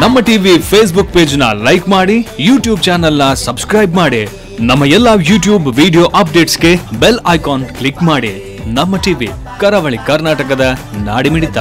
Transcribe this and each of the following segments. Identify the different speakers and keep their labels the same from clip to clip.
Speaker 1: ನಮ್ಮ TV Facebook page ನ like ಮಾಡಿ, ಯೂಟ್ಯೂಬ್ ಚಾನೆಲ್ ನ ಸಬ್ಸ್ಕ್ರೈಬ್ ಮಾಡಿ, ನಮ್ಮ ಎಲ್ಲಾ ಯೂಟ್ಯೂಬ್ ವಿಡಿಯೋ ಅಪ್ಡೇಟ್ಸ್ಗೆ ಬೆಲ್ ಐಕಾನ್ ಕ್ಲಿಕ್ ಮಾಡಿ. ನಮ್ಮ ಟಿವಿ ಕರಾವಳಿ ಕರ್ನಾಟಕದ ನಾಡಿಮಿಡಿತ.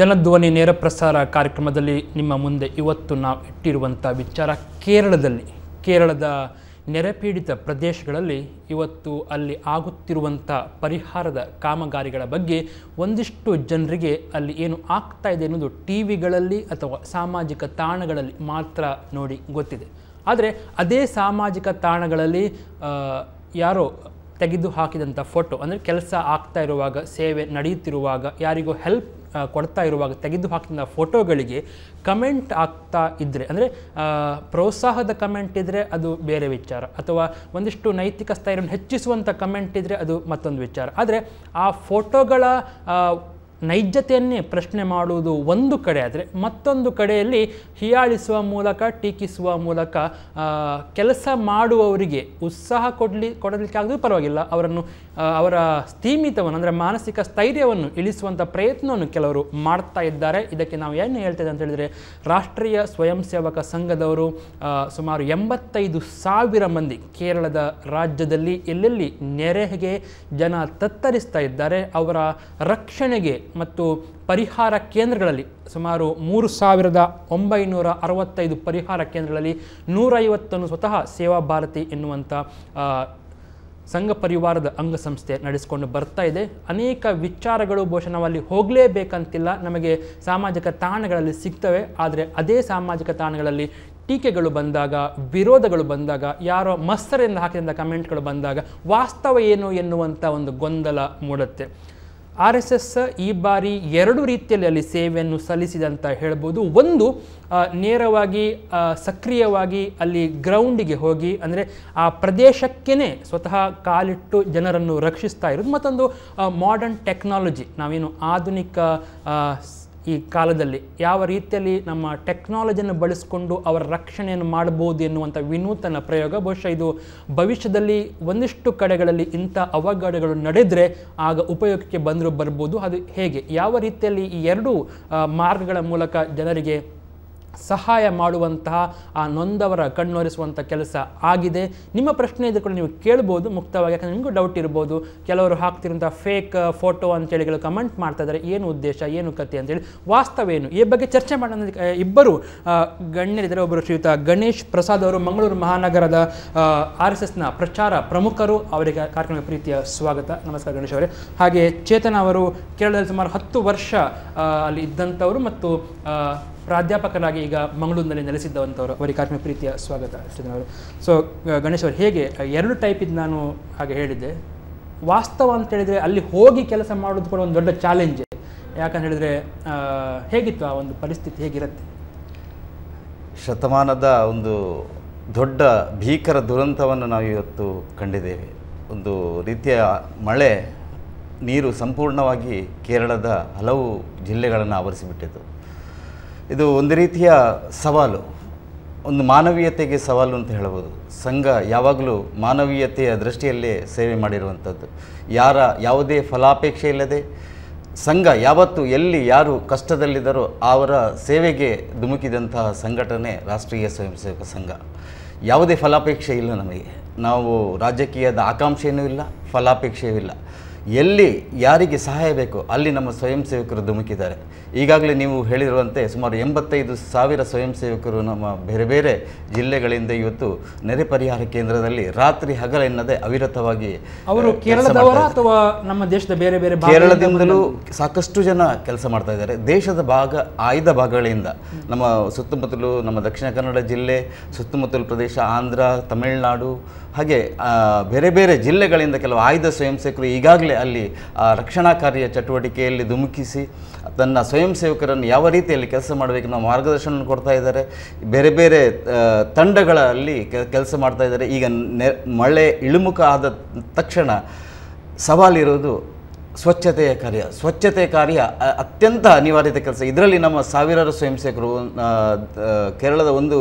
Speaker 2: ಜನಧ್ವನಿ ನೇರ ಪ್ರಸಾರ ಕಾರ್ಯಕ್ರಮದಲ್ಲಿ ನಿಮ್ಮ ಮುಂದೆ ಇವತ್ತು ನಾವು ಇಟ್ಟಿರುವಂಥ ವಿಚಾರ ಕೇರಳದ ನೆರೆಪೀಡಿತ ಪ್ರದೇಶಗಳಲ್ಲಿ ಇವತ್ತು ಅಲ್ಲಿ ಆಗುತ್ತಿರುವಂಥ ಪರಿಹಾರದ ಕಾಮಗಾರಿಗಳ ಬಗ್ಗೆ ಒಂದಿಷ್ಟು ಜನರಿಗೆ ಅಲ್ಲಿ ಏನು ಆಗ್ತಾ ಇದೆ ಅನ್ನೋದು ಟಿ ವಿಗಳಲ್ಲಿ ಅಥವಾ ಸಾಮಾಜಿಕ ತಾಣಗಳಲ್ಲಿ ಮಾತ್ರ ನೋಡಿ ಗೊತ್ತಿದೆ. ಆದರೆ ಅದೇ ಸಾಮಾಜಿಕ ತಾಣಗಳಲ್ಲಿ ಯಾರೋ ತೆಗೆದು ಹಾಕಿದಂಥ ಫೋಟೋ, ಅಂದರೆ ಕೆಲಸ ಆಗ್ತಾ ಇರುವಾಗ, ಸೇವೆ ನಡೆಯುತ್ತಿರುವಾಗ, ಯಾರಿಗೂ ಹೆಲ್ಪ್ ಕೊಡ್ತಾ ಇರುವಾಗ ತೆಗೆದು ಹಾಕಿದ ಫೋಟೋಗಳಿಗೆ ಕಮೆಂಟ್ ಆಗ್ತಾ ಇದ್ದರೆ, ಅಂದರೆ ಪ್ರೋತ್ಸಾಹದ ಕಮೆಂಟ್ ಇದ್ದರೆ ಅದು ಬೇರೆ ವಿಚಾರ, ಅಥವಾ ಒಂದಿಷ್ಟು ನೈತಿಕ ಸ್ಥೈರ್ಯವನ್ನು ಹೆಚ್ಚಿಸುವಂಥ ಕಮೆಂಟ್ ಇದ್ದರೆ ಅದು ಮತ್ತೊಂದು ವಿಚಾರ. ಆದರೆ ಆ ಫೋಟೋಗಳ ನೈಜತೆಯನ್ನೇ ಪ್ರಶ್ನೆ ಮಾಡುವುದು ಒಂದು ಕಡೆ ಆದರೆ, ಮತ್ತೊಂದು ಕಡೆಯಲ್ಲಿ ಹೀಯಾಳಿಸುವ ಮೂಲಕ, ಟೀಕಿಸುವ ಮೂಲಕ ಕೆಲಸ ಮಾಡುವವರಿಗೆ ಉತ್ಸಾಹ ಕೊಡಲಿಕ್ಕಾಗದು ಪರವಾಗಿಲ್ಲ, ಅವರನ್ನು ಅವರ ಸ್ಥೀಮಿತವನ್ನು, ಅಂದರೆ ಮಾನಸಿಕ ಸ್ಥೈರ್ಯವನ್ನು ಇಳಿಸುವಂಥ ಪ್ರಯತ್ನವನ್ನು ಕೆಲವರು ಮಾಡ್ತಾ ಇದ್ದಾರೆ. ಇದಕ್ಕೆ ನಾವು ಏನು ಹೇಳ್ತೇವೆ ಅಂತ ಹೇಳಿದರೆ, ರಾಷ್ಟ್ರೀಯ ಸ್ವಯಂ ಸೇವಕ ಸಂಘದವರು ಸುಮಾರು 85,000 ಮಂದಿ ಕೇರಳದ ರಾಜ್ಯದಲ್ಲಿ ಎಲ್ಲೆಲ್ಲಿ ನೆರೆಗೆ ಜನ ತತ್ತರಿಸ್ತಾ ಇದ್ದಾರೆ ಅವರ ರಕ್ಷಣೆಗೆ ಮತ್ತು ಪರಿಹಾರ ಕೇಂದ್ರಗಳಲ್ಲಿ ಸುಮಾರು 3,965 ಪರಿಹಾರ ಕೇಂದ್ರಗಳಲ್ಲಿ 150 ಸ್ವತಃ ಸೇವಾ ಭಾರತಿ ಎನ್ನುವಂಥ ಸಂಘ ಪರಿವಾರದ ಅಂಗಸಂಸ್ಥೆ ನಡೆಸಿಕೊಂಡು ಬರ್ತಾ ಇದೆ. ಅನೇಕ ವಿಚಾರಗಳು ಬಹುಶಃ ನಾವು ಅಲ್ಲಿ ಹೋಗಲೇಬೇಕಂತಿಲ್ಲ, ನಮಗೆ ಸಾಮಾಜಿಕ ತಾಣಗಳಲ್ಲಿ ಸಿಗ್ತವೆ. ಆದರೆ ಅದೇ ಸಾಮಾಜಿಕ ತಾಣಗಳಲ್ಲಿ ಟೀಕೆಗಳು ಬಂದಾಗ, ವಿರೋಧಗಳು ಬಂದಾಗ, ಯಾರೋ ಮತ್ಸರದಿಂದ ಹಾಕಿದಂಥ ಕಮೆಂಟ್ಗಳು ಬಂದಾಗ ವಾಸ್ತವ ಏನು ಎನ್ನುವಂಥ ಒಂದು ಗೊಂದಲ ಮೂಡುತ್ತೆ. RSS ಈ ಬಾರಿ 2 ರೀತಿಯಲ್ಲಿ ಅಲ್ಲಿ ಸೇವೆಯನ್ನು ಸಲ್ಲಿಸಿದೆ ಅಂತ ಹೇಳ್ಬೋದು. ಒಂದು, ನೇರವಾಗಿ ಸಕ್ರಿಯವಾಗಿ ಅಲ್ಲಿ ಗ್ರೌಂಡಿಗೆ ಹೋಗಿ, ಅಂದರೆ ಆ ಪ್ರದೇಶಕ್ಕೇ ಸ್ವತಃ ಕಾಲಿಟ್ಟು ಜನರನ್ನು ರಕ್ಷಿಸ್ತಾ ಇರೋದು. ಮತ್ತೊಂದು, ಮಾಡರ್ನ್ ಟೆಕ್ನಾಲಜಿ, ನಾವೇನು ಆಧುನಿಕ ಈ ಕಾಲದಲ್ಲಿ ಯಾವ ರೀತಿಯಲ್ಲಿ ನಮ್ಮ ಟೆಕ್ನಾಲಜಿಯನ್ನು ಬಳಸಿಕೊಂಡು ಅವರ ರಕ್ಷಣೆಯನ್ನು ಮಾಡಬಹುದು ಎನ್ನುವಂಥ ವಿನೂತನ ಪ್ರಯೋಗ. ಬಹುಶಃ ಇದು ಭವಿಷ್ಯದಲ್ಲಿ ಒಂದಿಷ್ಟು ಕಡೆಗಳಲ್ಲಿ ಇಂಥ ಅವಘಡಗಳು ನಡೆದರೆ ಆಗ ಉಪಯೋಗಕ್ಕೆ ಬರ್ಬೋದು. ಅದು ಹೇಗೆ, ಯಾವ ರೀತಿಯಲ್ಲಿ ಈ 2 ಮಾರ್ಗಗಳ ಮೂಲಕ ಜನರಿಗೆ ಸಹಾಯ ಮಾಡುವಂತಹ, ಆ ನೊಂದವರ ಕಣ್ಣೊರೆಸುವಂಥ ಕೆಲಸ ಆಗಿದೆ. ನಿಮ್ಮ ಪ್ರಶ್ನೆ ಇದ್ದರೆ ಕೂಡ ನೀವು ಕೇಳ್ಬೋದು ಮುಕ್ತವಾಗಿ, ಯಾಕಂದರೆ ನಿಮಗೂ ಡೌಟ್ ಇರ್ಬೋದು. ಕೆಲವರು ಹಾಕ್ತಿರುವಂಥ ಫೇಕ್ ಫೋಟೋ ಅಂತೇಳಿ ಕಮೆಂಟ್ ಮಾಡ್ತಾ ಇದ್ದಾರೆ, ಏನು ಉದ್ದೇಶ, ಏನು ಕತೆ ಅಂತೇಳಿ, ವಾಸ್ತವ ಏನು, ಈ ಬಗ್ಗೆ ಚರ್ಚೆ ಮಾಡೋಣ. ಇಬ್ಬರು ಗಣ್ಯರಿದ್ದಾರೆ. ಒಬ್ಬರು ಶ್ರೀಯುತ ಗಣೇಶ್ ಪ್ರಸಾದ್ ಅವರು, ಮಂಗಳೂರು ಮಹಾನಗರದ RSSನ ಪ್ರಚಾರ ಪ್ರಮುಖರು. ಅವರಿಗೆ ಕಾರ್ಯಕ್ರಮ ಪ್ರೀತಿಯ ಸ್ವಾಗತ. ನಮಸ್ಕಾರ ಗಣೇಶ್ ಅವರೇ. ಹಾಗೆ ಚೇತನ ಅವರು ಕೇರಳದಲ್ಲಿ ಸುಮಾರು 10 ವರ್ಷ ಅಲ್ಲಿ ಇದ್ದಂಥವರು ಮತ್ತು ಪ್ರಾಧ್ಯಾಪಕರಾಗಿ ಈಗ ಮಂಗಳೂರಿನಲ್ಲಿ ನೆಲೆಸಿದ್ದವಂಥವ್ರು. ಅವರಿಗೆ ಕಾರ್ಯಕ್ರಮ ಪ್ರೀತಿಯ ಸ್ವಾಗತ ಚೇತನ ಅವರು. ಸೊ ಗಣೇಶ್ ಅವರು, ಹೇಗೆ 2 ಟೈಪ್ ಇದು ನಾನು ಹಾಗೆ ಹೇಳಿದ್ದೆ. ವಾಸ್ತವ ಅಂತ ಹೇಳಿದರೆ ಅಲ್ಲಿ ಹೋಗಿ ಕೆಲಸ ಮಾಡೋದು ಕೂಡ ಒಂದು ದೊಡ್ಡ ಚಾಲೆಂಜ್. ಯಾಕಂತ ಹೇಳಿದರೆ ಹೇಗಿತ್ತು ಆ ಒಂದು ಪರಿಸ್ಥಿತಿ, ಹೇಗಿರುತ್ತೆ?
Speaker 3: ಶತಮಾನದ ಒಂದು ದೊಡ್ಡ ಭೀಕರ ದುರಂತವನ್ನು ನಾವು ಇವತ್ತು ಕಂಡಿದ್ದೇವೆ. ಒಂದು ರೀತಿಯ ಮಳೆ ನೀರು ಸಂಪೂರ್ಣವಾಗಿ ಕೇರಳದ ಹಲವು ಜಿಲ್ಲೆಗಳನ್ನು ಆವರಿಸಿಬಿಟ್ಟಿತು. ಇದು ಒಂದು ರೀತಿಯ ಸವಾಲು, ಒಂದು ಮಾನವೀಯತೆಗೆ ಸವಾಲು ಅಂತ ಹೇಳ್ಬೋದು. ಸಂಘ ಯಾವಾಗಲೂ ಮಾನವೀಯತೆಯ ದೃಷ್ಟಿಯಲ್ಲೇ ಸೇವೆ ಮಾಡಿರುವಂಥದ್ದು. ಯಾವುದೇ ಫಲಾಪೇಕ್ಷೆ ಇಲ್ಲದೆ ಸಂಘ ಯಾವತ್ತು ಎಲ್ಲಿ ಯಾರು ಕಷ್ಟದಲ್ಲಿದ್ದರೋ ಅವರ ಸೇವೆಗೆ ಧುಮುಕಿದಂತಹ ಸಂಘಟನೆ ರಾಷ್ಟ್ರೀಯ ಸ್ವಯಂ ಸೇವಕ ಸಂಘ. ಯಾವುದೇ ಫಲಾಪೇಕ್ಷೆ ಇಲ್ಲ ನಮಗೆ. ನಾವು ರಾಜಕೀಯದ ಆಕಾಂಕ್ಷೆಯೂ ಇಲ್ಲ, ಫಲಾಪೇಕ್ಷೆಯೂ ಇಲ್ಲ. ಎಲ್ಲಿ ಯಾರಿಗೆ ಸಹಾಯ ಬೇಕು ಅಲ್ಲಿ ನಮ್ಮ ಸ್ವಯಂ ಸೇವಕರು ಧುಮುಕಿದ್ದಾರೆ. ಈಗಾಗಲೇ ನೀವು ಹೇಳಿರುವಂತೆ ಸುಮಾರು 85,000 ಸ್ವಯಂ ಸೇವಕರು ನಮ್ಮ ಬೇರೆ ಬೇರೆ ಜಿಲ್ಲೆಗಳಿಂದ ಇವತ್ತು ನೆರೆ ಪರಿಹಾರ ಕೇಂದ್ರದಲ್ಲಿ ರಾತ್ರಿ ಹಗಲೆನ್ನದೆ ಅವಿರತವಾಗಿ
Speaker 2: ಅವರು ಕೇರಳದವರ ಅಥವಾ ನಮ್ಮ ದೇಶದ ಬೇರೆ ಬೇರೆ
Speaker 3: ಕೇರಳದಿಂದಲೂ ಸಾಕಷ್ಟು ಜನ ಕೆಲಸ ಮಾಡ್ತಾ ಇದ್ದಾರೆ. ದೇಶದ ಆಯ್ದ ಭಾಗಗಳಿಂದ ನಮ್ಮ ಸುತ್ತಮುತ್ತಲು, ನಮ್ಮ ದಕ್ಷಿಣ ಕನ್ನಡ ಜಿಲ್ಲೆ ಸುತ್ತಮುತ್ತಲು ಪ್ರದೇಶ, ಆಂಧ್ರ, ತಮಿಳುನಾಡು, ಹಾಗೆ ಬೇರೆ ಬೇರೆ ಜಿಲ್ಲೆಗಳಿಂದ ಕೆಲವು ಆಯ್ದ ಸ್ವಯಂ ಸೇವಕರು ಈಗಾಗಲೇ ಅಲ್ಲಿ ರಕ್ಷಣಾ ಕಾರ್ಯ ಚಟುವಟಿಕೆಯಲ್ಲಿ ಧುಮುಕಿಸಿ ತನ್ನ ಸ್ವಯಂ ಸೇವಕರನ್ನು ಯಾವ ರೀತಿಯಲ್ಲಿ ಕೆಲಸ ಮಾಡಬೇಕು ನಾವು ಮಾರ್ಗದರ್ಶನ ಕೊಡ್ತಾ ಇದ್ದಾರೆ. ಬೇರೆ ಬೇರೆ ತಂಡಗಳಲ್ಲಿ ಕೆಲಸ ಮಾಡ್ತಾ ಇದ್ದಾರೆ. ಈಗ ಮಳೆ ಇಳಿಮುಖ ಆದ ತಕ್ಷಣ ಸವಾಲಿರೋದು ಸ್ವಚ್ಛತೆಯ ಕಾರ್ಯ ಅತ್ಯಂತ ಅನಿವಾರ್ಯತೆ ಕೆಲಸ. ಇದರಲ್ಲಿ ನಮ್ಮ ಸಾವಿರಾರು ಸ್ವಯಂ ಸೇವಕರು, ಕೇರಳದ ಒಂದು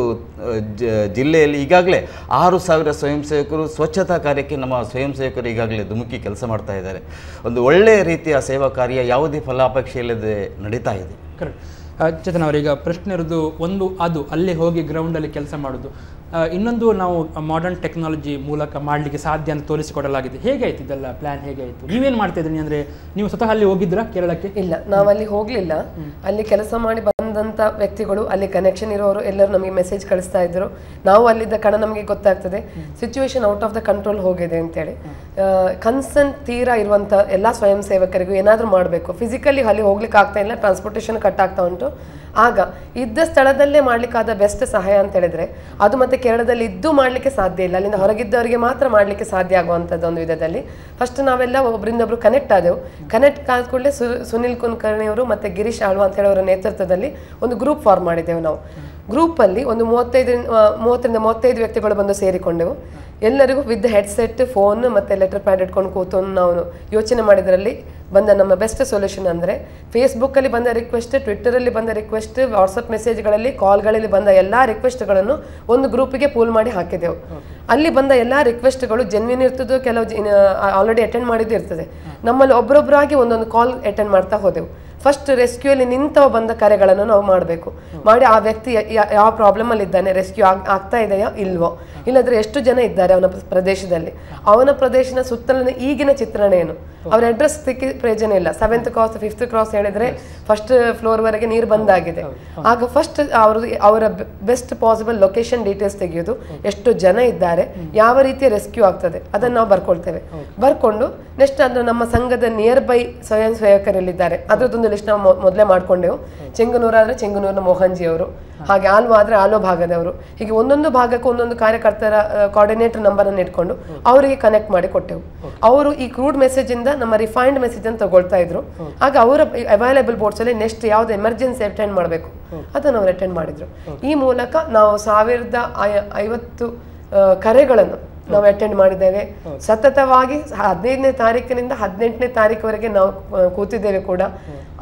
Speaker 3: ಜಿಲ್ಲೆಯಲ್ಲಿ ಈಗಾಗಲೇ 6,000 ಸ್ವಯಂ ಸೇವಕರು ಸ್ವಚ್ಛತಾ ಕಾರ್ಯಕ್ಕೆ ನಮ್ಮ ಸ್ವಯಂ ಸೇವಕರು ಈಗಾಗಲೇ ಧುಮುಕಿ ಕೆಲಸ ಮಾಡ್ತಾ ಇದ್ದಾರೆ. ಒಂದು ಒಳ್ಳೆಯ ರೀತಿಯ ಸೇವಾ ಕಾರ್ಯ ಯಾವುದೇ ಫಲಾಪೇಕ್ಷೆ ಇಲ್ಲದೆ ನಡೀತಾ ಇದೆ.
Speaker 2: ಕರೆಕ್ಟ್. ಚೇತನ್ ಅವರೀಗ ಪ್ರಶ್ನೆ ಇರೋದು ಒಂದು, ಅದು ಅಲ್ಲಿ ಹೋಗಿ ಗ್ರೌಂಡಲ್ಲಿ ಕೆಲಸ ಮಾಡೋದು, ಇನ್ನೊಂದು ನಾವು ಮಾಡರ್ನ್ ಟೆಕ್ನಾಲಜಿ ಮೂಲಕ ಮಾಡಲಿಕ್ಕೆ ಸಾಧ್ಯ ಅಂತ ತೋರಿಸಿಕೊಡಲಾಗಿದೆ. ಹೇಗಾಯ್ತು ಇದೆಲ್ಲ ಪ್ಲಾನ್, ಹೇಗಾಯಿತು? ನೀವೇನು ಮಾಡ್ತಾ ಇದ್ರಿ? ಅಂದರೆ ನೀವು ಸ್ವತಃ ಅಲ್ಲಿ ಹೋಗಿದ್ರಾ ಕೇರಳಕ್ಕೆ?
Speaker 4: ಇಲ್ಲ, ನಾವಲ್ಲಿ ಹೋಗಲಿಲ್ಲ. ಅಲ್ಲಿ ಕೆಲಸ ಮಾಡಿ ಬಂದಂಥ ವ್ಯಕ್ತಿಗಳು, ಅಲ್ಲಿ ಕನೆಕ್ಷನ್ ಇರೋರು ಎಲ್ಲರೂ ನಮಗೆ ಮೆಸೇಜ್ ಕಳಿಸ್ತಾ ಇದ್ರು. ನಾವು ಅಲ್ಲಿದ್ದ ಕಣ ನಮಗೆ ಗೊತ್ತಾಗ್ತದೆ situation out of the control ಹೋಗಿದೆ ಅಂತೇಳಿ. ಕನ್ಸರ್ನ್ ತೀರಾ ಇರುವಂಥ ಎಲ್ಲ ಸ್ವಯಂ ಸೇವಕರಿಗೂ ಏನಾದರೂ ಮಾಡಬೇಕು. ಫಿಸಿಕಲಿ ಅಲ್ಲಿ ಹೋಗ್ಲಿಕ್ಕೆ ಆಗ್ತಾ ಇಲ್ಲ, ಟ್ರಾನ್ಸ್ಪೋರ್ಟೇಷನ್ ಕಟ್ ಆಗ್ತಾ ಉಂಟು. ಆಗ ಇದ್ದ ಸ್ಥಳದಲ್ಲೇ ಮಾಡ್ಲಿಕ್ಕಾದ ಬೆಸ್ಟ್ ಸಹಾಯ ಅಂತ ಹೇಳಿದ್ರೆ ಅದು ಮತ್ತೆ ಕೇರಳದಲ್ಲಿ ಇದ್ದು ಮಾಡಲಿಕ್ಕೆ ಸಾಧ್ಯ ಇಲ್ಲ, ಅಲ್ಲಿಂದ ಹೊರಗಿದ್ದವರಿಗೆ ಮಾತ್ರ ಮಾಡಲಿಕ್ಕೆ ಸಾಧ್ಯ ಆಗುವಂಥದ್ದು ಒಂದು ವಿಧದಲ್ಲಿ. ಫಸ್ಟ್ ನಾವೆಲ್ಲ ಒಬ್ಬರಿಂದೊಬ್ರು ಕನೆಕ್ಟ್ ಆದೆವು. ಕನೆಕ್ಟ್ ಆದ ಕೂಡಲೇ ಸುನಿಲ್ ಕುಲಕರ್ಣಿ ಅವರು ಮತ್ತು ಗಿರೀಶ್ ಆಳ್ವ ಅಂತ ಹೇಳೋರ ನೇತೃತ್ವದಲ್ಲಿ ಒಂದು ಗ್ರೂಪ್ ಫಾರ್ಮ್ ಮಾಡಿದ್ದೆವು ನಾವು. ಗ್ರೂಪಲ್ಲಿ ಒಂದು 30-35 ವ್ಯಕ್ತಿಗಳು ಬಂದು ಸೇರಿಕೊಂಡೆವು. ಎಲ್ಲರಿಗೂ ವಿತ್ ಹೆಡ್ಸೆಟ್, ಫೋನ್ ಮತ್ತು ಲೆಟರ್ ಪ್ಯಾಡ್ ಇಟ್ಕೊಂಡು ಕೂತು ನಾವು ಯೋಚನೆ ಮಾಡಿದ್ರಲ್ಲಿ ಬಂದ ನಮ್ಮ ಬೆಸ್ಟ್ ಸೊಲ್ಯೂಷನ್ ಅಂದರೆ ಫೇಸ್ಬುಕ್ಕಲ್ಲಿ ಬಂದ ರಿಕ್ವೆಸ್ಟ್, ಟ್ವಿಟ್ಟರಲ್ಲಿ ಬಂದ ರಿಕ್ವೆಸ್ಟ್, ವಾಟ್ಸಪ್ ಮೆಸೇಜ್ಗಳಲ್ಲಿ, ಕಾಲ್ಗಳಲ್ಲಿ ಬಂದ ಎಲ್ಲ ರಿಕ್ವೆಸ್ಟ್ಗಳನ್ನು ಒಂದು ಗ್ರೂಪಿಗೆ ಪೂಲ್ ಮಾಡಿ ಹಾಕಿದೆವು. ಅಲ್ಲಿ ಬಂದ ಎಲ್ಲ ರಿಕ್ವೆಸ್ಟ್ಗಳು ಜೆನ್ವಿನ್ ಇರ್ತದೆ, ಕೆಲವು ಆಲ್ರೆಡಿ ಅಟೆಂಡ್ ಮಾಡಿದ್ದು ಇರ್ತದೆ. ನಮ್ಮಲ್ಲಿ ಒಬ್ಬರೊಬ್ಬರಾಗಿ ಒಂದೊಂದು ಕಾಲ್ ಅಟೆಂಡ್ ಮಾಡ್ತಾ ಹೋದೆವು. ಫಸ್ಟ್ ರೆಸ್ಕ್ಯೂಯಲ್ಲಿ ನಿಂತವ ಬಂದ ಕರೆಗಳನ್ನು ನಾವು ಮಾಡಬೇಕು. ಮಾಡಿ ಆ ವ್ಯಕ್ತಿ ಯಾವ ಪ್ರಾಬ್ಲಮಲ್ಲಿ ಇದ್ದಾನೆ, ರೆಸ್ಕ್ಯೂ ಆಗ್ತಾ ಇದೆಯಾ ಇಲ್ವೋ, ಇಲ್ಲದ್ರೆ ಎಷ್ಟು ಜನ ಇದ್ದಾರೆ ಅವನ ಪ್ರದೇಶದಲ್ಲಿ, ಅವನ ಪ್ರದೇಶದ ಸುತ್ತಲಿನ ಈಗಿನ ಚಿತ್ರಣ ಏನು, ಅವ್ರ ಅಡ್ರೆಸ್ ಸಿಕ್ಕಿ ಪ್ರಯೋಜನ ಇಲ್ಲ. 7th ಕ್ರಾಸ್ 5th ಕ್ರಾಸ್ ಹೇಳಿದ್ರೆ ಫಸ್ಟ್ ಫ್ಲೋರ್ವರೆಗೆ ನೀರು ಬಂದಾಗಿದೆ. ಆಗ ಫಸ್ಟ್ ಅವರ ಬೆಸ್ಟ್ ಪಾಸಿಬಲ್ ಲೊಕೇಶನ್ ಡೀಟೇಲ್ಸ್ ತೆಗೆಯೋದು, ಎಷ್ಟು ಜನ ಇದ್ದಾರೆ, ಯಾವ ರೀತಿಯ ರೆಸ್ಕ್ಯೂ ಆಗ್ತದೆ ಅದನ್ನು ನಾವು ಬರ್ಕೊಳ್ತೇವೆ. ಬರ್ಕೊಂಡು ನೆಕ್ಸ್ಟ್ ಅಂದ್ರೆ ನಮ್ಮ ಸಂಘದ ನಿಯರ್ ಬೈ ಸ್ವಯಂ ಸೇವಕರಲ್ಲಿದ್ದಾರೆ ಅದರದ್ದೊಂದು ಲಿಸ್ಟ್ ನಾವು ಮೊದಲೇ ಮಾಡ್ಕೊಂಡೆವು. ಚೆಂಗನೂರು ಆದರೆ ಚೆಂಗನೂರಿನ ಮೋಹನ್ಜಿ ಅವರು, ಹಾಗೆ ಆಲ್ವಾ ಆದರೆ ಆಲ್ವಾ ಭಾಗದವರು, ಹೀಗೆ ಒಂದೊಂದು ಭಾಗಕ್ಕೆ ಒಂದೊಂದು ಕಾರ್ಯಕರ್ತರ ಕೋಆರ್ಡಿನೇಟರ್ ನಂಬರನ್ನು ಇಟ್ಕೊಂಡು ಅವರಿಗೆ ಕನೆಕ್ಟ್ ಮಾಡಿ ಕೊಟ್ಟೆವು. ಅವರು ಈ ಕ್ರೂಡ್ ಮೆಸೇಜ್ ಇಂದ ನಮ್ಮ ರಿಫೈನ್ಡ್ ಮೆಸೇಜ್ ಅನ್ನು ತಗೊಳ್ತಾ ಇದ್ರು. ಆಗ ಅವರ ಅವೈಲೇಬಲ್ ಬೋರ್ಡ್ಸ್ ಅಲ್ಲಿ ನೆಕ್ಸ್ಟ್ ಯಾವ್ದು ಎಮರ್ಜೆನ್ಸಿ ಅಟೆಂಡ್ ಮಾಡಬೇಕು ಅದನ್ನು ಅವರು ಅಟೆಂಡ್ ಮಾಡಿದ್ರು. ಈ ಮೂಲಕ ನಾವು 1050 ಕರೆಗಳನ್ನು ನಾವು ಅಟೆಂಡ್ ಮಾಡಿದ್ದೇವೆ. ಸತತವಾಗಿ 15ನೇ ತಾರೀಕಿನಿಂದ 18ನೇ ತಾರೀಕುವರೆಗೆ ನಾವು ಕೂತಿದ್ದೇವೆ ಕೂಡ.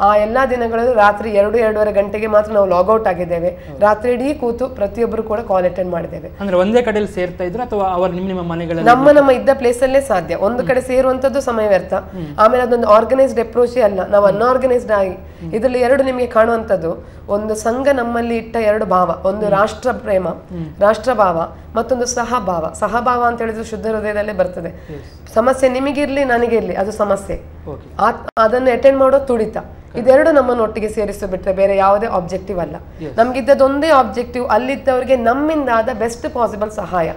Speaker 4: ಆ ಎಲ್ಲಾ ದಿನಗಳಲ್ಲೂ ರಾತ್ರಿ 2-2.5 ಗಂಟೆಗೆ ಮಾತ್ರ ನಾವು ಲಾಗೌಟ್ ಆಗಿದ್ದೇವೆ. ರಾತ್ರಿ ಇಡೀ ಕೂತು ಪ್ರತಿಯೊಬ್ಬರು ಕೂಡ ಕಾಲ್ ಅಟೆಂಡ್ ಮಾಡಿದ್ದೇವೆ.
Speaker 2: ಅಂದ್ರೆ ಒಂದೇ ಕಡೆಯಲ್ಲಿ ಸೇರ್ತಾ ಇದ್ರು ಅಥವಾ ಅವರು ನಿಮ್ಮ ಮನೆಗಳಲ್ಲಿ?
Speaker 4: ನಮ್ಮ ಇದ್ದ ಪ್ಲೇಸ್ ಅಲ್ಲೇ ಸಾಧ್ಯ. ಒಂದು ಕಡೆ ಸೇರುವಂತದ್ದು ಸಮಯ ವ್ಯರ್ಥ. ಆಮೇಲೆ ಅದೊಂದು ಆರ್ಗನೈಸ್ಡ್ ಅಪ್ರೋಚೇ ಅಲ್ಲ, ನಾವು ಅನ್ಆರ್ಗನೈಸ್ಡ್ ಆಗಿ. ಇದರಲ್ಲಿ ಎರಡು ನಿಮಗೆ ಕಾಣುವಂಥದ್ದು, ಒಂದು ಸಂಘ ನಮ್ಮಲ್ಲಿ ಇಟ್ಟ 2 ಭಾವ, ಒಂದು ರಾಷ್ಟ್ರ ಪ್ರೇಮ, ರಾಷ್ಟ್ರ ಭಾವ, ಮತ್ತೊಂದು ಸಹಭಾವ. ಸಹಭಾವ ಅಂತ ಹೇಳಿದ್ರೆ ಶುದ್ಧ ಹೃದಯದಲ್ಲೇ ಬರ್ತದೆ. ಸಮಸ್ಯೆ ನಿಮಗಿರ್ಲಿ ನನಗಿರ್ಲಿ ಅದು ಸಮಸ್ಯೆ, ಅದನ್ನು ಅಟೆಂಡ್ ಮಾಡೋ ತುಡಿತ, ಇದೆರಡು ನಮ್ಮನ್ನು ಒಟ್ಟಿಗೆ ಸೇರಿಸಿ ಬಿಟ್ರೆ ಬೇರೆ ಯಾವುದೇ ಆಬ್ಜೆಕ್ಟಿವ್ ಅಲ್ಲ. ನಮ್ಗಿದ್ದದೊಂದೇ ಆಬ್ಜೆಕ್ಟಿವ್, ಅಲ್ಲಿದ್ದವರಿಗೆ ನಮ್ಮಿಂದಾದ ಬೆಸ್ಟ್ ಪಾಸಿಬಲ್ ಸಹಾಯ.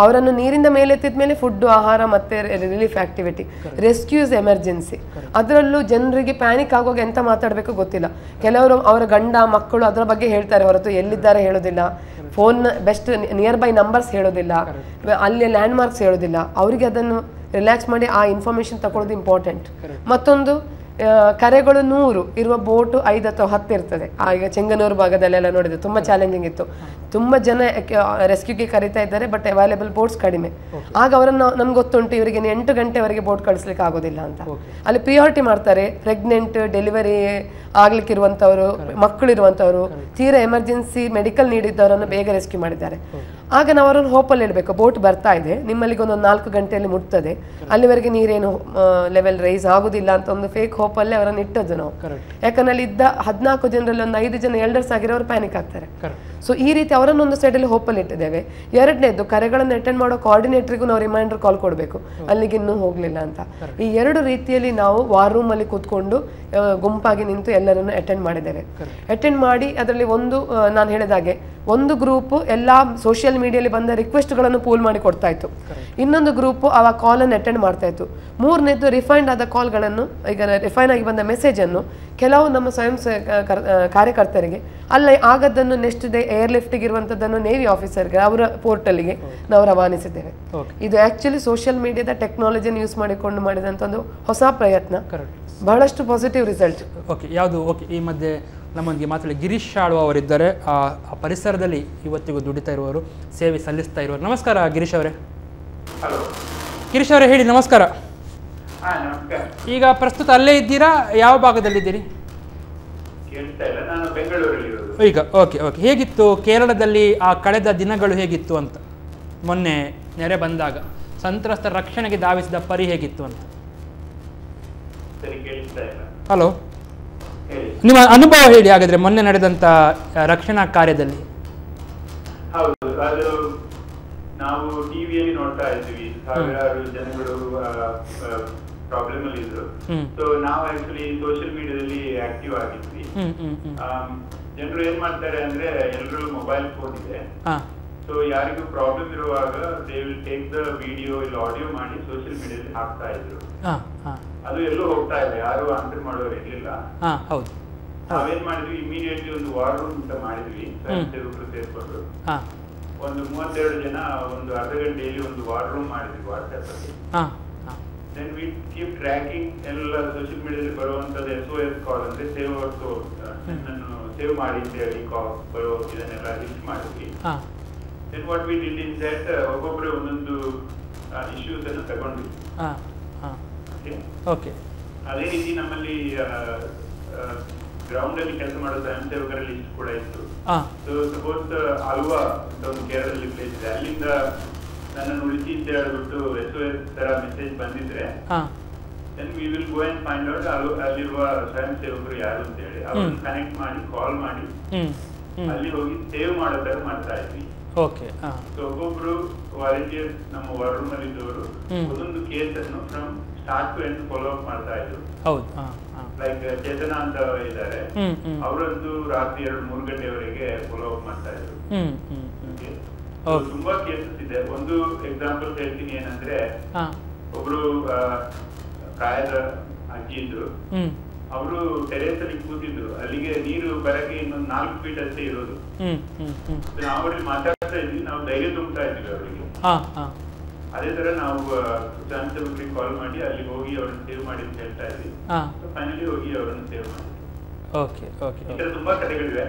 Speaker 4: ಅವರನ್ನು ನೀರಿಂದ ಮೇಲೆತ್ತಿದ ಮೇಲೆ ಫುಡ್, ಆಹಾರ ಮತ್ತೆ ರಿಲೀಫ್ ಆಕ್ಟಿವಿಟಿ, ರೆಸ್ಕ್ಯೂಸ್, ಎಮರ್ಜೆನ್ಸಿ. ಅದರಲ್ಲೂ ಜನರಿಗೆ ಪ್ಯಾನಿಕ್ ಆಗುವಾಗ ಎಂತ ಮಾತಾಡಬೇಕು ಗೊತ್ತಿಲ್ಲ. ಕೆಲವರು ಅವರ ಗಂಡ ಮಕ್ಕಳು ಅದರ ಬಗ್ಗೆ ಹೇಳ್ತಾರೆ ಹೊರತು ಎಲ್ಲಿದ್ದಾರೆ ಹೇಳೋದಿಲ್ಲ, phone best near by numbers ಹೇಳೋದಿಲ್ಲ, ಅಲ್ಲಿ ಲ್ಯಾಂಡ್ ಮಾರ್ಕ್ಸ್ ಹೇಳೋದಿಲ್ಲ. ಅವರಿಗೆ ಅದನ್ನು ರಿಲ್ಯಾಕ್ಸ್ ಮಾಡಿ ಆ ಇನ್ಫಾರ್ಮೇಶನ್ ತಗೊಳ್ಳೋದು ಇಂಪಾರ್ಟೆಂಟ್. ಮತ್ತೊಂದು ಕರೆಗಳು 100 ಇರುವ ಬೋಟು 5 ಅಥವಾ 10 ಇರ್ತದೆ. ಈಗ ಚೆಂಗನೂರು ಭಾಗದಲ್ಲೆಲ್ಲ ನೋಡಿದ್ರೆ ತುಂಬ ಚಾಲೆಂಜಿಂಗ್ ಇತ್ತು. ತುಂಬ ಜನ ರೆಸ್ಕ್ಯೂಗೆ ಕರೀತಾ ಇದ್ದಾರೆ, ಬಟ್ ಅವೈಲೇಬಲ್ ಬೋಟ್ಸ್ ಕಡಿಮೆ. ಆಗ ಅವರನ್ನು ನಮ್ಗೆ ಗೊತ್ತುಂಟು ಇವರಿಗೆ 8 ಗಂಟೆವರೆಗೆ ಬೋಟ್ ಕಳಿಸ್ಲಿಕ್ಕೆ ಆಗೋದಿಲ್ಲ ಅಂತ. ಅಲ್ಲಿ ಪ್ರಿಯಾರಿಟಿ ಮಾಡ್ತಾರೆ. ಪ್ರೆಗ್ನೆಂಟ್, ಡೆಲಿವರಿ ಆಗ್ಲಿಕ್ಕಿರುವಂಥವ್ರು, ಮಕ್ಕಳಿರುವಂಥವ್ರು, ತೀರಾ ಎಮರ್ಜೆನ್ಸಿ ಮೆಡಿಕಲ್ ನೀಡ್ ಇದ್ದವರನ್ನು ಬೇಗ ರೆಸ್ಕ್ಯೂ ಮಾಡಿದ್ದಾರೆ. ಆಗ ನಾವು ಅವರನ್ನು ಹೋಪಲ್ಲಿ ಇಡಬೇಕು. ಬೋಟ್ ಬರ್ತಾ ಇದೆ, ನಿಮ್ಮಲ್ಲಿಗೆ ಒಂದು 4 ಗಂಟೆಯಲ್ಲಿ ಮುಟ್ತದೆ, ಅಲ್ಲಿವರೆಗೆ ನೀರೇನು ಲೆವೆಲ್ ರೈಸ್ ಆಗುದಿಲ್ಲ ಅಂತ ಒಂದು ಫೇಕ್ ಹೋಪಲ್ಲೇ ಅವರನ್ನು ಇಟ್ಟದ್ದು ನಾವು. ಯಾಕಂದ್ರೆ ಅಲ್ಲಿ ಇದ್ದ 14 ಜನರಲ್ಲಿ ಒಂದು 5 ಜನ ಎಲ್ಡರ್ಸ್ ಆಗಿರೋರು ಪ್ಯಾನಿಕ್ ಆಗ್ತಾರೆ. ಸೊ ಈ ರೀತಿ ಅವರನ್ನು ಒಂದು ಸೈಡಲ್ಲಿ ಹೋಪಲ್ಲಿ ಇಟ್ಟಿದ್ದೇವೆ. ಎರಡನೇದು, ಕರೆಗಳನ್ನು ಅಟೆಂಡ್ ಮಾಡೋ ಕೋಆರ್ಡಿನೇಟರ್ಗೂ ನಾವು ರಿಮೈಂಡರ್ ಕಾಲ್ ಕೊಡಬೇಕು, ಅಲ್ಲಿಗೆ ಇನ್ನೂ ಹೋಗಲಿಲ್ಲ ಅಂತ. ಈ 2 ರೀತಿಯಲ್ಲಿ ನಾವು ವಾರ್ ರೂಮಲ್ಲಿ ಕೂತ್ಕೊಂಡು ಗುಂಪಾಗಿ ನಿಂತು ಎಲ್ಲರನ್ನು ಅಟೆಂಡ್ ಮಾಡಿದ್ದೇವೆ. ಅಟೆಂಡ್ ಮಾಡಿ ಅದರಲ್ಲಿ ಒಂದು ನಾನು ಹೇಳಿದಾಗೆ ಒಂದು ಗ್ರೂಪ್ ಎಲ್ಲ ಸೋಷಿಯಲ್ ಮೀಡಿಯಲ್ಲಿ ಬಂದ ರಿಕ್ವೆಸ್ಟ್ಗಳನ್ನು ಪೂಲ್ ಮಾಡಿ ಕೊಡ್ತಾ ಇತ್ತು, ಇನ್ನೊಂದು ಗ್ರೂಪ್ ಆ ಕಾಲನ್ನು ಅಟೆಂಡ್ ಮಾಡ್ತಾ ಇತ್ತು. ಮೂರನೇದು ರಿಫೈಂಡ್ ಆದ ಕಾಲ್ಗಳನ್ನು, ಈಗ ರಿಫೈನ್ ಆಗಿ ಬಂದ ಮೆಸೇಜನ್ನು ಕೆಲವು ನಮ್ಮ ಸ್ವಯಂ ಕಾರ್ಯಕರ್ತರಿಗೆ ಅಲ್ಲ ಆಗದ್ದನ್ನು ನೆಕ್ಸ್ಟ್ ಡೇ ಏರ್ ಲಿಫ್ಟಿಗೆ ಇರುವಂಥದ್ದನ್ನು ನೇವಿ ಆಫೀಸರ್ಗೆ ಅವರ ಪೋರ್ಟಲ್ಗೆ ನಾವು ರವಾನಿಸಿದ್ದೇವೆ. ಇದು ಆ್ಯಕ್ಚುಲಿ ಸೋಷಿಯಲ್ ಮೀಡಿಯಾದ ಟೆಕ್ನಾಲಜಿಯನ್ನು ಯೂಸ್ ಮಾಡಿಕೊಂಡು ಮಾಡಿದಂಥ ಒಂದು ಹೊಸ ಪ್ರಯತ್ನ, ಬಹಳಷ್ಟು ಪಾಸಿಟಿವ್ ರಿಸಲ್ಟ್.
Speaker 2: ಓಕೆ, ಯಾವುದು? ಓಕೆ, ಈ ಮಧ್ಯೆ ನಮ್ಮೊಂದಿಗೆ ಮಾತಾಡಿ ಗಿರೀಶ್ ಆಳ್ವ ಅವರಿದ್ದಾರೆ. ಆ ಪರಿಸರದಲ್ಲಿ ಇವತ್ತಿಗೂ ದುಡಿತಾ ಇರುವವರು, ಸೇವೆ ಸಲ್ಲಿಸ್ತಾ ಇರುವರು. ನಮಸ್ಕಾರ ಗಿರೀಶ್ ಅವರೇ.
Speaker 5: ಹಲೋ
Speaker 2: ಗಿರೀಶ್ ಅವರೇ, ಹೇಳಿ. ನಮಸ್ಕಾರ.
Speaker 5: ನಮಸ್ಕಾರ.
Speaker 2: ಈಗ ಪ್ರಸ್ತುತ ಅಲ್ಲೇ ಇದ್ದೀರಾ, ಯಾವ ಭಾಗದಲ್ಲಿದ್ದೀರಿ?
Speaker 5: ಕೇಳ್ತಾ ಇಲ್ಲ, ನಾನು ಬೆಂಗಳೂರಲ್ಲಿ ಇರೋದು.
Speaker 2: ಈಗ ಓಕೆ ಓಕೆ. ಹೇಗಿತ್ತು ಕೇರಳದಲ್ಲಿ ಆ ಕಳೆದ ದಿನಗಳು ಹೇಗಿತ್ತು ಅಂತ? ಮೊನ್ನೆ ನೆರೆ ಬಂದಾಗ ಸಂತ್ರಸ್ತರ ರಕ್ಷಣೆಗೆ ಧಾವಿಸಿದ ಪರಿ ಹೇಗಿತ್ತು ಅಂತ?
Speaker 5: ಸರಿ ಕೇಳ್ತಾ ಇಲ್ಲ.
Speaker 2: ಹಲೋ,
Speaker 5: ಹೇಳಿ.
Speaker 2: ನಿಮ್ಮ ಅನುಭವ ಹೇಳಿ ಹಾಗಾದ್ರೆ ಮೊನ್ನೆ ನಡೆದಂಥ ರಕ್ಷಣಾ ಕಾರ್ಯದಲ್ಲಿ.
Speaker 5: ಹೌದು, ಅದು ನಾವು ಟಿವಿಯಲ್ಲಿ ನೋಡ್ತಾ ಇದ್ವಿ, ಸಾವಿರಾರು ಜನಗಳು ಪ್ರಾಬ್ಲಮ್ ಅಲ್ಲಿ ಇದ್ರು. ಸೊ ನಾವು ಆಕ್ಚುಲಿ ಸೋಷಿಯಲ್ ಮೀಡಿಯಾದಲ್ಲಿ ಆಕ್ಟಿವ್ ಆಗಿದ್ವಿ. ಜನರು ಏನ್ ಮಾಡ್ತಾರೆ ಅಂದ್ರೆ, ಎಲ್ಲರೂ ಮೊಬೈಲ್ ಫೋನ್ ಇದೆ. ಸೊ ಯಾರಿಗೂ ಪ್ರಾಬ್ಲಮ್ ಇರುವಾಗ they will take the video ಇಲ್ಲ ಆಡಿಯೋ ಮಾಡಿ ಸೋಷಿಯಲ್ ಮೀಡಿಯಾದಲ್ಲಿ ಹಾಕ್ತಾ ಇದ್ರು. ಅದು ಎಲ್ಲೂ ಹೋಗ್ತಾ ಇಲ್ಲ, ಯಾರು ಆನ್ಸರ್ ಮಾಡೋರು ಇರ್ಲಿಲ್ಲ. ನಾವೇನ್ ಮಾಡಿದ್ವಿ, ಇಮಿಡಿಯೇಟ್ಲಿ ಒಂದು ವಾರ್ ರೂಮ್ ಅಂತ ಮಾಡಿದ್ವಿ, ಸ್ವಯಂ ಸೇವಕರು ಸೇರ್ಕೊಂಡು. ಒಂದು 32 ಜನ ಒಂದು ಅರ್ಧ ಗಂಟೆಯಲ್ಲಿ ಒಂದು ವಾರ್ ರೂಮ್ ಮಾಡಿದ್ವಿ ವಾಟ್ಸ್ಆಪ್ ಅಲ್ಲಿ. ದೆನ್ ವಿ ಕೀಪ್ ಟ್ರ್ಯಾಕಿಂಗ್ ಎಲ್ಲ ಸೋಷಿಯಲ್ ಮೀಡಿಯಾದಲ್ಲಿ ಬರುವಂತದ್ದು SOS ಕಾಲ್ ಅಂದ್ರೆ ಸೇವ್ ಅವರ್ಸು, ನನ್ನನ್ನು ಸೇವ್ ಮಾಡಿ ಅಂತ ಹೇಳಿ ಕಾಲ್ ಬರೋ ಇದನ್ನೆಲ್ಲ ಲಿಸ್ಟ್ ಮಾಡಿದ್ವಿ. Then what we did is that ಒಬ್ಬೊಬ್ಬರೇ ಒಂದೊಂದು ಇಶ್ಯೂಸ್ ಅನ್ನು ತಗೊಂಡ್ವಿ. ಅದೇ ರೀತಿ ನಮ್ಮಲ್ಲಿ ಗ್ರೌಂಡ್ ಅಲ್ಲಿ ಕೆಲಸ ಮಾಡೋ ಸ್ವಯಂ ಸೇವಕರ ಲಿಸ್ಟ್ ಕೂಡ ಇತ್ತು. ಸೊ ಸಪೋಸ್ ಅಲ್ವಾ ಅಂತ ಒಂದು ಕೇರಳದಲ್ಲಿ ಪ್ಲೇಸ್ ಇದೆ, ಅಲ್ಲಿಂದ ನನ್ನನ್ನು ಉಳಿಸಿ ಅಂತ ಹೇಳ್ಬಿಟ್ಟು SOS ತರ ಮೆಸೇಜ್ ಬಂದಿದ್ರೆ then we will go and find out ಅಲ್ಲಿರುವ ಸ್ವಯಂ ಸೇವಕರು ಯಾರು ಅಂತ ಹೇಳಿ ಅವ್ರನ್ನ ಕನೆಕ್ಟ್ ಮಾಡಿ ಕಾಲ್ ಮಾಡಿ ಅಲ್ಲಿ ಹೋಗಿ ಸೇವ್ ಮಾಡೋ ತರ ಮಾಡ್ತಾ ಇದ್ವಿ. ಸೊ ಒಬ್ಬೊಬ್ರು ವಾಲಂಟಿಯರ್ಸ್ ನಮ್ಮ ವಾರ್ ರೂಮ್ ಅಲ್ಲಿ ಇದ್ದವರು ಒಂದೊಂದು ಕೇಸ್ ಅನ್ನು from start to end follow up ಮಾಡ್ತಾ ಇದ್ರು. ಲೈಕ್ ಚೇತನ ಅಂತ ಇದ್ದಾರೆ, ಅವರಂತೂ ರಾತ್ರಿ 2-3 ಗಂಟೆವರೆಗೆ ಫಾಲೋ ಅಪ್ ಮಾಡ್ತಾ ಇದ್ರು. ತುಂಬಾ ಕೇಸಸ್ ಇದೆ. ಒಂದು ಎಕ್ಸಾಂಪಲ್ ಹೇಳ್ತೀನಿ, ಏನಂದ್ರೆ ಒಬ್ರು ಪ್ರಾಯದ ಅಜ್ಜಿ ಇದ್ರು, ಅವರು ಟೆರೇಸ್ ಅಲ್ಲಿ ಕೂತಿದ್ರು, ಅಲ್ಲಿಗೆ ನೀರು ಬರಕ್ಕೆ ಇನ್ನೊಂದು 4 ಫೀಟ್ ಅಷ್ಟೇ ಇರೋದು. ನಾವು ಅವ್ರಿಗೆ ಮಾತಾಡ್ತಾ ಇದ್ವಿ, ನಾವು ಧೈರ್ಯ ತುಂಬ್ತಾ ಇದ್ವಿ ಅವರಿಗೆ. ಅದೇ ತರ ನಾವು ಸ್ವಯಂ ಸೇವಕರಿಗೆ ಕಾಲ್ ಮಾಡಿ ಅಲ್ಲಿ ಹೋಗಿ ಅವ್ರನ್ನ ಸೇವ್ ಮಾಡಿ ಅಂತ ಹೇಳ್ತಾ ಇದ್ವಿ. ಫೈನಲಿ ಹೋಗಿ ಅವ್ರನ್ನ ಸೇವ್ ಮಾಡಿ. ಈ ತರ ತುಂಬಾ ಕಥೆಗಳಿವೆ.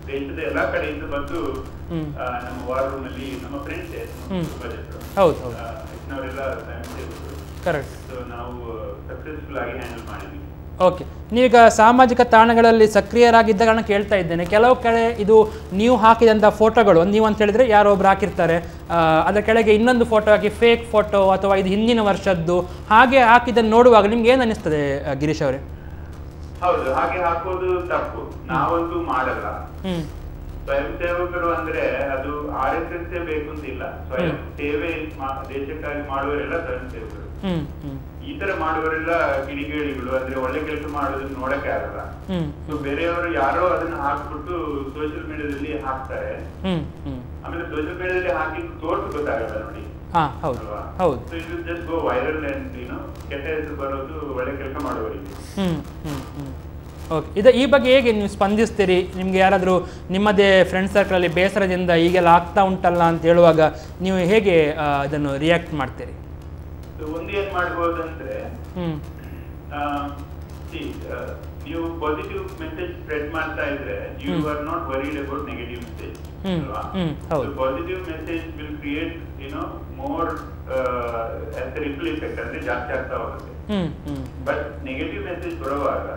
Speaker 5: ದೇಶದ ಎಲ್ಲಾ ಕಡೆಯಿಂದ ಬಂದು ನಮ್ಮ ವಾರ್ ರೂಮ್ ಅಲ್ಲಿ ನಮ್ಮ ಫ್ರೆಂಡ್ಸ್ ತುಂಬಾ ಜನರು ಹೆಚ್ಚಿನವರೆಲ್ಲ ಸ್ವಯಂ ಸೇವಕರು. ಸೊ ನಾವು ಸಕ್ಸಸ್ಫುಲ್ ಆಗಿ ಹ್ಯಾಂಡಲ್ ಮಾಡಿದ್ವಿ.
Speaker 2: ನೀವೀಗ ಸಾಮಾಜಿಕ ತಾಣಗಳಲ್ಲಿ ಸಕ್ರಿಯರಾಗಿದ್ದ ಕಾರಣ ಕೇಳ್ತಾ ಇದ್ದೇನೆ, ಕೆಲವು ಕಡೆ ಇದು ನೀವು ಹಾಕಿದಂಥ ಫೋಟೋಗಳು, ನೀವು ಅಂತ ಹೇಳಿದ್ರೆ ಯಾರೋ ಒಬ್ರು ಹಾಕಿರ್ತಾರೆ, ಅದರ ಕೆಳಗೆ ಇನ್ನೊಂದು ಫೋಟೋ ಹಾಕಿ ಫೇಕ್ ಫೋಟೋ ಅಥವಾ ಇದು ಹಿಂದಿನ ವರ್ಷದ್ದು ಹಾಗೆ ಹಾಕಿದ್ದನ್ನು ನೋಡುವಾಗ ನಿಮ್ಗೆ ಏನು ಅನಿಸ್ತದೆ ಗಿರೀಶ್ ಅವರೇ?
Speaker 5: ಹೌದು, ಹಾಗೆ ಹಾಕೋದು ತಪ್ಪು, ನಾವಂತೂ ಮಾಡಲ್ಲ. ಸ್ವಯಂ ಸೇವಕರು ಅಂದ್ರೆ ಅದು RSS ಬೇಕು ಅಂತಿಲ್ಲ, ಸ್ವಯಂ ಸೇವೆ ದೇಶಕ್ಕಾಗಿ ಮಾಡುವವರೆಲ್ಲ ಸ್ವಯಂ ಸೇವಕರು. ಈ ತರ ಮಾಡುವವರೆಲ್ಲ ಕಿಡಿಗೇಡಿಗಳು, ಅಂದ್ರೆ ಒಳ್ಳೆ ಕೆಲಸ ಮಾಡೋದನ್ನ ನೋಡಕ್ಕೆ ಆಗಲ್ಲ. ಸೊ ಬೇರೆಯವರು ಯಾರೋ ಅದನ್ನ ಹಾಕ್ಬಿಟ್ಟು ಸೋಷಿಯಲ್ ಮೀಡಿಯಾದಲ್ಲಿ ಹಾಕ್ತಾರೆ, ಆಮೇಲೆ ಸೋಷಿಯಲ್ ಮೀಡಿಯಾದಲ್ಲಿ ಹಾಕಿ ತೋರ್ಸು ಗೊತ್ತಾಗಲ್ಲ ನೋಡಿ. ಸೊ ಇದು ಜಸ್ಟ್ ಗೋ ವೈರಲ್ ಅಂಡ್ ಕೆಟ್ಟ ಹೆಸರು ಬರೋದು ಒಳ್ಳೆ ಕೆಲಸ ಮಾಡುವವರಿಗೆ.
Speaker 2: ಈ ಬಗ್ಗೆ ಹೇಗೆ ನೀವು ಸ್ಪಂದಿಸ್ತೀರಿ? ನಿಮ್ಗೆ ಯಾರಾದರೂ ನಿಮ್ಮದೇ ಫ್ರೆಂಡ್ ಸರ್ಕಲಲ್ಲಿ ಬೇಸರದಿಂದ ಈಗೆಲ್ಲ ಆಗ್ತಾ ಉಂಟಲ್ಲ ಅಂತ ಹೇಳುವಾಗ ನೀವು ಹೇಗೆ ಅದನ್ನು ರಿಯಾಕ್ಟ್ ಮಾಡ್ತೀರಿ?
Speaker 5: ಒಂದು ಏನ್ ಮಾಡ್ಬೋದು ಅಂದ್ರೆ, ನೀವು ಪಾಸಿಟಿವ್ ಮೆಸೇಜ್ ಸ್ಪ್ರೆಡ್ ಮಾಡ್ತಾ ಇದ್ರೆ you are not worried about negative message. Positive message will create more ripple effect, ಅಂದ್ರೆ ಜಾಸ್ತಿ ಆಗ್ತಾ ಹೋಗುತ್ತೆ. ಬಟ್ ನೆಗೆಟಿವ್ ಮೆಸೇಜ್ ಬರುವಾಗ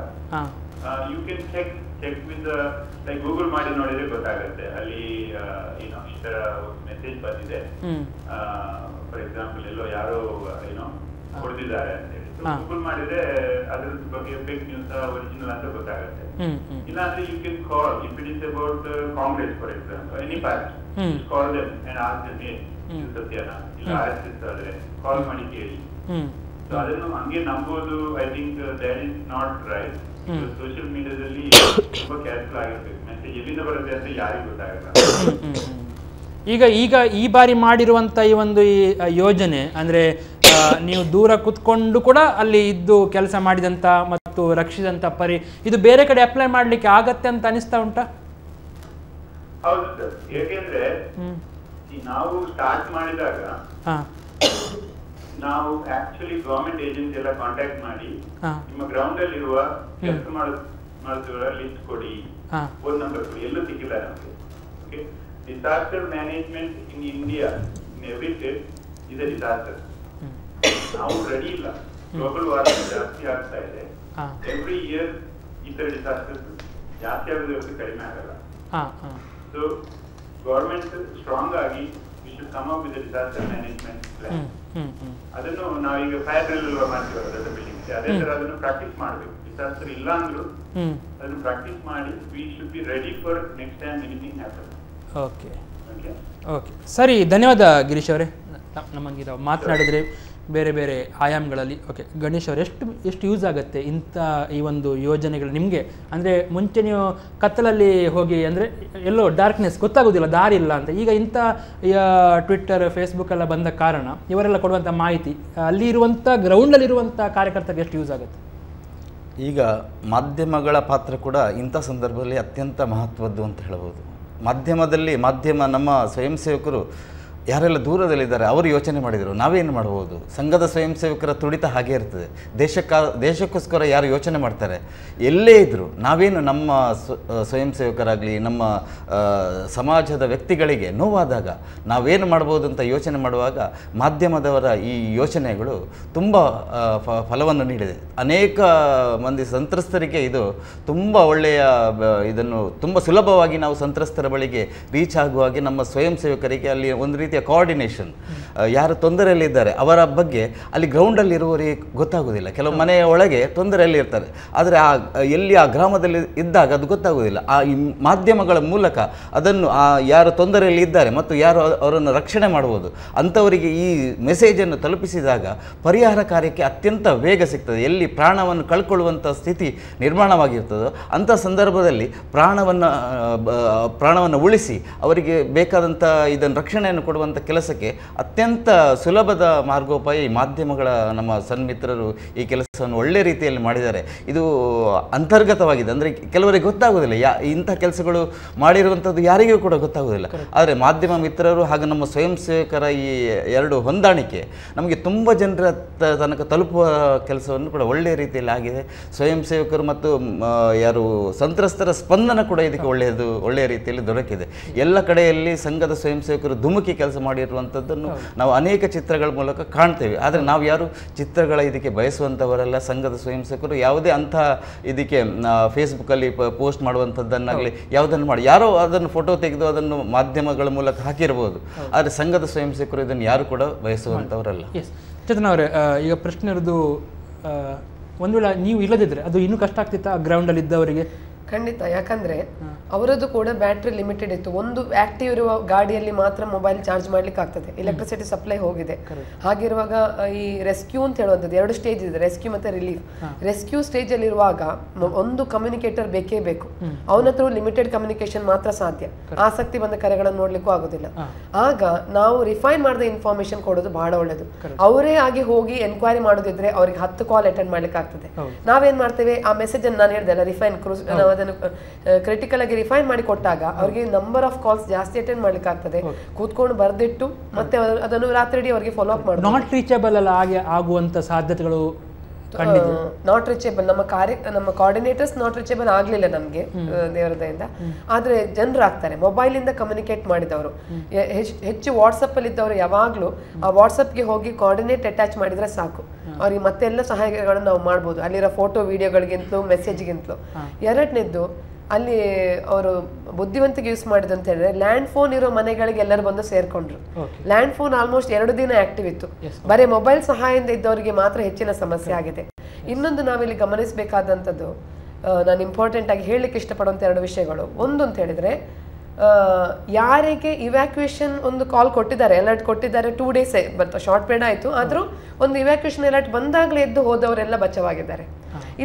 Speaker 5: you can check with like Google ಮಾಡಿ ನೋಡಿದ್ರೆ ಗೊತ್ತಾಗುತ್ತೆ, ಅಲ್ಲಿ ಈ ತರ ಮೆಸೇಜ್ ಬಂದಿದೆ, ಫಾರ್ ಎಕ್ಸಾಂಪಲ್ ಎಲ್ಲೋ ಯಾರೋ ಹೊಡೆದಿದ್ದಾರೆ ಅಂತ ಹೇಳಿ ಗೂಗಲ್ ಮಾಡಿದ್ರೆ ಅದ್ರ ಬಗ್ಗೆ ಫೇಕ್ ನ್ಯೂಸ್ ಒರಿಜಿನಲ್ ಅಂತ ಗೊತ್ತಾಗುತ್ತೆ. ಇಲ್ಲಾಂದ್ರೆ you can call, if it is about Congress for example, any party, call them and ask them ಇದು ಸತ್ಯನಾ ಇಲ್ಲ RSS ಆದ್ರೆ ಕಾಲ್ ಮಾಡಿ ಕೇಳಿ. ಸೊ ಅದನ್ನು ಹಂಗೆ ನಂಬೋದು I think that is not right. Social ಮೀಡಿಯಾದಲ್ಲಿ ತುಂಬಾ ಕೇರ್ಫುಲ್ ಆಗಿರ್ಬೇಕು, ಮೆಸೇಜ್ ಎಲ್ಲಿಂದ ಬರುತ್ತೆ ಅಂತ ಯಾರಿಗೂ ಗೊತ್ತಾಗಲ್ಲ.
Speaker 2: ಈಗ ಈ ಬಾರಿ ಮಾಡಿರುವಂಥ ಈ ಒಂದು ಯೋಜನೆ ಅಂದರೆ ನೀವು ದೂರ ಕೂತ್ಕೊಂಡು ಕೂಡ ಅಲ್ಲಿ ಇದ್ದು ಕೆಲಸ ಮಾಡಿದಂಥ ಮತ್ತು ರಕ್ಷಿಸಿದಂಥ ಪರಿ ಇದು ಬೇರೆ ಕಡೆ ಅಪ್ಲೈ ಮಾಡಲಿಕ್ಕೆ ಆಗತ್ತೆ ಅಂತ ಅನಿಸ್ತಾ ಉಂಟಾ?
Speaker 5: ಹೌದು ಸರ್, ಯಾಕೆಂದ್ರೆ ನಾವು ಸ್ಟಾರ್ಟ್ ಮಾಡಿದಾಗ ನಾವು ಆಕ್ಚುಲಿ ಗವರ್ಮೆಂಟ್ ಏಜೆನ್ಸಿ ಎಲ್ಲ ಕಾಂಟ್ಯಾಕ್ಟ್ ಮಾಡಿ ನಿಮ್ಮ ಗ್ರೌಂಡ್ ಅಲ್ಲಿ ಇರುವ ಕೆಲಸ ಮಾಡುವವರ ಲಿಸ್ಟ್ ಕೊಡಿ, ಫೋನ್ ನಂಬರ್ ಕೊಡಿ, ಎಲ್ಲೂ ಸಿಕ್ಕಿಲ್ಲ ನಮಗೆ. Okay, disaster management in India in every state is A disaster. ನಾವು ರೆಡಿ ಇಲ್ಲ. ಗ್ಲೋಬಲ್ ವಾರ್ಮಿಂಗ್ ಜಾಸ್ತಿ ಆಗ್ತಾ ಇದೆ. ಎವ್ರಿ ಇಯರ್ ಈ ತರ ಡಿಸಾಸ್ಟರ್ಸ್ ಜಾಸ್ತಿ ಆಗೋದು ಇವತ್ತು ಕಡಿಮೆ ಆಗಲ್ಲ. ಸೊ ಗವರ್ಮೆಂಟ್ ಸ್ಟ್ರಾಂಗ್ ಆಗಿ we should come up with disaster management plan. ಅದನ್ನು ನಾವೀಗ ಫೈರ್ ಡ್ರಿಲ್ ಮಾಡ್ತೀವಲ್ಲ ದೊಡ್ಡ ಬಿಲ್ಡಿಂಗ್, ಅದೇ ತರ ಅದನ್ನು ಪ್ರಾಕ್ಟೀಸ್ ಮಾಡಬೇಕು. ಡಿಸಾಸ್ಟರ್ ಇಲ್ಲ ಅಂದ್ರೂ ಅದನ್ನು ಪ್ರಾಕ್ಟೀಸ್ ಮಾಡಿ we should be ready for next time anything happen.
Speaker 2: Okay okay, ಸರಿ, ಧನ್ಯವಾದ ಗಿರೀಶ್ ಅವರೇ. ನಮಗೆ ಮಾತನಾಡಿದರೆ ಬೇರೆ ಬೇರೆ ಆಯಾಮಗಳಲ್ಲಿ. ಓಕೆ ಗಣೇಶ್ ಅವರು, ಎಷ್ಟು ಯೂಸ್ ಆಗುತ್ತೆ ಇಂಥ ಈ ಒಂದು ಯೋಜನೆಗಳು ನಿಮಗೆ? ಅಂದರೆ ಮುಂಚೆ ನೀವು ಕತ್ತಲಲ್ಲಿ ಹೋಗಿ, ಅಂದರೆ ಎಲ್ಲೋ ಡಾರ್ಕ್ನೆಸ್ ಗೊತ್ತಾಗೋದಿಲ್ಲ, ದಾರಿ ಇಲ್ಲ ಅಂತ. ಈಗ ಇಂಥ ಟ್ವಿಟ್ಟರ್ ಫೇಸ್ಬುಕ್ ಎಲ್ಲ ಬಂದ ಕಾರಣ ಇವರೆಲ್ಲ ಕೊಡುವಂಥ ಮಾಹಿತಿ ಅಲ್ಲಿ ಇರುವಂಥ ಗ್ರೌಂಡಲ್ಲಿರುವಂಥ ಕಾರ್ಯಕರ್ತರಿಗೆ ಎಷ್ಟು ಯೂಸ್ ಆಗುತ್ತೆ?
Speaker 3: ಈಗ ಮಾಧ್ಯಮಗಳ ಪಾತ್ರ ಕೂಡ ಇಂಥ ಸಂದರ್ಭದಲ್ಲಿ ಅತ್ಯಂತ ಮಹತ್ವದ್ದು ಅಂತ ಹೇಳ್ಬೋದು. ಮಾಧ್ಯಮ ನಮ್ಮ ಸ್ವಯಂ ಸೇವಕರು ಯಾರೆಲ್ಲ ದೂರದಲ್ಲಿದ್ದಾರೆ ಅವರು ಯೋಚನೆ ಮಾಡಿದರು ನಾವೇನು ಮಾಡ್ಬೋದು. ಸಂಘದ ಸ್ವಯಂ ಸೇವಕರ ತುಡಿತ ಹಾಗೆ ಇರ್ತದೆ. ದೇಶಕ್ಕೋಸ್ಕರ ಯಾರು ಯೋಚನೆ ಮಾಡ್ತಾರೆ, ಎಲ್ಲೇ ಇದ್ದರು ನಾವೇನು ನಮ್ಮ ಸ್ವಯಂ ಸೇವಕರಾಗಲಿ ನಮ್ಮ ಸಮಾಜದ ವ್ಯಕ್ತಿಗಳಿಗೆ ನೋವಾದಾಗ ನಾವೇನು ಮಾಡ್ಬೋದು ಅಂತ ಯೋಚನೆ ಮಾಡುವಾಗ ಮಾಧ್ಯಮದವರ ಈ ಯೋಚನೆಗಳು ತುಂಬ ಫಲವನ್ನು ನೀಡಿದೆ. ಅನೇಕ ಮಂದಿ ಸಂತ್ರಸ್ತರಿಗೆ ಇದು ತುಂಬ ಒಳ್ಳೆಯ, ಇದನ್ನು ತುಂಬ ಸುಲಭವಾಗಿ ನಾವು ಸಂತ್ರಸ್ತರ ಬಳಿಗೆ ರೀಚ್ ಆಗುವಾಗೆ ನಮ್ಮ ಸ್ವಯಂ ಸೇವಕರಿಗೆ ಅಲ್ಲಿ ಒಂದು ರೀತಿಯ ಕೋಆರ್ಡಿನೇಷನ್, ಯಾರು ತೊಂದರೆಯಲ್ಲಿದ್ದಾರೆ ಅವರ ಬಗ್ಗೆ ಅಲ್ಲಿ ಗ್ರೌಂಡಲ್ಲಿ ಇರುವವರಿಗೆ ಗೊತ್ತಾಗೋದಿಲ್ಲ. ಕೆಲವು ಮನೆಯ ಒಳಗೆ ತೊಂದರೆಯಲ್ಲಿ ಇರ್ತಾರೆ, ಆದರೆ ಎಲ್ಲಿ ಆ ಗ್ರಾಮದಲ್ಲಿ ಇದ್ದಾಗ ಅದು ಗೊತ್ತಾಗೋದಿಲ್ಲ. ಆ ಈ ಮಾಧ್ಯಮಗಳ ಮೂಲಕ ಅದನ್ನು ಯಾರು ತೊಂದರೆಯಲ್ಲಿ ಇದ್ದಾರೆ ಮತ್ತು ಯಾರು ಅವರನ್ನು ರಕ್ಷಣೆ ಮಾಡ್ಬೋದು ಅಂಥವರಿಗೆ ಈ ಮೆಸೇಜನ್ನು ತಲುಪಿಸಿದಾಗ ಪರಿಹಾರ ಕಾರ್ಯಕ್ಕೆ ಅತ್ಯಂತ ವೇಗ ಸಿಗ್ತದೆ. ಎಲ್ಲಿ ಪ್ರಾಣವನ್ನು ಕಳ್ಕೊಳ್ಳುವಂಥ ಸ್ಥಿತಿ ನಿರ್ಮಾಣವಾಗಿರ್ತದೋ ಅಂಥ ಸಂದರ್ಭದಲ್ಲಿ ಪ್ರಾಣವನ್ನು ಉಳಿಸಿ ಅವರಿಗೆ ಬೇಕಾದಂಥ ಇದನ್ನು ರಕ್ಷಣೆಯನ್ನು ಕೊಡುವಂಥ ಕೆಲಸಕ್ಕೆ ಅತ್ಯಂತ ಸುಲಭದ ಮಾರ್ಗೋಪಾಯ ಈ ಮಾಧ್ಯಮಗಳ ನಮ್ಮ ಸನ್ಮಿತ್ರರು ಈ ಕೆಲಸವನ್ನು ಒಳ್ಳೆ ರೀತಿಯಲ್ಲಿ ಮಾಡಿದ್ದಾರೆ. ಇದು ಅಂತರ್ಗತವಾಗಿದೆ, ಅಂದರೆ ಕೆಲವರಿಗೆ ಗೊತ್ತಾಗೋದಿಲ್ಲ ಇಂಥ ಕೆಲಸಗಳು ಮಾಡಿರುವಂಥದ್ದು ಯಾರಿಗೂ ಕೂಡ ಗೊತ್ತಾಗೋದಿಲ್ಲ. ಆದರೆ ಮಾಧ್ಯಮ ಮಿತ್ರರು ಹಾಗೂ ನಮ್ಮ ಸ್ವಯಂ ಸೇವಕರ ಈ ಎರಡು ಹೊಂದಾಣಿಕೆ ನಮಗೆ ತುಂಬ ಜನರ ತನಕ ತಲುಪುವ ಕೆಲಸವನ್ನು ಕೂಡ ಒಳ್ಳೆಯ ರೀತಿಯಲ್ಲಿ ಆಗಿದೆ. ಸ್ವಯಂ ಸೇವಕರು ಮತ್ತು ಯಾರು ಸಂತ್ರಸ್ತರ ಸ್ಪಂದನ ಕೂಡ ಇದಕ್ಕೆ ಒಳ್ಳೆಯ ರೀತಿಯಲ್ಲಿ ದೊರಕಿದೆ. ಎಲ್ಲ ಕಡೆಯಲ್ಲಿ ಸಂಘದ ಸ್ವಯಂ ಸೇವಕರು ಧುಮುಕಿ ಕೆಲಸ ಮಾಡಿರುವಂಥದ್ದನ್ನು ನಾವು ಅನೇಕ ಚಿತ್ರಗಳ ಮೂಲಕ ಕಾಣ್ತೇವೆ. ಆದರೆ ನಾವು ಯಾರು ಚಿತ್ರಗಳ ಇದಕ್ಕೆ ಬಯಸುವಂಥವರೆಲ್ಲ. ಸಂಘದ ಸ್ವಯಂ ಸೇವಕರು ಯಾವುದೇ ಅಂಥ ಇದಕ್ಕೆ ಫೇಸ್ಬುಕ್ಕಲ್ಲಿ ಪೋಸ್ಟ್ ಮಾಡುವಂಥದ್ದನ್ನಾಗಲಿ ಯಾವುದನ್ನು ಮಾಡಿ ಯಾರೋ ಅದನ್ನು ಫೋಟೋ ತೆಗೆದು ಅದನ್ನು ಮಾಧ್ಯಮಗಳ ಮೂಲಕ ಹಾಕಿರ್ಬೋದು, ಆದರೆ ಸಂಘದ ಸ್ವಯಂ ಸೇವಕರು ಇದನ್ನು ಯಾರು ಕೂಡ ಬಯಸುವಂಥವರಲ್ಲ.
Speaker 2: ಚೇತನ್ ಅವರೇ, ಈಗ ಪ್ರಶ್ನೆ ಇರೋದು, ಒಂದು ವೇಳೆ ನೀವು ಇಲ್ಲದಿದ್ದರೆ ಅದು ಇನ್ನೂ ಕಷ್ಟ ಆಗ್ತಿತ್ತಾ ಗ್ರೌಂಡಲ್ಲಿ ಇದ್ದವರಿಗೆ?
Speaker 4: ಖಂಡಿತ, ಯಾಕಂದ್ರೆ ಅವರದ್ದು ಕೂಡ ಬ್ಯಾಟ್ರಿ ಲಿಮಿಟೆಡ್ ಇತ್ತು. ಒಂದು ಆಕ್ಟಿವ್ ಇರುವ ಗಾಡಿಯಲ್ಲಿ ಮಾತ್ರ ಮೊಬೈಲ್ ಚಾರ್ಜ್ ಮಾಡ್ಲಿಕ್ಕೆ ಆಗ್ತದೆ, ಎಲೆಕ್ಟ್ರಿಸಿಟಿ ಸಪ್ಲೈ ಹೋಗಿದೆ. ಹಾಗಿರುವಾಗ ಈ ರೆಸ್ಕ್ಯೂ ಅಂತ ಹೇಳುವಂಥದ್ದು 2 ಸ್ಟೇಜ್ ಇದೆ, ರೆಸ್ಕ್ಯೂ ಮತ್ತೆ ರಿಲೀಫ್. ರೆಸ್ಕ್ಯೂ ಸ್ಟೇಜ್ ಅಲ್ಲಿ ಇರುವಾಗ ಒಂದು ಕಮ್ಯುನಿಕೇಟರ್ ಬೇಕೇ ಬೇಕು. ಅವನ ಹತ್ರ ಲಿಮಿಟೆಡ್ ಕಮ್ಯುನಿಕೇಶನ್ ಮಾತ್ರ ಸಾಧ್ಯ, ಆಸಕ್ತಿ ಬಂದ ಕರೆಗಳನ್ನು ನೋಡ್ಲಿಕ್ಕೂ ಆಗೋದಿಲ್ಲ. ಆಗ ನಾವು ರಿಫೈನ್ ಮಾಡಿದ ಇನ್ಫಾರ್ಮೇಶನ್ ಕೊಡೋದು ಬಹಳ ಒಳ್ಳೇದು. ಅವರೇ ಆಗಿ ಹೋಗಿ ಎನ್ಕ್ವೈರಿ ಮಾಡೋದಿದ್ರೆ ಅವ್ರಿಗೆ 10 ಕಾಲ್ ಅಟೆಂಡ್ ಮಾಡ್ಲಿಕ್ಕೆ ಆಗ್ತದೆ. ನಾವೇನ್ ಮಾಡ್ತೇವೆ, ಆ ಮೆಸೇಜ್ ಅನ್ನು ನಾನು ಹೇಳ್ದೆ ರಿಫೈನ್ ಅದನ್ನು ಕ್ರಿಟಿಕಲ್ ಆಗಿ ರಿಫೈನ್ ಮಾಡಿ ಕೊಟ್ಟಾಗ ಅವ್ರಿಗೆ ನಂಬರ್ ಆಫ್ ಕಾಲ್ಸ್ ಜಾಸ್ತಿ ಅಟೆಂಡ್ ಮಾಡ್ಲಿಕ್ಕೆ ಆಗ್ತದೆ. ಕೂತ್ಕೊಂಡು ಬರ್ದಿಟ್ಟು ಮತ್ತೆ ಅದನ್ನು ರಾತ್ರಿ ಅವರಿಗೆ ಫಾಲೋ ಅಪ್ ಮಾಡಿ.
Speaker 2: ನಾಟ್ ರೀಚಬಲ್ ಅಲ್ಲ ಹಾಗೆ ಆಗುವಂತ ಸಾಧ್ಯತೆಗಳು
Speaker 4: ನಾಟ್ ರೀಚೇಬಲ್, ನಮ್ಮ ಕೋಆರ್ಡಿನೇಟರ್ಸ್ ನಾಟ್ ರೀಚೇಬಲ್ ಆಗ್ಲಿಲ್ಲ ನಮ್ಗೆ ದೇವರ ದಯೆಯಿಂದ. ಆದ್ರೆ ಜನರು ಆಗ್ತಾರೆ ಮೊಬೈಲ್ ಇಂದ ಕಮ್ಯುನಿಕೇಟ್ ಮಾಡಿದವರು. ಹೆಚ್ಚು ವಾಟ್ಸಪ್ ಅಲ್ಲಿ ಇದ್ದವರು ಯಾವಾಗ್ಲೂ ಆ ವಾಟ್ಸಪ್ಗೆ ಹೋಗಿ ಕೋಆರ್ಡಿನೇಟ್ ಅಟ್ಯಾಚ್ ಮಾಡಿದ್ರೆ ಸಾಕು, ಅವ್ರಿಗೆ ಮತ್ತೆಲ್ಲ ಸಹಾಯಗಳನ್ನು ನಾವು ಮಾಡ್ಬೋದು, ಅಲ್ಲಿರೋ ಫೋಟೋ ವಿಡಿಯೋಗಳಿಗಿಂತಲೂ ಮೆಸೇಜ್ಗಿಂತಲೂ. ಎರಡನೇದ್ದು, ಅಲ್ಲಿ ಅವರು ಬುದ್ಧಿವಂತಿಗೆ ಯೂಸ್ ಮಾಡಿದ ಅಂತ ಹೇಳಿದ್ರೆ ಲ್ಯಾಂಡ್ ಫೋನ್ ಇರೋ ಮನೆಗಳಿಗೆ ಎಲ್ಲರೂ ಬಂದು ಸೇರ್ಕೊಂಡ್ರು. ಲ್ಯಾಂಡ್ ಫೋನ್ ಆಲ್ಮೋಸ್ಟ್ 2 ದಿನ ಆಕ್ಟಿವ್ ಇತ್ತು. ಬರೀ ಮೊಬೈಲ್ ಸಹಾಯದಿಂದ ಇದ್ದವರಿಗೆ ಮಾತ್ರ ಹೆಚ್ಚಿನ ಸಮಸ್ಯೆ ಆಗಿದೆ. ಇನ್ನೊಂದು ನಾವಿಲ್ಲಿ ಗಮನಿಸಬೇಕಾದಂಥದ್ದು, ನಾನು ಇಂಪಾರ್ಟೆಂಟ್ ಆಗಿ ಹೇಳಲಿಕ್ಕೆ ಇಷ್ಟಪಡುವಂಥ 2 ವಿಷಯಗಳು. ಒಂದು ಅಂತ ಹೇಳಿದ್ರೆ, ಯಾರಿಗೆ ಇವ್ಯಾಕ್ಯುಯೇಷನ್ ಒಂದು ಕಾಲ್ ಕೊಟ್ಟಿದ್ದಾರೆ, ಅಲರ್ಟ್ ಕೊಟ್ಟಿದ್ದಾರೆ, 2 days ಬಂತು, ಶಾರ್ಟ್ ಪೀರಿಯಡ್ ಆಯಿತು, ಆದರೂ ಒಂದು ಇವ್ಯಾಕ್ಯುಯೇಷನ್ ಅಲರ್ಟ್ ಬಂದಾಗಲೇ ಎದ್ದು ಹೋದವರೆಲ್ಲ ಬಚಾವಾಗಿದ್ದಾರೆ.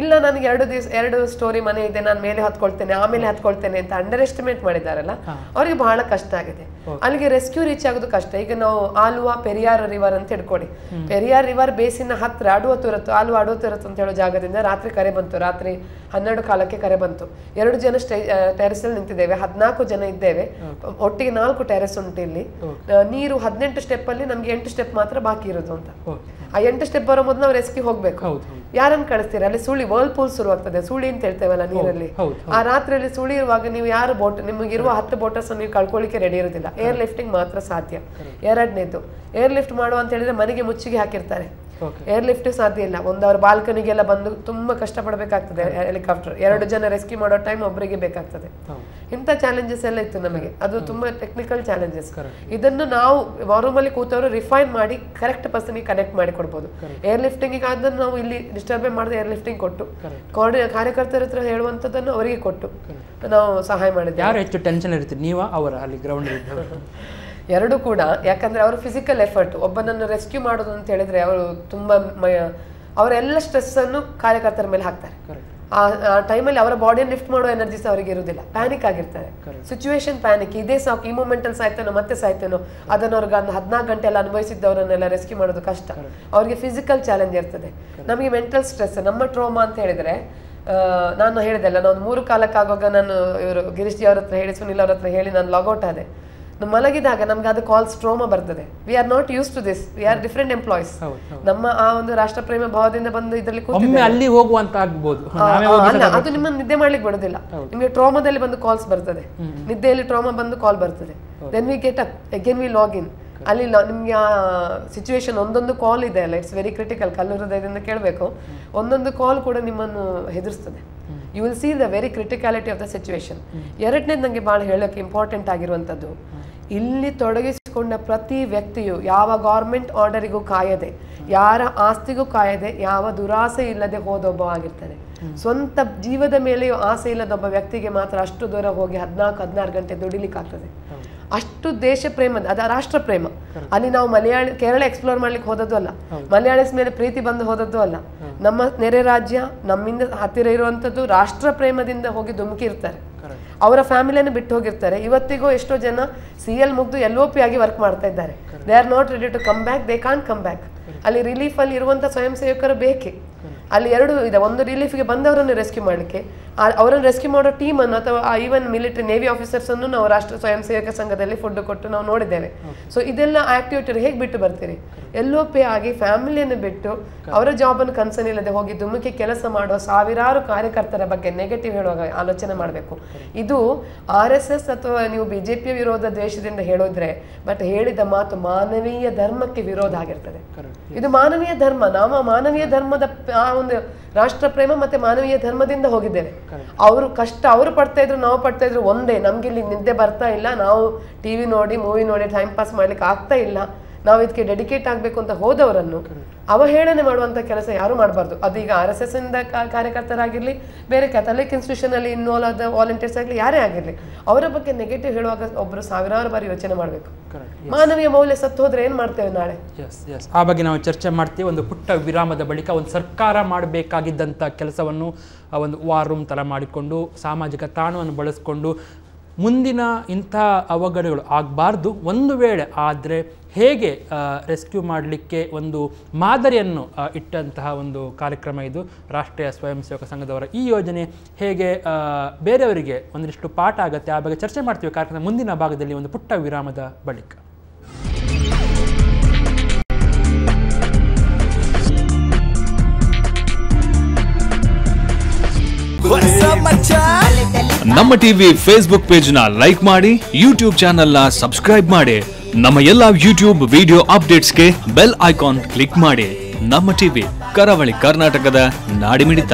Speaker 4: ಇಲ್ಲ ನನಗೆ 2 ಸ್ಟೋರಿ ಮನೆ ಇದೆ, ನಾನು ಮೇಲೆ ಹತ್ಕೊಳ್ತೇನೆ ಆಮೇಲೆ ಹತ್ಕೊಳ್ತೇನೆ ಅಂತ ಅಂಡರ್ ಎಸ್ಟಿಮೇಟ್ ಮಾಡಿದಾರಲ್ಲ, ಅವ್ರಿಗೆ ಬಹಳ ಕಷ್ಟ ಆಗಿದೆ. ಅಲ್ಲಿಗೆ ರೆಸ್ಕ್ಯೂ ರೀಚ್ ಆಗೋದು ಕಷ್ಟ. ಈಗ ನಾವು ಆಲ್ವಾ ಪೆರಿಯಾರ್ ರಿವರ್ ಅಂತ ಹಿಡ್ಕೊಡಿ, ಪೆರಿಯಾರ್ ರಿವರ್ ಬೇಸಿನ ಹತ್ರ ಅಡುವತ್ತುರತ್ತು ಆಲ್ವಾ ಅಡುವತ್ತುರತ್ತು ಅಂತ ಹೇಳೋ ಜಾಗದಿಂದ ರಾತ್ರಿ ಕರೆ ಬಂತು, ರಾತ್ರಿ 12 ಕಾಲಕ್ಕೆ ಕರೆ ಬಂತು. 2 ಜನ ಟೆರೆಸ್ ಅಲ್ಲಿ ನಿಂತಿದ್ದೇವೆ, 14 ಜನ ಇದ್ದೇವೆ, ಒಟ್ಟಿಗೆ 4 ಟೆರೆಸ್ ಉಂಟು ಇಲ್ಲಿ. ನೀರು 18 ಸ್ಟೆಪ್ ಅಲ್ಲಿ ನಮ್ಗೆ 8 ಸ್ಟೆಪ್ ಮಾತ್ರ ಬಾಕಿ ಇರೋದು ಅಂತ. ಆ 8 ಸ್ಟೆಪ್ ಬರೋ ಮೊದಲು ನಾವು ರೆಸ್ಕ್ಯೂ ಹೋಗ್ಬೇಕು. ಯಾರನ್ನು ಕಳಿಸ್ತೀರಾ? ಅಲ್ಲಿ ಸುಳಿ ವರ್ಲ್ಪೂಲ್ ಶುರು ಆಗ್ತದೆ, ಸುಳಿ ಅಂತ ಹೇಳ್ತೇವಲ್ಲ ನೀರಲ್ಲಿ. ಆ ರಾತ್ರಿಯಲ್ಲಿ ಸುಳಿ ಇರುವಾಗ ನೀವು ಯಾರು ಬೋಟ್, ನಿಮಗಿರುವ 10 ಬೋಟರ್ಸ್ ನೀವು ಕಳ್ಕೊಳ್ಳಿಕ್ಕೆ ರೆಡಿ ಇರೋದಿಲ್ಲ. ಏರ್ ಲಿಫ್ಟಿಂಗ್ ಮಾತ್ರ ಸಾಧ್ಯ. ಎರಡನೇದು, ಏರ್ ಲಿಫ್ಟ್ ಮಾಡುವ ಅಂತ ಹೇಳಿದ್ರೆ ಮನೆಗೆ ಮುಚ್ಚಿಗೆ ಹಾಕಿರ್ತಾರೆ, ಏರ್ ಲಿಫ್ಟ್ ಸಾಧ್ಯ ಇಲ್ಲ. ಅವ್ರ ಬಾಲ್ಕನಿಗೆಲ್ಲ ಬಂದು ತುಂಬಾ ಕಷ್ಟಪಡಬೇಕಾಗ್ತದೆ. ಹೆಲಿಕಾಪ್ಟರ್ 2 ಜನ ರೆಸ್ಕ್ಯೂ ಮಾಡೋ ಟೈಮ್ ಒಬ್ಬರಿಗೆ ಬೇಕಾಗ್ತದೆ. ಇಂಥ ಚಾಲೆಂಜಸ್ ಎಲ್ಲ ಇತ್ತು ನಮಗೆ. ಅದು ತುಂಬಾ ಟೆಕ್ನಿಕಲ್ ಚಾಲೆಂಜಸ್. ಇದನ್ನು ನಾವು ವಾರೂಮಲ್ಲಿ ಕೂತವರು ರಿಫೈನ್ ಮಾಡಿ ಕರೆಕ್ಟ್ ಪರ್ಸನ್ಗೆ ಕನೆಕ್ಟ್ ಮಾಡಿ ಕೊಡ್ಬೋದು. ಏರ್ ಲಿಫ್ಟಿಂಗ್ ಆದನ್ನು ನಾವು ಇಲ್ಲಿ ಡಿಸ್ಟರ್ಬ್ ಮಾಡದೆ ಏರ್ ಲಿಫ್ಟಿಂಗ್ ಕೊಟ್ಟು ಕಾರ್ಯಕರ್ತರ ಹತ್ರ ಹೇಳುವಂಥದ್ದನ್ನು ಅವರಿಗೆ ಕೊಟ್ಟು ನಾವು ಸಹಾಯ ಮಾಡಿದ್ವಿ.
Speaker 2: ಯಾರು ಹೆಚ್ಚು ಟೆನ್ಷನ್ ಇರ್ತೀರಿ, ನೀವಾ ಅವರ ಅಲ್ಲಿ ಗ್ರೌಂಡ್?
Speaker 4: ಎರಡು ಕೂಡ. ಯಾಕಂದ್ರೆ ಅವರು ಫಿಸಿಕಲ್ ಎಫರ್ಟ್, ಒಬ್ಬನನ್ನು ರೆಸ್ಕ್ಯೂ ಮಾಡೋದು ಅಂತ ಹೇಳಿದ್ರೆ ಅವರು ತುಂಬಾ ಅವರೆಲ್ಲ ಸ್ಟ್ರೆಸ್ ಅನ್ನು ಕಾರ್ಯಕರ್ತರ ಮೇಲೆ ಹಾಕ್ತಾರೆ. ಆ ಟೈಮಲ್ಲಿ ಅವರ ಬಾಡಿಯನ್ನು ಲಿಫ್ಟ್ ಮಾಡೋ ಎನರ್ಜಿ ಸಹ ಅವರಿಗೆ ಇರುವುದಿಲ್ಲ. ಪ್ಯಾನಿಕ್ ಆಗಿರ್ತಾರೆ. Situation panic. ಇದೇ ಸಾಕು, ಈ ಮೂಮೆಂಟಲ್ಲಿ ಸಾಯ್ತೇನೋ ಮತ್ತೆ ಸಾಯ್ತೇನೋ, ಅದನ್ನು ಅವ್ರಿಗೆ 14 ಗಂಟೆ ಎಲ್ಲ ಅನುಭವಿಸಿದ್ದವರನ್ನೆಲ್ಲ ರೆಸ್ಕ್ಯೂ ಮಾಡೋದು ಕಷ್ಟ. ಅವ್ರಿಗೆ ಫಿಸಿಕಲ್ ಚಾಲೆಂಜ್ ಇರ್ತದೆ. ನಮಗೆ ಮೆಂಟಲ್ ಸ್ಟ್ರೆಸ್, ನಮ್ಮ ಟ್ರೋಮಾ ಅಂತ ಹೇಳಿದ್ರೆ ನಾನು ಹೇಳಿದೆಲ್ಲ, ನಾನು 3 ಕಾಲಕ್ಕಾಗುವಾಗ ನಾನು ಇವರು ಗಿರೀಶ್ ಜಿ ಅವ್ರ ಹತ್ರ ಹೇಳಿ, ಸುನಿಲ್ ಅವ್ರ ಹತ್ರ ಹೇಳಿ ನಾನು ಲಾಗೌಟ್ ಆದೆ. ಮಲಗಿದಾಗ ನಮ್ಗೆ ಅದು ಕಾಲ್ಸ್ ಟ್ರೋಮಾ ಬರ್ತದೆ. We are not use to this, we are different employees. ನಮ್ಮ ಆ ಒಂದು ರಾಷ್ಟ್ರಪ್ರೇಮ ಭಾವದಿಂದ ಬಂದು ಇದರಲ್ಲಿ
Speaker 2: ಅಲ್ಲಿ ಹೋಗುವಂತ ಆಗ್ಬೋದು.
Speaker 4: ಅಲ್ಲ, ಅದು ನಿಮ್ಮನ್ನು ನಿದ್ದೆ ಮಾಡ್ಲಿಕ್ಕೆ ಬಿಡೋದಿಲ್ಲ. ನಿಮಗೆ ಟ್ರೋಮಾದಲ್ಲಿ ಬಂದು ಕಾಲ್ಸ್ ಬರ್ತದೆ, ನಿದ್ದೆಯಲ್ಲಿ ಟ್ರೋಮಾ ಬಂದು ಕಾಲ್ ಬರ್ತದೆ. Then we get up again, we log in. ಅಲ್ಲಿ ನಿಮ್ಗೆ ಆ ಸಿಚುವೇಶನ್ ಒಂದೊಂದು ಕಾಲ್ ಇದೆ ಅಲ್ಲ, ಇಟ್ಸ್ ವೆರಿ ಕ್ರಿಟಿಕಲ್. ಕಲ್ಲು ಹೃದಯದಿಂದ ಕೇಳಬೇಕು. ಒಂದೊಂದು ಕಾಲ್ ಕೂಡ ನಿಮ್ಮನ್ನು ಹೆದರಿಸ್ತದೆ. You will see the very criticality of the situation. ಎರಡನೇದು ನನಗೆ ಭಾಳ ಹೇಳೋಕೆ ಇಂಪಾರ್ಟೆಂಟ್ ಆಗಿರುವಂಥದ್ದು, ಇಲ್ಲಿ ತೊಡಗಿಸಿಕೊಂಡ ಪ್ರತಿ ವ್ಯಕ್ತಿಯು ಯಾವ ಗೌರ್ಮೆಂಟ್ ಆರ್ಡರಿಗೂ ಕಾಯದೆ, ಯಾರ ಆಸ್ತಿಗೂ ಕಾಯದೆ, ಯಾವ ದುರಾಸೆ ಇಲ್ಲದೆ ಹೋದೊಬ್ಬ ಆಗಿರ್ತಾನೆ. ಸ್ವಂತ ಜೀವದ ಮೇಲೆಯೂ ಆಸೆ ಇಲ್ಲದೊಬ್ಬ ವ್ಯಕ್ತಿಗೆ ಮಾತ್ರ ಅಷ್ಟು ದೂರ ಹೋಗಿ 14-16 ಗಂಟೆ ದುಡಿಲಿಕ್ಕಾಗ್ತದೆ. ಅಷ್ಟು ದೇಶ ಪ್ರೇಮದ, ಅದು ರಾಷ್ಟ್ರ ಪ್ರೇಮ. ಅಲ್ಲಿ ನಾವು ಕೇರಳ ಎಕ್ಸ್ಪ್ಲೋರ್ ಮಾಡ್ಲಿಕ್ಕೆ ಹೋದದ್ದು ಅಲ್ಲ, ಮಲಯಾಳೀಸ್ ಮೇಲೆ ಪ್ರೀತಿ ಬಂದು ಹೋದದ್ದು ಅಲ್ಲ. ನಮ್ಮ ನೆರೆ ರಾಜ್ಯ, ನಮ್ಮಿಂದ ಹತ್ತಿರ ಇರುವಂಥದ್ದು, ರಾಷ್ಟ್ರ ಪ್ರೇಮದಿಂದ ಹೋಗಿ ಧುಮುಕಿ ಇರ್ತಾರೆ. ಅವರ ಫ್ಯಾಮಿಲಿಯನ್ನು ಬಿಟ್ಟು ಹೋಗಿರ್ತಾರೆ. ಇವತ್ತಿಗೂ ಎಷ್ಟೋ ಜನ CL ಮುಗ್ದು LOP ಆಗಿ ವರ್ಕ್ ಮಾಡ್ತಾ ಇದ್ದಾರೆ. They are not ready to come back, they can't come back. ಅಲ್ಲಿ ರಿಲೀಫ್ ಅಲ್ಲಿ ಇರುವಂಥ ಸ್ವಯಂ ಸೇವಕರು ಬೇಕೇ. ಅಲ್ಲಿ 2 ಇದೆ. ಒಂದು ರಿಲೀಫ್ಗೆ ಬಂದವರನ್ನು ರೆಸ್ಕ್ಯೂ ಮಾಡಲಿಕ್ಕೆ, ಅವರನ್ನು ರೆಸ್ಕ್ಯೂ ಮಾಡೋ ಟೀಮನ್ನು ಅಥವಾ ಈವನ್ ಮಿಲಿಟರಿ ನೇವಿ ಆಫೀಸರ್ಸ್ ಅನ್ನು ನಾವು ರಾಷ್ಟ್ರ ಸ್ವಯಂ ಸೇವಕ ಸಂಘದಲ್ಲಿ ಫುಡ್ ಕೊಟ್ಟು ನಾವು ನೋಡಿದ್ದೇವೆ. ಸೊ ಇದೆಲ್ಲ ಆಕ್ಟಿವಿಟಿ ಹೇಗೆ ಬಿಟ್ಟು ಬರ್ತೀರಿ? LOP ಆಗಿ ಫ್ಯಾಮಿಲಿಯನ್ನು ಬಿಟ್ಟು ಅವರ ಜಾಬನ್ನು ಕನ್ಸರ್ನ್ ಇಲ್ಲದೆ ಹೋಗಿ ಧುಮುಕಿ ಕೆಲಸ ಮಾಡುವ ಸಾವಿರಾರು ಕಾರ್ಯಕರ್ತರ ಬಗ್ಗೆ ನೆಗೆಟಿವ್ ಹೇಳುವಾಗ ಆಲೋಚನೆ ಮಾಡಬೇಕು. ಇದು RSS ಅಥವಾ ನೀವು BJP ವಿರೋಧ ದ್ವೇಷದಿಂದ ಹೇಳೋದ್ರೆ, ಬಟ್ ಹೇಳಿದ ಮಾತು ಮಾನವೀಯ ಧರ್ಮಕ್ಕೆ ವಿರೋಧ ಆಗಿರ್ತದೆ. ಇದು ಮಾನವೀಯ ಧರ್ಮ. ನಾವು ಮಾನವೀಯ ಧರ್ಮದ ಆ ಒಂದು ರಾಷ್ಟ್ರ ಪ್ರೇಮ ಮತ್ತೆ ಮಾನವೀಯ ಧರ್ಮದಿಂದ ಹೋಗಿದ್ದೇವೆ. ಅವರು ಕಷ್ಟ ಅವರು ಪಡ್ತಾ ಇದ್ರು, ನಾವು ಪಡ್ತಾ ಇದ್ರು ಒಂದೇ. ನಮ್ಗೆ ಇಲ್ಲಿ ನಿದ್ದೆ ಬರ್ತಾ ಇಲ್ಲ, ನಾವು TV ನೋಡಿ ಮೂವಿ ನೋಡಿ ಟೈಮ್ ಪಾಸ್ ಮಾಡ್ಲಿಕ್ಕೆ ಆಗ್ತಾ ಇಲ್ಲ, ನಾವು ಇದಕ್ಕೆ ಡೆಡಿಕೇಟ್ ಆಗಬೇಕು ಅಂತ ಹೋದವರನ್ನು ಅವಹೇಳನೆ ಮಾಡುವಂಥ ಕೆಲಸ ಯಾರು ಮಾಡಬಾರ್ದು. ಅದು ಈಗ RSS ಇಂದ ಕಾರ್ಯಕರ್ತರಾಗಿರಲಿ, ಬೇರೆ ಕ್ಯಾಥಲಿಕ್ ಇನ್ಸ್ಟಿಟ್ಯೂಷನ್ ಅಲ್ಲಿ ಇನ್ವಾಲ್ವ್ ಆದ ವಾಲಂಟಿಯರ್ಸ್ ಆಗಲಿ, ಯಾರೇ ಆಗಿರಲಿ, ಅವರ ಬಗ್ಗೆ ನೆಗೆಟಿವ್ ಹೇಳುವಾಗ ಒಬ್ಬರು ಸಾವಿರಾರು ಬಾರಿ ಯೋಚನೆ ಮಾಡಬೇಕು. ಮಾನವೀಯ ಮೌಲ್ಯ ಸತ್ತು ಹೋದ್ರೆ ಏನು ಮಾಡ್ತೇವೆ ನಾಳೆ?
Speaker 2: ಆ ಬಗ್ಗೆ ನಾವು ಚರ್ಚೆ ಮಾಡ್ತೀವಿ. ಒಂದು ಪುಟ್ಟ ವಿರಾಮದ ಬಳಿಕ ಒಂದು ಸರ್ಕಾರ ಮಾಡಬೇಕಾಗಿದ್ದಂಥ ಕೆಲಸವನ್ನು ಒಂದು ವಾರ್ ರೂಮ್ ಥರ ಮಾಡಿಕೊಂಡು, ಸಾಮಾಜಿಕ ತಾಣವನ್ನು ಬಳಸಿಕೊಂಡು, ಮುಂದಿನ ಇಂಥ ಅವಘಡಗಳು ಆಗಬಾರ್ದು, ಒಂದು ವೇಳೆ ಆದರೆ ಹೇಗೆ ರೆಸ್ಕ್ಯೂ ಮಾಡಲಿಕ್ಕೆ ಒಂದು ಮಾದರಿಯನ್ನು ಇಟ್ಟಂತಹ ಒಂದು ಕಾರ್ಯಕ್ರಮ ಇದು. ರಾಷ್ಟ್ರೀಯ ಸ್ವಯಂ ಸೇವಕ ಸಂಘದವರ ಈ ಯೋಜನೆ ಹೇಗೆ ಬೇರೆಯವರಿಗೆ ಒಂದಿಷ್ಟು ಪಾಠ ಆಗುತ್ತೆ, ಆ ಬಗ್ಗೆ ಚರ್ಚೆ ಮಾಡ್ತೀವಿ ಕಾರ್ಯಕ್ರಮದ ಮುಂದಿನ ಭಾಗದಲ್ಲಿ ಒಂದು ಪುಟ್ಟ ವಿರಾಮದ ಬಳಿಕ.
Speaker 1: ನಮ್ಮ ಟಿವಿ ಫೇಸ್ಬುಕ್ ಪೇಜ್ ನ ಲೈಕ್ ಮಾಡಿ, ಯೂಟ್ಯೂಬ್ ಚಾನೆಲ್ ನ ಸಬ್ಸ್ಕ್ರೈಬ್ ಮಾಡಿ. ನಮ್ಮ ಎಲ್ಲಾ ಯೂಟ್ಯೂಬ್ ವಿಡಿಯೋ ಅಪ್ಡೇಟ್ಸ್ಗೆ ಬೆಲ್ ಐಕಾನ್ ಕ್ಲಿಕ್ ಮಾಡಿ. ನಮ್ಮ ಟಿವಿ, ಕರಾವಳಿ ಕರ್ನಾಟಕದ ನಾಡಿಮಿಡಿತ.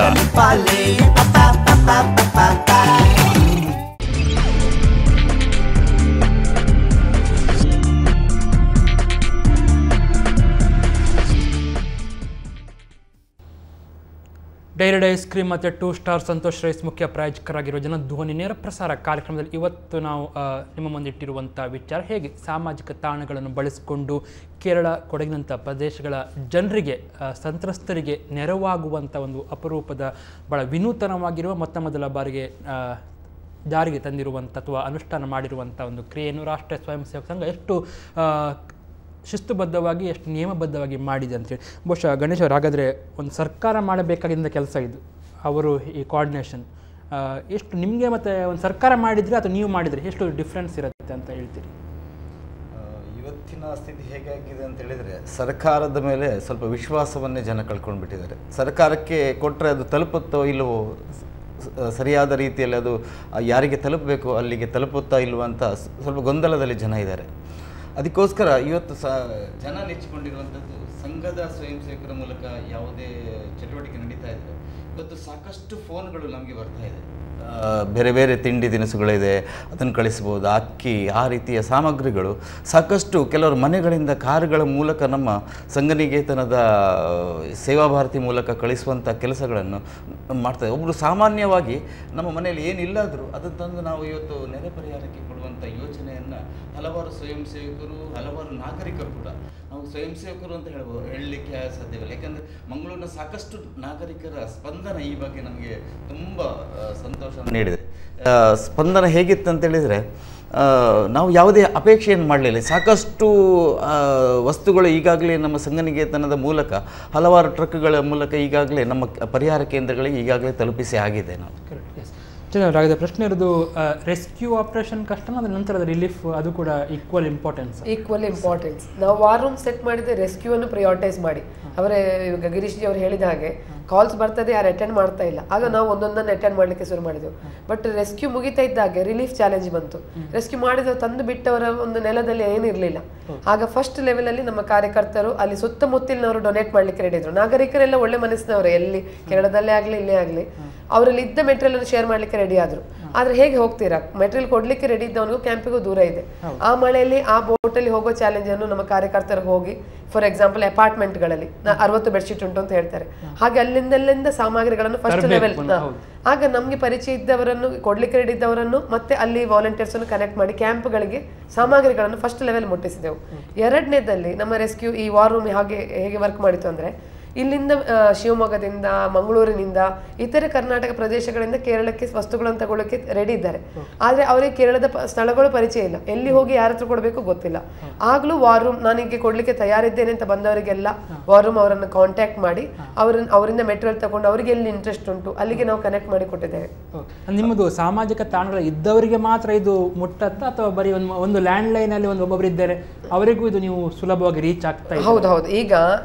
Speaker 2: ಡೈರಿ ಐಸ್ ಕ್ರೀಮ್ ಮತ್ತು 2 ಸ್ಟಾರ್ ಸಂತೋಷ್ ರೈಸ್ ಮುಖ್ಯ ಪ್ರಾಯೋಜಕರಾಗಿರುವ ಜನಧ್ವನಿ ನೇರ ಪ್ರಸಾರ ಕಾರ್ಯಕ್ರಮದಲ್ಲಿ ಇವತ್ತು ನಾವು ನಿಮ್ಮ ಮುಂದೆ ಇಟ್ಟಿರುವಂಥ ವಿಚಾರ, ಹೇಗೆ ಸಾಮಾಜಿಕ ತಾಣಗಳನ್ನು ಬಳಸಿಕೊಂಡು ಕೇರಳ, ಕೊಡಗಿನಂಥ ಪ್ರದೇಶಗಳ ಜನರಿಗೆ, ಸಂತ್ರಸ್ತರಿಗೆ ನೆರವಾಗುವಂಥ ಒಂದು ಅಪರೂಪದ ಭಾಳ ವಿನೂತನವಾಗಿರುವ ಮೊದಲ ಬಾರಿಗೆ ಜಾರಿಗೆ ತಂದಿರುವಂಥ ಅಥವಾ ಅನುಷ್ಠಾನ ಮಾಡಿರುವಂಥ ಒಂದು ಕ್ರಿಯೆಯನ್ನು ರಾಷ್ಟ್ರೀಯ ಸ್ವಯಂ ಸೇವಕ ಸಂಘ ಎಷ್ಟು ಶಿಸ್ತುಬದ್ಧವಾಗಿ, ಎಷ್ಟು ನಿಯಮಬದ್ಧವಾಗಿ ಮಾಡಿದೆ ಅಂತೇಳಿ. ಬಹುಶಃ ಗಣೇಶ್ ಅವರು, ಹಾಗಾದರೆ ಒಂದು ಸರ್ಕಾರ ಮಾಡಬೇಕಾಗಿದ್ದ ಕೆಲಸ ಇದು, ಅವರು ಈ ಕೋಆರ್ಡಿನೇಷನ್ ಎಷ್ಟು ನಿಮಗೆ ಮತ್ತು ಒಂದು ಸರ್ಕಾರ ಮಾಡಿದರೆ ಅಥವಾ ನೀವು ಮಾಡಿದರೆ ಎಷ್ಟು ಡಿಫ್ರೆನ್ಸ್ ಇರುತ್ತೆ ಅಂತ ಹೇಳ್ತೀರಿ?
Speaker 3: ಇವತ್ತಿನ ಸ್ಥಿತಿ ಹೇಗಾಗಿದೆ ಅಂತ ಹೇಳಿದರೆ, ಸರ್ಕಾರದ ಮೇಲೆ ಸ್ವಲ್ಪ ವಿಶ್ವಾಸವನ್ನೇ ಜನ ಕಳ್ಕೊಂಡ್ಬಿಟ್ಟಿದ್ದಾರೆ. ಸರ್ಕಾರಕ್ಕೆ ಕೊಟ್ಟರೆ ಅದು ತಲುಪುತ್ತೋ ಇಲ್ಲವೋ, ಸರಿಯಾದ ರೀತಿಯಲ್ಲಿ ಅದು ಯಾರಿಗೆ ತಲುಪಬೇಕು ಅಲ್ಲಿಗೆ ತಲುಪುತ್ತಾ ಇಲ್ವ ಅಂತ ಸ್ವಲ್ಪ ಗೊಂದಲದಲ್ಲಿ ಜನ ಇದ್ದಾರೆ. ಅದಕ್ಕೋಸ್ಕರ ಇವತ್ತು ಜನ ನೆಚ್ಚಿಕೊಂಡಿರುವಂಥದ್ದು ಸಂಘದ ಸ್ವಯಂ ಸೇವಕರ ಮೂಲಕ ಯಾವುದೇ ಚಟುವಟಿಕೆ ನಡೀತಾ ಇದ್ದರೆ ಇವತ್ತು ಸಾಕಷ್ಟು ಫೋನ್ಗಳು ನಮಗೆ ಬರ್ತಾ ಇದೆ. ಬೇರೆ ಬೇರೆ ತಿಂಡಿ ತಿನಿಸುಗಳಿದೆ, ಅದನ್ನು ಕಳಿಸ್ಬೋದು, ಅಕ್ಕಿ, ಆ ರೀತಿಯ ಸಾಮಗ್ರಿಗಳು ಸಾಕಷ್ಟು ಕೆಲವರು ಮನೆಗಳಿಂದ ಕಾರುಗಳ ಮೂಲಕ ನಮ್ಮ ಸಂಘನಿಕೇತನದ ಸೇವಾ ಭಾರತಿ ಮೂಲಕ ಕಳಿಸುವಂಥ ಕೆಲಸಗಳನ್ನು ಮಾಡ್ತಾರೆ. ಒಬ್ಬರು ಸಾಮಾನ್ಯವಾಗಿ ನಮ್ಮ ಮನೆಯಲ್ಲಿ ಏನಿಲ್ಲಾದರೂ ಅದನ್ನು ತಂದು ನಾವು ಇವತ್ತು ನೆರೆ ಪರಿಹಾರಕ್ಕೆ ಕೊಡುವಂಥ ಯೋಚನೆಯನ್ನು ಹಲವಾರು ಸ್ವಯಂ ಸೇವಕರು, ಹಲವಾರು ನಾಗರಿಕರು ಕೂಡ, ನಾವು ಸ್ವಯಂ ಸೇವಕರು ಅಂತ ಹೇಳಲಿಕ್ಕೆ ಸಾಧ್ಯವಿಲ್ಲ. ಯಾಕಂದರೆ ಮಂಗಳೂರಿನ ಸಾಕಷ್ಟು ನಾಗರಿಕರ ಸ್ಪಂದನ ಈ ಬಗ್ಗೆ ನಮಗೆ ತುಂಬ ಸಂತೋಷ ನೀಡಿದೆ. ಸ್ಪಂದನ ಹೇಗಿತ್ತು ಅಂತೇಳಿದರೆ, ನಾವು ಯಾವುದೇ ಅಪೇಕ್ಷೆಯನ್ನು ಮಾಡಲಿಲ್ಲ. ಸಾಕಷ್ಟು ವಸ್ತುಗಳು ಈಗಾಗಲೇ ನಮ್ಮ ಸಂಘನಿಕೇತನದ ಮೂಲಕ ಹಲವಾರು ಟ್ರಕ್ಗಳ ಮೂಲಕ ಈಗಾಗಲೇ ನಮ್ಮ ಪರಿಹಾರ ಕೇಂದ್ರಗಳಿಗೆ ಈಗಾಗಲೇ ತಲುಪಿಸಿ ಆಗಿದೆ. ನಾವು
Speaker 2: ಹಾಗಾದರೆ ಪ್ರಶ್ನೆ ಇರೋದು, ರೆಸ್ಕ್ಯೂ ಆಪರೇಷನ್ ಕಷ್ಟನ, ಅದರ ನಂತರದ ರಿಲೀಫ್ ಅದು ಕೂಡ ಈಕ್ವಲ್ ಇಂಪಾರ್ಟೆನ್ಸ್. ನಾವು ವಾರ್ ರೂಮ್ ಸೆಟ್ ಮಾಡಿದ್ರೆ ರೆಸ್ಕ್ಯೂ ಅನ್ನು ಪ್ರಿಯಾರಿಟೈಸ್ ಮಾಡಿ, ಅವರೇ ಇವಾಗ ಗಿರೀಶ್ ಜಿ ಅವರು ಹೇಳಿದ ಹಾಗೆ ಕಾಲ್ಸ್ ಬರ್ತದೆ, ಯಾರು ಅಟೆಂಡ್ ಮಾಡ್ತಾ ಇಲ್ಲ, ಆಗ ನಾವು ಒಂದೊಂದನ್ನು ಅಟೆಂಡ್ ಮಾಡಲಿಕ್ಕೆ ಶುರು ಮಾಡಿದೆವು. ಬಟ್ ರೆಸ್ಕ್ಯೂ ಮುಗಿತಾ ಇದ್ದಾಗೆ ರಿಲೀಫ್ ಚಾಲೆಂಜ್ ಬಂತು. ರೆಸ್ಕ್ಯೂ ಮಾಡಿದ ತಂದು ಬಿಟ್ಟವರ ಒಂದು ನೆಲದಲ್ಲಿ ಏನಿರಲಿಲ್ಲ. ಆಗ ಫಸ್ಟ್ ಲೆವೆಲಲ್ಲಿ ನಮ್ಮ ಕಾರ್ಯಕರ್ತರು ಅಲ್ಲಿ ಸುತ್ತಮುತ್ತಲಿನವರು ಡೊನೇಟ್ ಮಾಡಲಿಕ್ಕೆ ರೆಡಿ ಇದ್ರು. ನಾಗರಿಕರೆಲ್ಲ ಒಳ್ಳೆ ಮನಸ್ಸಿನವರು, ಎಲ್ಲಿ ಕೇರಳದಲ್ಲೇ ಆಗಲಿ ಇಲ್ಲೇ ಆಗಲಿ ಅವರಲ್ಲಿ ಇದ್ದ ಮೆಟೀರಿಯಲ್ ಅನ್ನು ಶೇರ್ ಮಾಡಲಿಕ್ಕೆ ರೆಡಿ ಆದ್ರು. ಆದ್ರೆ ಹೇಗೆ ಹೋಗ್ತೀರಾ, ಮೆಟೀರಿಯಲ್ ಕೊಡ್ಲಿಕ್ಕೆ ರೆಡಿ ಇದ್ದವನಿಗೂ ಕ್ಯಾಂಪಿಗೂ ದೂರ ಇದೆ. ಆ ಮಳೆಯಲ್ಲಿ ಆ ಬೋಟಲ್ಲಿ ಹೋಗೋ ಚಾಲೆಂಜ್ ಅನ್ನು ನಮ್ಮ ಕಾರ್ಯಕರ್ತರು ಹೋಗಿ, ಫಾರ್ ಎಕ್ಸಾಂಪಲ್ ಅಪಾರ್ಟ್ಮೆಂಟ್ಗಳಲ್ಲಿ 60 ಬೆಡ್ಶೀಟ್ ಉಂಟು ಅಂತ ಹೇಳ್ತಾರೆ, ಹಾಗೆ ಅಲ್ಲಿಂದ ಸಾಮಗ್ರಿಗಳನ್ನು ಫಸ್ಟ್ ಲೆವೆಲ್, ಆಗ ನಮ್ಗೆ ಪರಿಚಯ ಇದ್ದವರನ್ನು ಕೊಡ್ಲಿಕ್ಕೆ ರೆಡಿ ಇದ್ದವರನ್ನು ಮತ್ತೆ ಅಲ್ಲಿ ವಾಲಂಟಿಯರ್ಸ್ ಅನ್ನು ಕನೆಕ್ಟ್ ಮಾಡಿ ಕ್ಯಾಂಪ್ಗಳಿಗೆ ಸಾಮಗ್ರಿಗಳನ್ನು ಫಸ್ಟ್ ಲೆವೆಲ್ ಮುಟ್ಟಿಸಿದೆವು. ಎರಡನೇದಲ್ಲಿ ನಮ್ಮ ರೆಸ್ಕ್ಯೂ ಈ ವಾರ್ ರೂಮ್ ಹೇಗೆ ವರ್ಕ್ ಮಾಡಿತು ಅಂದ್ರೆ, ಇಲ್ಲಿಂದ ಶಿವಮೊಗ್ಗದಿಂದ, ಮಂಗಳೂರಿನಿಂದ, ಇತರೆ ಕರ್ನಾಟಕ ಪ್ರದೇಶಗಳಿಂದ ಕೇರಳಕ್ಕೆ ವಸ್ತುಗಳನ್ನು ತಗೊಳ್ಳೋಕೆ ರೆಡಿ ಇದ್ದಾರೆ. ಆದರೆ ಅವರಿಗೆ ಕೇರಳದ ಸ್ಥಳಗಳು ಪರಿಚಯ ಇಲ್ಲ, ಎಲ್ಲಿ ಹೋಗಿ ಯಾರ ಹತ್ರ ಕೊಡಬೇಕು ಗೊತ್ತಿಲ್ಲ. ಆಗ್ಲೂ ವಾರ್ ರೂಮ್ ನಾನೀಗ ಕೊಡ್ಲಿಕ್ಕೆ ತಯಾರಿದ್ದೇನೆ ಅಂತ ಬಂದವರಿಗೆಲ್ಲ ವಾರ್ ರೂಮ್ ಅವರನ್ನು ಕಾಂಟ್ಯಾಕ್ಟ್ ಮಾಡಿ ಅವರಿಂದ ಮೆಟೀರಿಯಲ್ ತಗೊಂಡು ಅವರಿಗೆ ಎಲ್ಲಿ ಇಂಟ್ರೆಸ್ಟ್ ಉಂಟು ಅಲ್ಲಿಗೆ ನಾವು ಕನೆಕ್ಟ್ ಮಾಡಿ ಕೊಟ್ಟಿದ್ದೇವೆ. ನಿಮ್ಮದು ಸಾಮಾಜಿಕ ತಾಣಗಳು ಇದ್ದವರಿಗೆ ಮಾತ್ರ ಇದು ಮುಟ್ಟತ್ತಾ, ಅಥವಾ ಬರೀ ಒಂದು ಲ್ಯಾಂಡ್ ಲೈನ್ ಅಲ್ಲಿ ಒಬ್ಬೊಬ್ಬರು ಇದ್ದಾರೆ ಅವರಿಗೂ ಇದು ನೀವು ಸುಲಭವಾಗಿ ರೀಚ್ ಆಗ್ತಾ?
Speaker 4: ಹೌದು. ಈಗ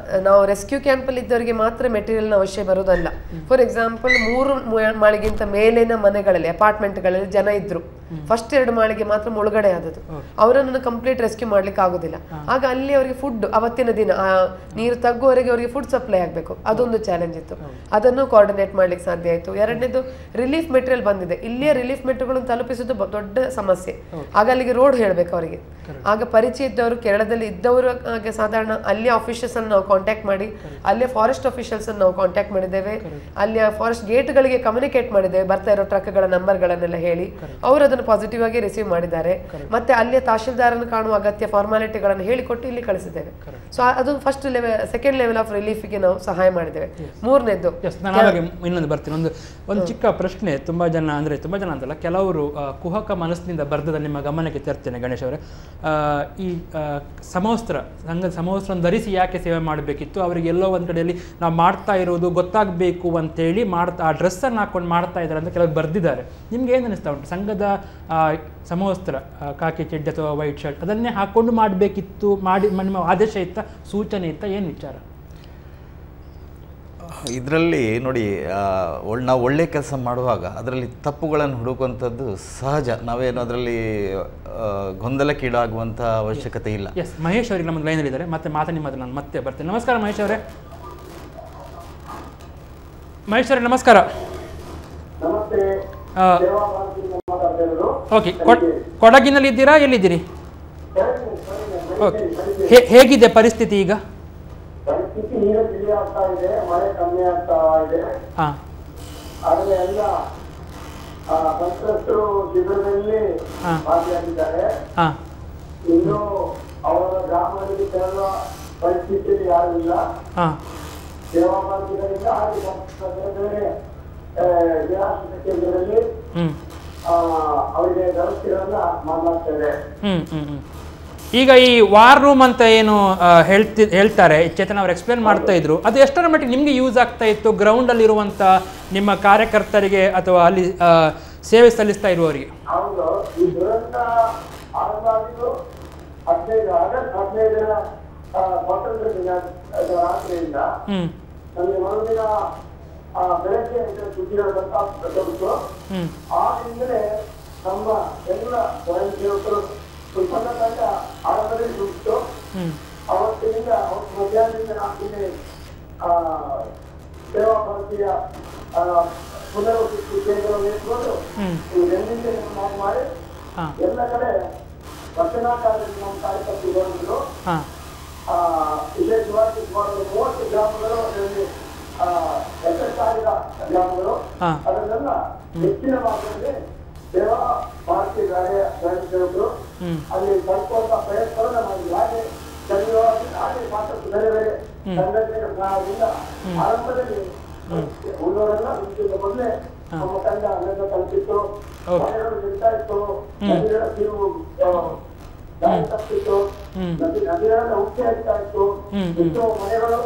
Speaker 4: ನಾವು ರೆಸ್ಕ್ಯೂ ಕ್ಯಾಂಪ್ ಇದ್ದವರಿಗೆ ಮಾತ್ರ ಮೆಟೀರಿಯಲ್ ಅವಶ್ಯ ಬರೋದಲ್ಲ. ಫಾರ್ ಎಕ್ಸಾಂಪಲ್ 3 ಮಾಳಿಗಿಂತ ಮೇಲಿನ ಮನೆಗಳಲ್ಲಿ, ಅಪಾರ್ಟ್ಮೆಂಟ್ಗಳಲ್ಲಿ ಜನ ಇದ್ರು, ಫಸ್ಟ್ 2 ಮಾಳಿಗೆ ಮಾತ್ರ ಮುಳುಗಡೆ ಆದದ್ದು, ಅವರನ್ನು ಕಂಪ್ಲೀಟ್ ರೆಸ್ಕ್ಯೂ ಮಾಡ್ಲಿಕ್ಕೆ ಆಗುದಿಲ್ಲ. ಆಗ ಅಲ್ಲಿ ಅವರಿಗೆ ಫುಡ್ ಅವತ್ತಿನ ದಿನ ನೀರು ತಗ್ಗುವವರೆಗೆ ಅವರಿಗೆ ಫುಡ್ ಸಪ್ಲೈ ಆಗಬೇಕು, ಅದೊಂದು ಚಾಲೆಂಜ್ ಇತ್ತು. ಅದನ್ನು ಕೋಆರ್ಡಿನೇಟ್ ಮಾಡ್ಲಿಕ್ಕೆ ಸಾಧ್ಯ ಆಯಿತು. ಎರಡನೇದು ರಿಲೀಫ್ ಮೆಟೀರಿಯಲ್ ಬಂದಿದೆ, ಇಲ್ಲಿಯ ರಿಲೀಫ್ ಮೆಟೀರಿಯಲ್ ತಲುಪಿಸುವುದು ದೊಡ್ಡ ಸಮಸ್ಯೆ. ಆಗ ಅಲ್ಲಿಗೆ ರೋಡ್ ಹೇಳಬೇಕು ಅವರಿಗೆ. ಆಗ ಪರಿಚಯ ಇದ್ದವರು, ಕೇರಳದಲ್ಲಿ ಇದ್ದವರು, ಹಾಗೆ ಸಾಧಾರಣ ಅಲ್ಲಿಯ ಆಫೀಸರ್ಸ್ ಅನ್ನು ನಾವು ಕಾಂಟ್ಯಾಕ್ಟ್ ಮಾಡಿ, ಅಲ್ಲಿಯ ಫಾರೆಸ್ಟ್ ಆಫೀಷಿಯಲ್ಸ್ ಅನ್ನು ನಾವು ಕಾಂಟ್ಯಾಕ್ಟ್ ಮಾಡಿದ್ದೇವೆ, ಅಲ್ಲಿಯ ಫಾರೆಸ್ಟ್ ಗೇಟ್ಗಳಿಗೆ ಕಮ್ಯುನಿಕೇಟ್ ಮಾಡಿದ್ದೇವೆ, ಬರ್ತಾ ಇರೋ ಟ್ರಕ್ಗಳ ನಂಬರ್ಗಳನ್ನೆಲ್ಲ ಹೇಳಿ ಅವರು ಅದನ್ನು ಪಾಸಿಟಿವ್ ಆಗಿ ರಿಸೀವ್ ಮಾಡಿದ್ದಾರೆ. ಮತ್ತೆ ಅಲ್ಲಿಯ ತಹಶೀಲ್ದಾರನ್ನು ಕಾಣುವ ಅಗತ್ಯ ಫಾರ್ಮಾಲಿಟಿಗಳನ್ನು ಹೇಳಿಕೊಟ್ಟು ಇಲ್ಲಿ ಕಳಿಸಿದ್ದೇವೆ. ಸೊ ಅದು first level, second level of ರಿಲೀಫ್ಗೆ ನಾವು ಸಹಾಯ ಮಾಡಿದ್ದೇವೆ. ಮೂರನೇದು
Speaker 2: ಇನ್ನೊಂದು ಬರ್ತೀನಿ, ಒಂದು ಚಿಕ್ಕ ಪ್ರಶ್ನೆ. ತುಂಬಾ ಜನ ಅಂತಲ್ಲ, ಕೆಲವರು ಕುಹಕ ಮನಸ್ಸಿನಿಂದ ಬರ್ದದ ನಿಮ್ಮ ಗಮನಕ್ಕೆ ತರ್ತೇನೆ ಗಣೇಶ್ ಅವರೇ. ಈ ಸಂಘದ ಸಮವಸ್ತ್ರವನ್ನು ಧರಿಸಿ ಯಾಕೆ ಸೇವೆ ಮಾಡಬೇಕಿತ್ತು, ಅವರಿಗೆ ಎಲ್ಲೋ ಒಂದು ಕಡೆಯಲ್ಲಿ ನಾವು ಮಾಡ್ತಾ ಇರೋದು ಗೊತ್ತಾಗಬೇಕು ಅಂತೇಳಿ ಆ ಡ್ರೆಸ್ಸನ್ನು ಹಾಕೊಂಡು ಮಾಡ್ತಾ ಇದ್ದಾರೆ ಅಂತ ಕೆಲವರು ಬರೆದಿದ್ದಾರೆ. ನಿಮ್ಗೆ ಏನು ಅನಿಸ್ತಾ ಉಂಟು, ಸಂಘದ ಸಮವಸ್ತ್ರ ಕಾಕಿ ಚಡ್ಡಿ ಅಥವಾ ವೈಟ್ ಶರ್ಟ್ ಅದನ್ನೇ ಹಾಕೊಂಡು ಮಾಡಬೇಕಿತ್ತು, ನಿಮ್ಮ ಆದೇಶ ಇತ್ತ, ಸೂಚನೆ ಇತ್ತ, ಏನು ವಿಚಾರ?
Speaker 3: ಇದರಲ್ಲಿ ನೋಡಿ, ನಾವು ಒಳ್ಳೆ ಕೆಲಸ ಮಾಡುವಾಗ ಅದರಲ್ಲಿ ತಪ್ಪುಗಳನ್ನು ಹುಡುಕುವಂಥದ್ದು ಸಹಜ. ನಾವೇನು ಅದರಲ್ಲಿ ಗೊಂದಲಕ್ಕೀಡಾಗುವಂಥ ಅವಶ್ಯಕತೆ ಇಲ್ಲ.
Speaker 2: ಎಸ್, ಮಹೇಶ್ ಅವರಿಗೆ ನಮ್ಮ ಲೈನಲ್ಲಿ ಇದ್ದಾರೆ, ಮತ್ತೆ ಮಾತಾಡಿ ನಾನು ಮತ್ತೆ ಬರ್ತೇನೆ. ನಮಸ್ಕಾರ ಮಹೇಶ್ ಅವರೇ. ನಮಸ್ಕಾರ. ಓಕೆ, ಕೊಡಗಿನಲ್ಲಿ ಇದ್ದೀರಾ, ಎಲ್ಲಿದ್ದೀರಿ? ಓಕೆ, ಹೇಗಿದೆ ಪರಿಸ್ಥಿತಿ ಈಗ?
Speaker 6: ಮಳೆ ಕಮ್ಮಿ ಆಗ್ತಾ ಇದೆ. ಆದರೆ ಎಲ್ಲ ಸಂತ್ರಸ್ತರು ಶಿಬಿರದಲ್ಲಿ ಭಾಗಿಯಾಗಿದ್ದಾರೆ. ಇನ್ನು ಅವರ ಗ್ರಾಮಗಳಿಗೆ ತೆರಳುವ ಪರಿಸ್ಥಿತಿಯಲ್ಲಿ ಯಾರು ಇಲ್ಲ. ಸೇವಾ ಭಾರತೀಯರಿಂದ ಬೇರೆ ನಿರಾಶ್ರಿತ ಕೇಂದ್ರದಲ್ಲಿ ಅವರಿಗೆ ವ್ಯವಸ್ಥೆಗಳನ್ನ ಮಾಡಲಾಗ್ತದೆ.
Speaker 2: ಈಗ ಈ ವಾರ್ ರೂಮ್ ಅಂತ ಏನು ಹೇಳ್ತಾರೆ, ಚೇತನ್ ಅವರು ಎಕ್ಸ್ಪ್ಲೇನ್ ಮಾಡ್ತಾ ಇದ್ರು, ಅದು ಎಷ್ಟರ ಮಟ್ಟಿಗೆ ನಿಮಗೆ ಯೂಸ್ ಆಗ್ತಾ ಇತ್ತು ಗ್ರೌಂಡಲ್ಲಿರುವಂಥ ನಿಮ್ಮ ಕಾರ್ಯಕರ್ತರಿಗೆ ಅಥವಾ ಅಲ್ಲಿ ಸೇವೆ ಸಲ್ಲಿಸ್ತಾ ಇರುವವರಿಗೆ?
Speaker 6: ಹೌದು, ಈ ದುರಂತ ಆರಂಭ ಆಗಿದ್ದು 15 ಆಗಸ್ಟ್ 15ರ ಸ್ವಾತಂತ್ರ್ಯ ದಿನ ರಾತ್ರಿಯಿಂದ ನಮಗೆ ಮರುದಿನ ಬೆಳಗ್ಗೆ ಸುದ್ದಿಗಳು ಗೊತ್ತಾಗ್ತದೆ. ಆಗಿಂದಲೇ ನಮ್ಮ ಎಲ್ಲ ಸ್ವಯಂ ಸೇವಕರು ಸಂಘಟನೆ ಆರಂಭದಲ್ಲಿ ಉಂಟು. ಅವತ್ತಿನಿಂದ ಅವತ್ತು ಮಧ್ಯಾಹ್ನದಿಂದ ನಾಲ್ಕಿನೇ ಸೇವಾ ಭಾರತೀಯ ಪುನರ್ವಸತಿ ಕೇಂದ್ರವನ್ನು ಇಟ್ಕೊಂಡು ಎಂದಿನ ಮಾಡಿ ಎಲ್ಲ ಕಡೆ ರಚನಾಕಾರರಿಗೆ ನಮ್ಮ ಕಾರ್ಯಕರ್ತರು ವಿಶೇಷವಾಗಿ 30 ಗ್ರಾಮಗಳು ಅದರಲ್ಲಿ ಯಶಸ್ಸಾಗಿದ ಗ್ರಾಮಗಳು ಅದನ್ನೆಲ್ಲ ಹೆಚ್ಚಿನ ಭಾಗದಲ್ಲಿ ಸೇವಾ ಭಾರತೀಯ ಗಾಡಿ ಸೇವಕರು ಅಲ್ಲಿ ತಲುಪುವಂತ ಪ್ರಯತ್ನವನ್ನು ಮಾಡಿದ್ರು. ಹಾಗೆ ಸಾಕಷ್ಟು ಬೇರೆ ಬೇರೆ ಸಂಘಟನೆಗಳ ಸಹಾಯದಿಂದ ಆರಂಭದಲ್ಲಿ ಉಳ್ಳವರೆಲ್ಲ ಮೊದಲೇ ನಮ್ಮ ತಂಡ ಅಲ್ಲಿಂದ ತಲುಪಿತ್ತು, ಮನೆಗಳು ನಿಲ್ತಾ ಇತ್ತು, ನದಿಗಳ ತೀರು ದಾರಿ ತಪ್ಪಿತ್ತು, ನದಿಗಳೆಲ್ಲ ಉಕ್ಕಿ ಆಗ್ತಾ ಇತ್ತು, ಎಷ್ಟೋ ಮನೆಗಳು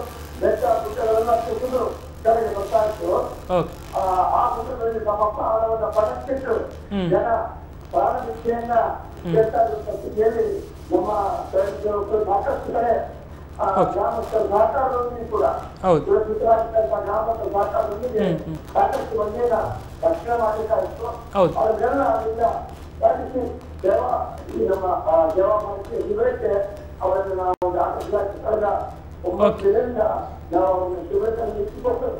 Speaker 6: ಬೆಟ್ಟ ಗುಡ್ಡಗಳೆಲ್ಲ ಕುಸಿದು ಕೆಳಗೆ ಬರ್ತಾ ಇತ್ತು. ಆ ಗುಡ್ಡಗಳಲ್ಲಿ ತಮ್ಮ ಪ್ರಾಣವನ್ನ ಪಣಕ್ಕಿಟ್ಟು ಜನ ಪ್ರಾಣ ಭಿಕ್ಷೆಯನ್ನ ಕೇಳ್ತಾ ಇರುವಂತ ಸ್ಥಿತಿಯಲ್ಲಿ ನಮ್ಮ ಸ್ವಯಂ ಸೇವಕರು ಸಾಕಷ್ಟು ಕಡೆ ಗ್ರಾಮಸ್ಥರ ಸಹಕಾರದೊಂದಿಗೆ ಕೂಡ ಸುರಕ್ಷಿತವಾಗಿದ್ದಂತ ಗ್ರಾಮಸ್ಥರ ಸಹಕಾರದೊಂದಿಗೆ ಸಾಕಷ್ಟು ಮಂದಿಯನ್ನ ರಕ್ಷಣೆ ಮಾಡಬೇಕಾಗಿತ್ತು. ಅದನ್ನೆಲ್ಲ ಅದರಿಂದ ಸಾಧಿಸಿ ಸೇವಾ ಈ ನಮ್ಮ ಸೇವಾ ಭಾರತೀಯ ಶಿಬಿರಕ್ಕೆ ಅವರನ್ನು ನಾವು ಒಂದು ಆಕರ್ಷಿತ ಕಳೆದ 9 ದಿನದಿಂದ ನಾವು ಅವ್ರನ್ನ ಶಿಬಿರದಲ್ಲಿ ಇಟ್ಟುಕೊಟ್ಟು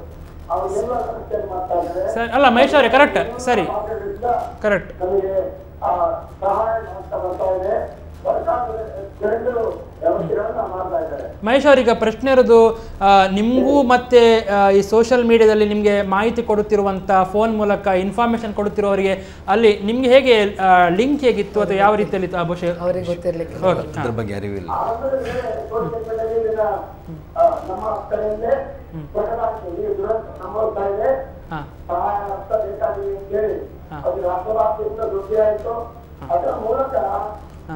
Speaker 6: ಅವ್ರಿಗೆಲ್ಲ ಸಮಸ್ಯೆ ಮಾಡ್ತಾ ಇದ್ದಾರೆ.
Speaker 2: ಅಲ್ಲ ಮಹೇಶ್ ಅವರೇ, ಕರೆಕ್ಟ್, ಸರಿ, ಕರೆಕ್ಟ್,
Speaker 6: ನಮಗೆ ಸಹಾಯ ಮಾಡ್ತಾ ಬರ್ತಾ ಇದೆ.
Speaker 2: ಮಹೇಶ್ ಅವರೀಗ ಪ್ರಶ್ನೆ ಇರೋದು, ನಿಮಗೂ ಮತ್ತೆ ಈ ಸೋಷಿಯಲ್ ಮೀಡಿಯಾದಲ್ಲಿ ನಿಮಗೆ ಮಾಹಿತಿ ಕೊಡುತ್ತಿರುವಂಥ ಫೋನ್ ಮೂಲಕ ಇನ್ಫಾರ್ಮೇಶನ್ ಕೊಡುತ್ತಿರೋರಿಗೆ ಅಲ್ಲಿ ನಿಮ್ಗೆ ಹೇಗೆ ಲಿಂಕ್ ಹೇಗಿತ್ತು ಅಥವಾ ಯಾವ ರೀತಿಯಲ್ಲಿ
Speaker 4: ಅವರಿಗೆ ಗೊತ್ತಿರಲಿಕ್ಕೆ
Speaker 3: ಅದ್ರ ಬಗ್ಗೆ ಅರಿವಿಲ್ಲ.
Speaker 6: ನಮ್ಮ ಕಡೆಯಲ್ಲೇ ನಮ್ಮೋಗ್ತಾ ಇದೆ, ಸಹಾಯ ಹಸ್ತ ಬೇಕಾಗಿದೆ ಅಂತ ಹೇಳಿ ಅದು ರಾಷ್ಟ್ರವಾಸಿಯಿಂದ ವೃದ್ಧಿ ಆಯಿತು. ಅದರ ಮೂಲಕ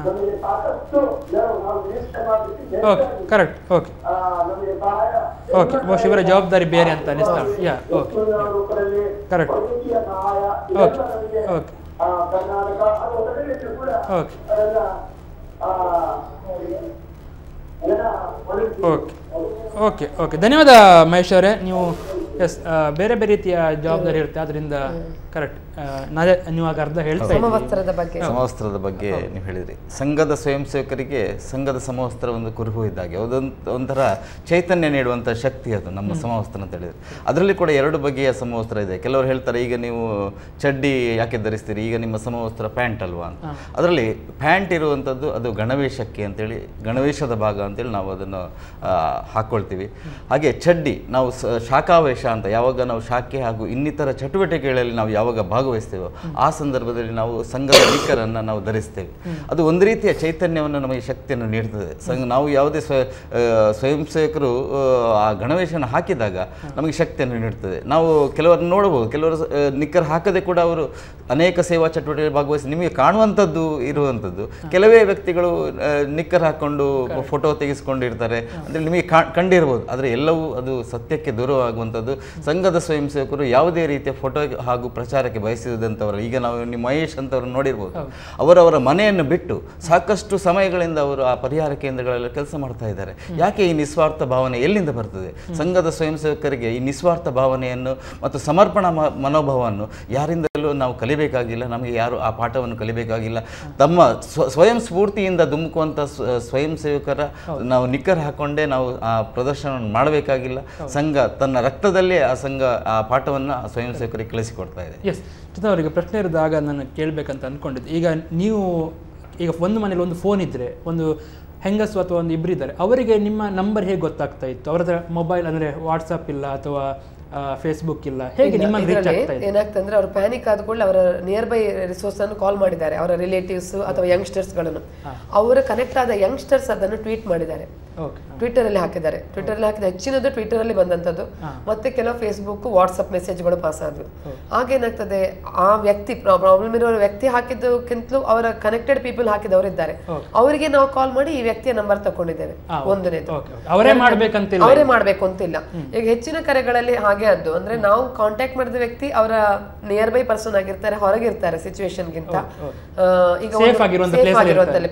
Speaker 6: ನಮಗೆ ಸಾಕಷ್ಟು ನಾವು ನಿರೀಕ್ಷೆ ಮಾಡಲಿಕ್ಕೆ ನಮಗೆ ಸಹಾಯ
Speaker 2: ಶಿಬಿರ ಜವಾಬ್ದಾರಿ ಬೇರೆ ಅಂತ ಅನಿಸ್ತಾ
Speaker 6: ರೂಪದಲ್ಲಿ ವೈದ್ಯಕೀಯ ಸಹಾಯ ನಮಗೆ ಕರ್ನಾಟಕ ಅದು ಹೊರಗಡೆ ಕೂಡ ಅದನ್ನ
Speaker 2: ಓಕೆ ಧನ್ಯವಾದ ಮಹೇಶ್ ಅವರೇ. ನೀವು ಎಸ್ ಬೇರೆ ಬೇರೆ ರೀತಿಯ ಜವಾಬ್ದಾರಿ ಇರುತ್ತೆ, ಅದರಿಂದ ಕರೆಕ್ಟ್ ನೀವು ಆಗ ಅರ್ಧ ಹೇಳ್ತಾ
Speaker 3: ಸಮವಸ್ತ್ರದ ಬಗ್ಗೆ ನೀವು ಹೇಳಿದ್ರಿ. ಸಂಘದ ಸ್ವಯಂ ಸೇವಕರಿಗೆ ಸಂಘದ ಸಮವಸ್ತ್ರ ಒಂದು ಕುರುಹು ಇದ್ದಾಗೆ, ಒಂಥರ ಚೈತನ್ಯ ನೀಡುವಂಥ ಶಕ್ತಿ ಅದು ನಮ್ಮ ಸಮವಸ್ತ್ರ ಅಂತ ಹೇಳಿದ್ರೆ. ಅದರಲ್ಲಿ ಕೂಡ 2 ಬಗೆಯ ಸಮವಸ್ತ್ರ ಇದೆ. ಕೆಲವರು ಹೇಳ್ತಾರೆ ಈಗ ನೀವು ಚಡ್ಡಿ ಯಾಕೆ ಧರಿಸ್ತೀರಿ, ಈಗ ನಿಮ್ಮ ಸಮವಸ್ತ್ರ ಪ್ಯಾಂಟ್ ಅಲ್ವಾ ಅಂತ. ಅದರಲ್ಲಿ ಪ್ಯಾಂಟ್ ಇರುವಂಥದ್ದು ಅದು ಗಣವೇಶಕ್ಕೆ ಅಂತೇಳಿ, ಗಣವೇಶದ ಭಾಗ ಅಂತೇಳಿ ನಾವು ಅದನ್ನು ಹಾಕ್ಕೊಳ್ತೀವಿ. ಹಾಗೆ ಚಡ್ಡಿ ನಾವು ಶಾಖಾವೇಶ ಅಂತ, ಯಾವಾಗ ನಾವು ಶಾಖೆ ಹಾಗೂ ಇನ್ನಿತರ ಚಟುವಟಿಕೆಗಳಲ್ಲಿ ನಾವು ಯಾವಾಗ ಭಾಗವಹಿಸ್ತೇವೋ ಆ ಸಂದರ್ಭದಲ್ಲಿ ನಾವು ಸಂಘದ ನಿಕ್ಕರನ್ನು ನಾವು ಧರಿಸ್ತೇವೆ. ಅದು ಒಂದು ರೀತಿಯ ಚೈತನ್ಯವನ್ನು ನಮಗೆ ಶಕ್ತಿಯನ್ನು ನೀಡ್ತದೆ. ನಾವು ಯಾವುದೇ ಸ್ವಯಂ ಸೇವಕರು ಆ ಗಣವೇಶನ ಹಾಕಿದಾಗ ನಮಗೆ ಶಕ್ತಿಯನ್ನು ನೀಡ್ತದೆ. ನಾವು ಕೆಲವರನ್ನು ನೋಡಬಹುದು, ಕೆಲವರು ನಿಕ್ಕರ್ ಹಾಕದೆ ಕೂಡ ಅವರು ಅನೇಕ ಸೇವಾ ಚಟುವಟಿಕೆ ಭಾಗವಹಿಸಿ ನಿಮಗೆ ಕಾಣುವಂಥದ್ದು ಇರುವಂಥದ್ದು. ಕೆಲವೇ ವ್ಯಕ್ತಿಗಳು ನಿಕ್ಕರ್ ಹಾಕ್ಕೊಂಡು ಫೋಟೋ ತೆಗೆಸ್ಕೊಂಡಿರ್ತಾರೆ ಅಂದರೆ ನಿಮಗೆ ಕಂಡಿರ್ಬೋದು. ಆದರೆ ಎಲ್ಲವೂ ಅದು ಸತ್ಯಕ್ಕೆ ದೂರವಾಗುವಂಥದ್ದು. ಸಂಘದ ಸ್ವಯಂ ಸೇವಕರು ಯಾವುದೇ ರೀತಿಯ ಫೋಟೋ ಹಾಗೂ ಪ್ರಚಾರಕ್ಕೆ ಬಯಸಿದಂಥವರು, ಈಗ ನಾವು ನಿಮ್ಮ ಮಹೇಶ್ ಅಂತವ್ರು ನೋಡಿರ್ಬೋದು, ಅವರವರ ಮನೆಯನ್ನು ಬಿಟ್ಟು ಸಾಕಷ್ಟು ಸಮಯಗಳಿಂದ ಅವರು ಆ ಪರಿಹಾರ ಕೇಂದ್ರಗಳಲ್ಲಿ ಕೆಲಸ ಮಾಡ್ತಾ ಇದ್ದಾರೆ. ಯಾಕೆ ಈ ನಿಸ್ವಾರ್ಥ ಭಾವನೆ ಎಲ್ಲಿಂದ ಬರ್ತದೆ? ಸಂಘದ ಸ್ವಯಂ ಸೇವಕರಿಗೆ ಈ ನಿಸ್ವಾರ್ಥ ಭಾವನೆಯನ್ನು ಮತ್ತು ಸಮರ್ಪಣಾ ಮನೋಭಾವವನ್ನು ಯಾರಿಂದಲೂ ನಾವು ಕಲಿಬೇಕಾಗಿಲ್ಲ. ನಮಗೆ ಯಾರು ಆ ಪಾಠವನ್ನು ಕಲಿಬೇಕಾಗಿಲ್ಲ. ತಮ್ಮ ಸ್ವಯಂ ಸ್ಫೂರ್ತಿಯಿಂದ ಧುಮುಕುವಂಥ ಸ್ವಯಂ ಸೇವಕರ ನಾವು ನಿಕ್ಕರ್ ಹಾಕೊಂಡೇ ನಾವು ಆ ಪ್ರದರ್ಶನವನ್ನು ಮಾಡಬೇಕಾಗಿಲ್ಲ. ಸಂಘ ತನ್ನ ರಕ್ತದಲ್ಲೇ ಆ ಸಂಘ ಆ ಪಾಠವನ್ನು ಸ್ವಯಂ ಸೇವಕರಿಗೆ ಕಲಿಸಿಕೊಡ್ತಾ ಇದೆ.
Speaker 2: ಎಸ್, ಅವರಿಗೆ ಪ್ರಶ್ನೆ ಇರೋದಾಗ ನಾನು ಕೇಳಬೇಕಂತ ಅಂದ್ಕೊಂಡಿದ್ದೆ. ಈಗ ನೀವು ಒಂದು ಮನೇಲಿ ಒಂದು ಫೋನ್ ಇದ್ದರೆ, ಒಂದು ಹೆಂಗಸು ಅಥವಾ ಒಂದು ಇಬ್ಬರಿದ್ದಾರೆ, ಅವರಿಗೆ ನಿಮ್ಮ ನಂಬರ್ ಹೇಗೆ ಗೊತ್ತಾಗ್ತಾ ಇತ್ತು? ಅವರ ಹತ್ರ ಮೊಬೈಲ್ ಅಂದರೆ ವಾಟ್ಸಪ್ ಇಲ್ಲ ಅಥವಾ ಫೇಸ್ಬುಕ್ ಇಲ್ಲ, ಹೇಗೆ ನಿಮ್ಮನ್ನು ರೀಚ್ ಆಗ್ತಾ ಇದೆ?
Speaker 4: ಏನಾಗ್ತಂದ್ರೆ ಅವರು ಪ್ಯಾನಿಕ್ ಆದ ಕೂಡಲೇ ಅವರ ನಿಯರ್ ಬೈ ರಿಸೋರ್ಸ್ ಅನ್ನು ಕಾಲ್ ಮಾಡಿದ್ದಾರೆ, ಅವರ ರಿಲೇಟಿವ್ಸ್ ಅಥವಾ ಯಂಗ್ಸ್ಟರ್ಸ್ಗಳನ್ನು. ಅವರ ಕನೆಕ್ಟ್ ಆದ ಯಂಗ್ಸ್ಟರ್ಸ್ ಅದನ್ನು ಟ್ವೀಟ್ ಮಾಡಿದ್ದಾರೆ, ಟ್ವಿಟರ್ ಅಲ್ಲಿ ಹಾಕಿದ್ದಾರೆ. ಟ್ವಿಟರ್ ಅಲ್ಲಿ ಹಾಕಿದ ಹೆಚ್ಚಿನದು ಟ್ವಿಟರ್ ಅಲ್ಲಿ ಬಂದಂಥದ್ದು, ಮತ್ತೆ ಕೆಲವು ಫೇಸ್ಬುಕ್ ವಾಟ್ಸಪ್ ಮೆಸೇಜ್ಗಳು ಪಾಸ್ ಆದ್ವು. ಆಗೇನಾಗ್ತದೆ, ಆ ವ್ಯಕ್ತಿ ಪ್ರಾಬ್ಲಮ್ ಇರೋ ವ್ಯಕ್ತಿ ಹಾಕಿದ್ದಕ್ಕಿಂತಲೂ ಅವರ ಕನೆಕ್ಟೆಡ್ ಪೀಪಲ್ ಹಾಕಿದವರಿದ್ದಾರೆ, ಅವರಿಗೆ ನಾವು ಕಾಲ್ ಮಾಡಿ ಈ ವ್ಯಕ್ತಿಯ ನಂಬರ್ ತಗೊಂಡಿದ್ದೇವೆ. ಒಂದನೇದು ಅವರೇ ಮಾಡ್ಬೇಕು ಅಂತಿಲ್ಲ. ಈಗ ಹೆಚ್ಚಿನ ಕರೆಗಳಲ್ಲಿ ಹಾಗೆ ಆದ್ದು ಅಂದ್ರೆ ನಾವು ಕಾಂಟ್ಯಾಕ್ಟ್ ಮಾಡಿದ ವ್ಯಕ್ತಿ ಅವರ ನಿಯರ್ ಬೈ ಪರ್ಸನ್ ಆಗಿರ್ತಾರೆ, ಹೊರಗಿರ್ತಾರೆ ಸಿಚುವೇಶನ್ ಗಿಂತ. ಈಗ ಸೇಫ್ ಆಗಿರುವಂತ